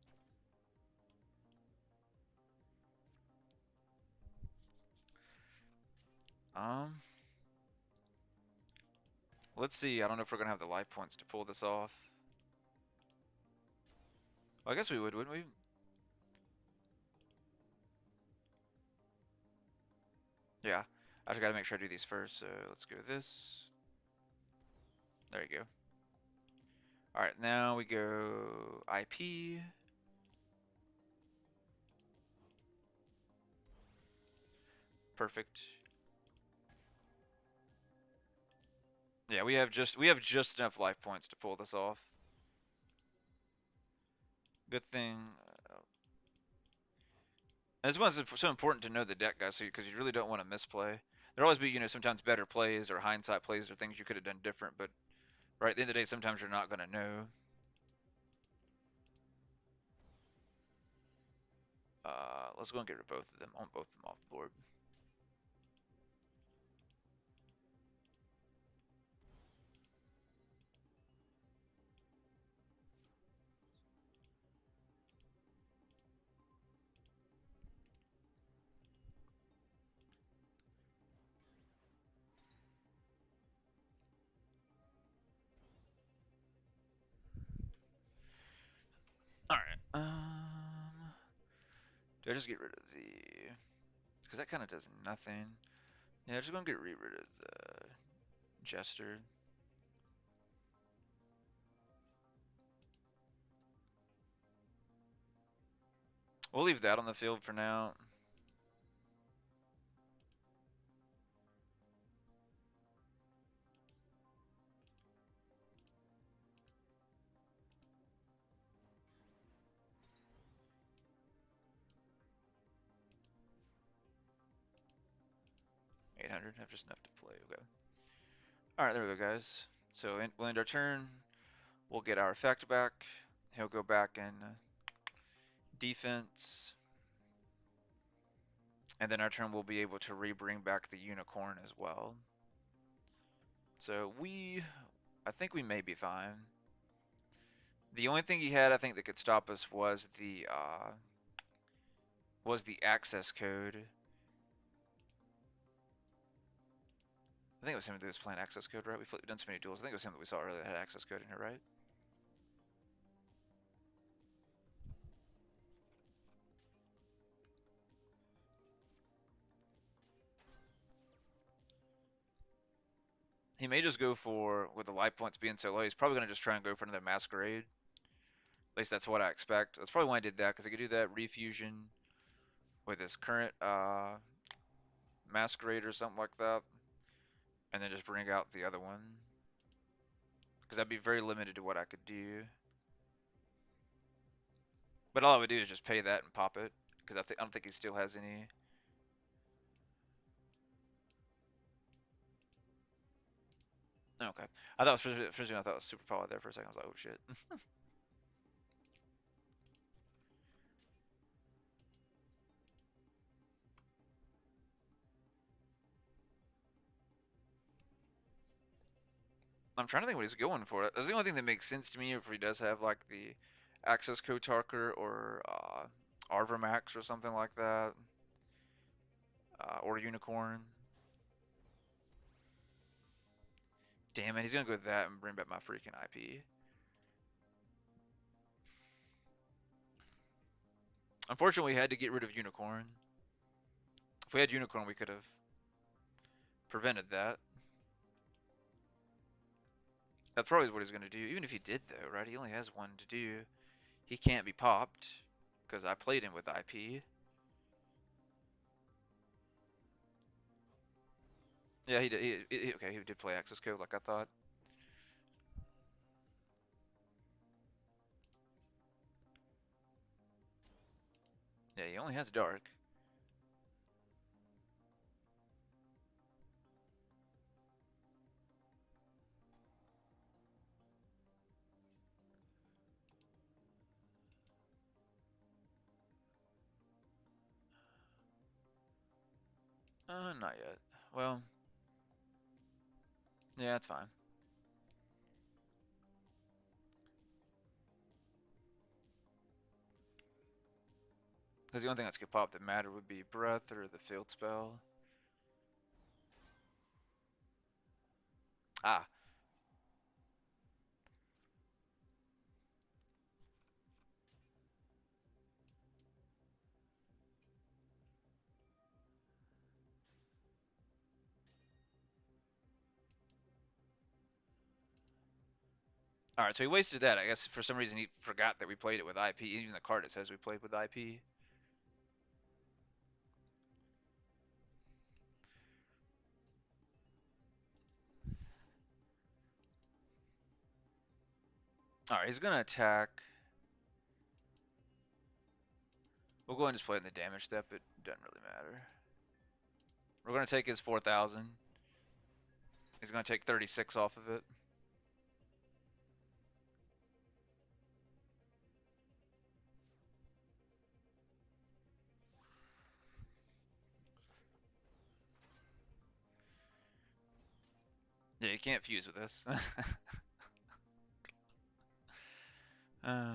Let's see. I don't know if we're gonna have the life points to pull this off. Well, I guess we would, wouldn't we? Yeah, I just gotta make sure I do these first. So let's go this. There you go. All right, now we go IP. Perfect. Yeah, we have just enough life points to pull this off. Good thing. This one's so important to know the deck, guys, because you really don't want to misplay. There'll always be, sometimes better plays or hindsight plays or things you could have done different, but right at the end of the day, sometimes you're not gonna know. Let's go and get rid of both of them. I want both of them off the board. All right. Do I just get rid of the? Because that kind of does nothing. Yeah, just gonna get rid of the Jester. We'll leave that on the field for now. 800, have just enough to play. Okay. All right, there we go, guys. So we'll end our turn. We'll get our effect back. He'll go back in defense. And then our turn we'll be able to re-bring back the unicorn as well. So I think we may be fine. The only thing he had, I think, that could stop us was the access code. I think it was him that was playing access code, right? We've done so many duels. I think it was him that we saw earlier that had access code in here, right? He may just go for, with the life points being so low, he's probably going to just try and go for another Masquerade. At least that's what I expect. That's probably why I did that, because he could do that refusion with his current Masquerade or something like that, and then just bring out the other one. Because that'd be very limited to what I could do. But all I would do is just pay that and pop it, because I don't think he still has any. Okay. I thought for a second I thought it was super powered there for a second. I was like, oh shit. I'm trying to think what he's going for. That's the only thing that makes sense to me if he does have like the access code Tarker or Arvermax or something like that, or Unicorn. Damn it, he's gonna go with that and bring back my freaking IP. Unfortunately, we had to get rid of Unicorn. If we had Unicorn, we could have prevented that. That's probably what he's gonna do. Even if he did though, right? He only has one to do. He can't be popped because I played him with IP. Yeah, he did. Okay, he did play access code like I thought. Yeah, he only has dark. Not yet. Well, yeah, that's fine. Because the only thing that's could pop that matter would be breath or the field spell. Ah, All right, so he wasted that. I guess for some reason he forgot that we played it with IP. Even the card it says we played with IP. All right, he's gonna attack. We'll go ahead and just play it in the damage step. It doesn't really matter. We're gonna take his 4,000. He's gonna take 36 off of it. Yeah, you can't fuse with this. uh,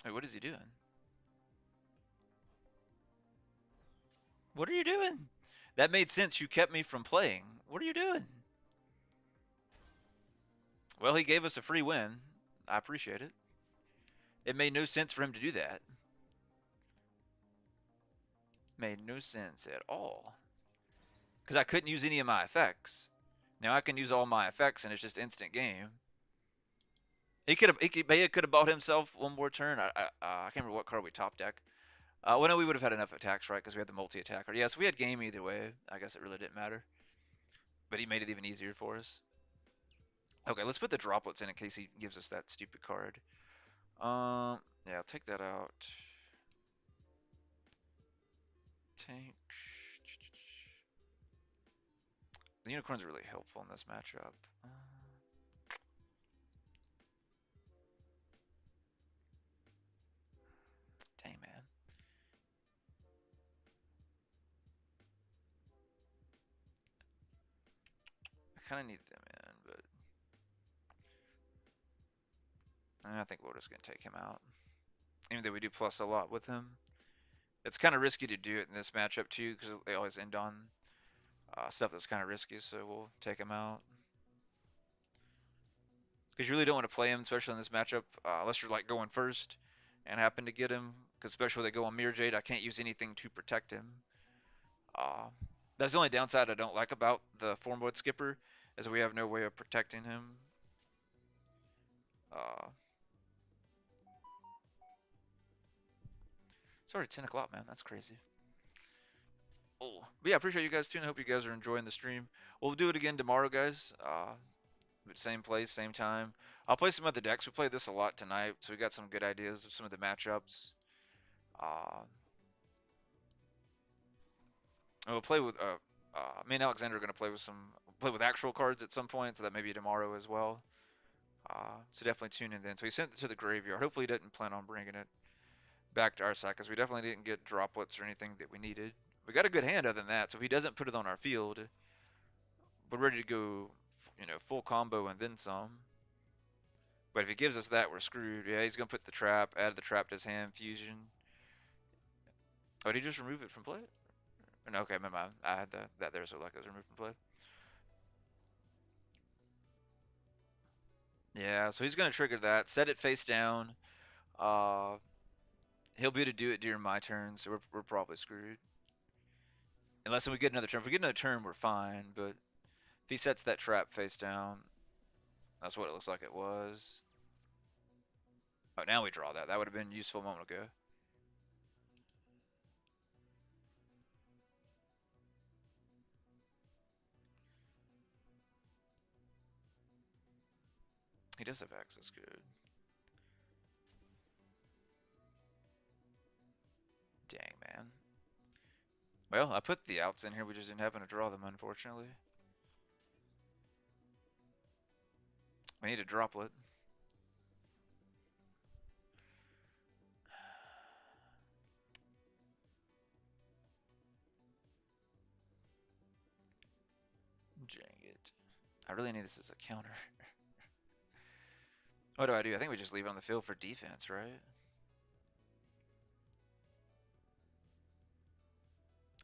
wait, what is he doing? What are you doing? That made sense. You kept me from playing. What are you doing? Well, he gave us a free win. I appreciate it. It made no sense for him to do that. Made no sense at all. Because I couldn't use any of my effects. Now I can use all my effects and it's just instant game. He could have bought himself one more turn. I can't remember what card we top deck. Well, no, we would have had enough attacks, right? Because we had the multi-attacker. Yeah, so we had game either way. I guess it really didn't matter. But he made it even easier for us. Okay, let's put the droplets in case he gives us that stupid card. Yeah, I'll take that out. Tank. The unicorns are really helpful in this matchup. Dang, man. I kind of need them in, but I think we're just going to take him out. Even though we do plus a lot with him. It's kind of risky to do it in this matchup, too, because they always end on stuff that's kind of risky, so we'll take him out. Because you really don't want to play him, especially in this matchup, unless you're like going first and happen to get him. Because especially when they go on Mirror Jade, I can't use anything to protect him. Uh, that's the only downside I don't like about the form mode skipper, is we have no way of protecting him. Uh, it's already 10 o'clock, man. That's crazy. Oh, but yeah, I appreciate you guys tuning. I hope you guys are enjoying the stream. We'll do it again tomorrow, guys. Same place, same time. I'll play some of the decks. We played this a lot tonight, so we got some good ideas of some of the matchups. Uh, and we'll play with me and Alexander are gonna play with actual cards at some point, so that maybe tomorrow as well. So definitely tune in then. So he sent it to the graveyard. Hopefully he didn't plan on bringing it back to our side, because we definitely didn't get droplets or anything that we needed. We got a good hand other than that. So if he doesn't put it on our field, we're ready to go, full combo and then some. But if he gives us that, we're screwed. Yeah, he's gonna put the trap, add the trap to his hand, fusion. Oh, did he just remove it from play? No, okay, never mind. I had that there, so like it was removed from play. Yeah, so he's gonna trigger that, set it face down. Uh, he'll be able to do it during my turn, so we're probably screwed. Unless we get another turn. If we get another turn, we're fine. But if he sets that trap face down, that's what it looks like it was. Oh, now we draw that. That would have been useful a moment ago. He does have access, good. Dang, man. Well, I put the outs in here. We just didn't happen to draw them, unfortunately. We need a droplet. Dang it. I really need this as a counter. What do? I think we just leave it on the field for defense, right?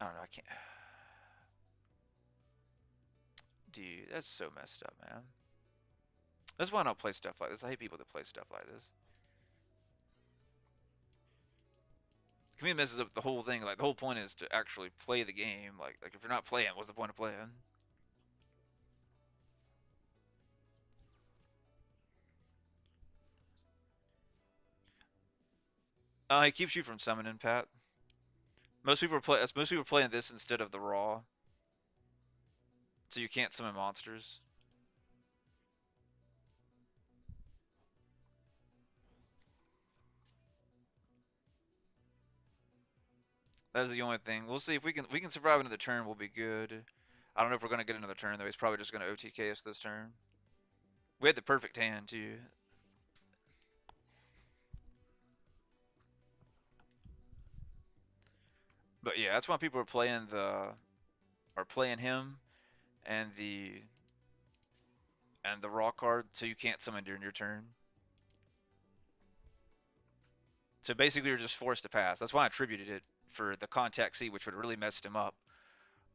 I don't know. I can't. Dude, that's so messed up, man. That's why I don't play stuff like this. I hate people that play stuff like this. To me, it messes up the whole thing. Like, the whole point is to actually play the game. Like if you're not playing, what's the point of playing? He keeps you from summoning, Pat. Most people are playing this instead of the raw, so you can't summon monsters. That's the only thing. We'll see if we can survive another turn. We'll be good. I don't know if we're gonna get another turn though. He's probably just gonna OTK us this turn. We had the perfect hand too. But yeah, that's why people are playing him and the raw card, so you can't summon during your turn. So basically, you're just forced to pass. That's why I attributed it for the contact C, which would have really messed him up.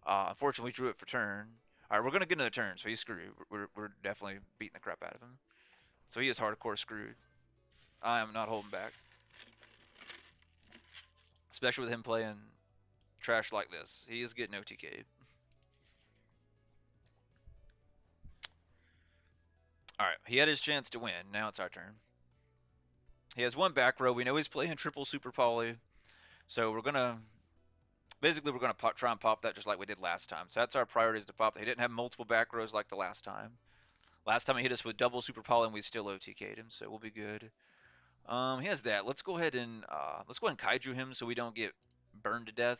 Unfortunately, we drew it for turn. All right, we're gonna get another turn, so he's screwed. We're definitely beating the crap out of him. So he is hardcore screwed. I am not holding back, especially with him playing trash like this. He is getting OTK'd. All right, he had his chance to win. Now it's our turn. He has one back row. We know he's playing triple super poly, so we're gonna try and pop that just like we did last time. So that's our priorities to pop. He didn't have multiple back rows like the last time. Last time he hit us with double super poly and we still OTK'd him, so we'll be good. He has that. Let's go ahead and kaiju him so we don't get burned to death.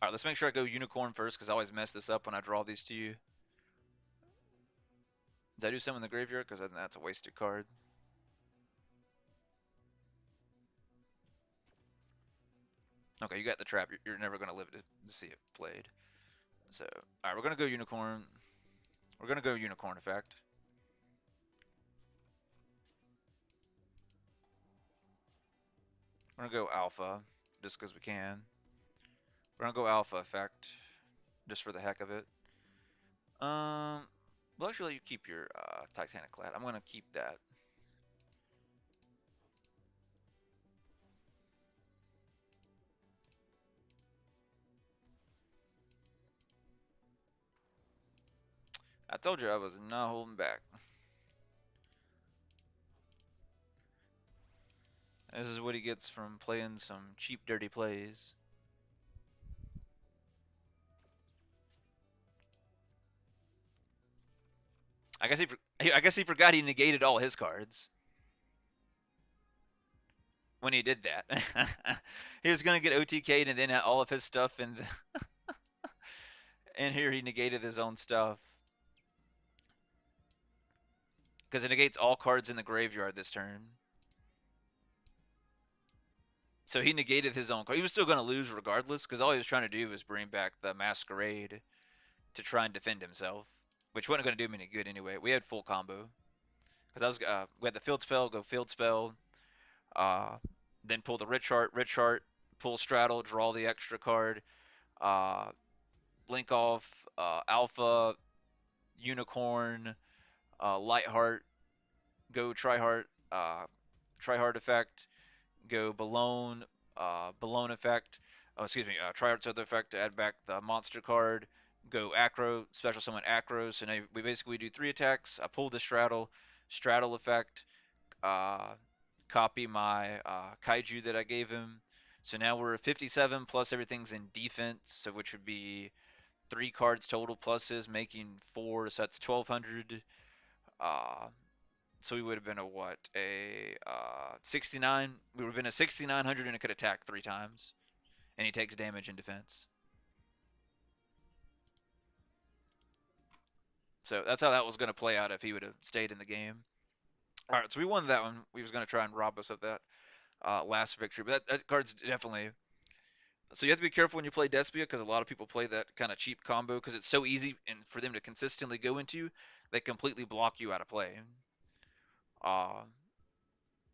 All right, let's make sure I go unicorn first because I always mess this up when I draw these to you. Did I do some in the graveyard? Because that's a wasted card. Okay, you got the trap. You're never gonna live to see it played. So, all right, we're gonna go unicorn. We're gonna go unicorn effect. We're gonna go alpha just because we can. We're gonna go alpha effect just for the heck of it. We'll actually let you keep your Titanic Clad. I'm gonna keep that. I told you I was not holding back. This is what he gets from playing some cheap, dirty plays. I guess he forgot he negated all his cards when he did that. He was gonna get OTK'd and then had all of his stuff and here he negated his own stuff because it negates all cards in the graveyard this turn. So he negated his own card. He was still gonna lose regardless because all he was trying to do was bring back the Masquerade to try and defend himself, which wasn't gonna do him any good anyway. We had full combo because I was we had the field spell, go field spell, uh, then pull the rich heart, pull straddle, draw the extra card, uh, link off, alpha, unicorn, light heart, go try heart effect, go balloon, balloon effect. Oh, excuse me, try heart's other effect to add back the monster card. Go acro, special summon acro. So now we basically do 3 attacks. I pull the straddle effect, uh, copy my kaiju that I gave him. So now we're 57 plus everything's in defense, so which would be 3 cards total pluses, making 4, so that's 1200. Uh, so we would have been a what? A 69. We would have been a 6900 and it could attack 3 times, and he takes damage in defense. So that's how that was going to play out if he would have stayed in the game. All right, so we won that one. We was going to try and rob us of that last victory, but that card's definitely. So you have to be careful when you play Despia because a lot of people play that kind of cheap combo because it's so easy and for them to consistently go into, they completely block you out of play. Uh,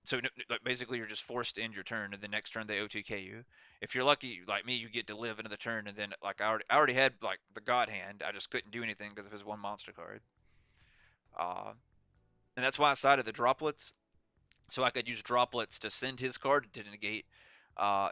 so basically you're just forced to end your turn, and the next turn they OTK you. If you're lucky, like me, you get to live another turn, and then like I already had like the God Hand, I just couldn't do anything because of his one monster card. Uh, and that's why I sided the droplets, so I could use droplets to send his card to negate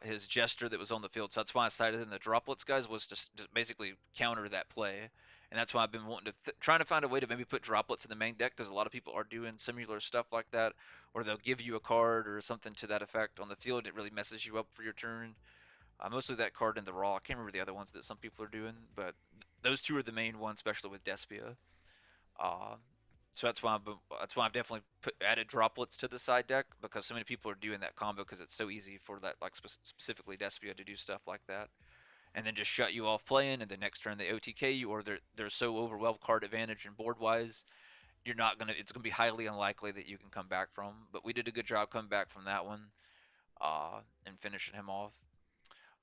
his gesture that was on the field. So that's why I sided in the droplets, guys, was to basically counter that play. and that's why I've been wanting to trying to find a way to maybe put droplets in the main deck because a lot of people are doing similar stuff like that, or they'll give you a card or something to that effect on the field. It really messes you up for your turn. Mostly that card in the raw. I can't remember the other ones that some people are doing, but those two are the main ones, especially with Despia. Uh, so that's why I've definitely added droplets to the side deck because so many people are doing that combo because it's so easy for that like specifically Despia to do stuff like that, and then just shut you off playing, and the next turn they OTK you, or they're so overwhelmed card advantage and board wise, you're not gonna it's gonna be highly unlikely that you can come back from. But we did a good job coming back from that one, and finishing him off.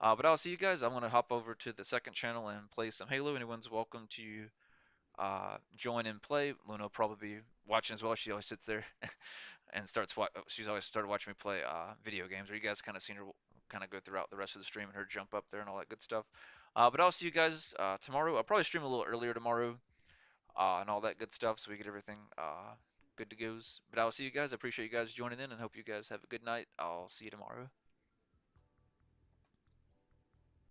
But I'll see you guys. I'm gonna hop over to the second channel and play some Halo. Anyone's welcome to join and play. Luna will probably be watching as well. She always sits there and she's always started watching me play video games. Or you guys kind of seen her kind of go throughout the rest of the stream and her jump up there and all that good stuff. But I'll see you guys tomorrow. I'll probably stream a little earlier tomorrow and all that good stuff so we get everything good to goes. But I'll see you guys. I appreciate you guys joining in and hope you guys have a good night. I'll see you tomorrow.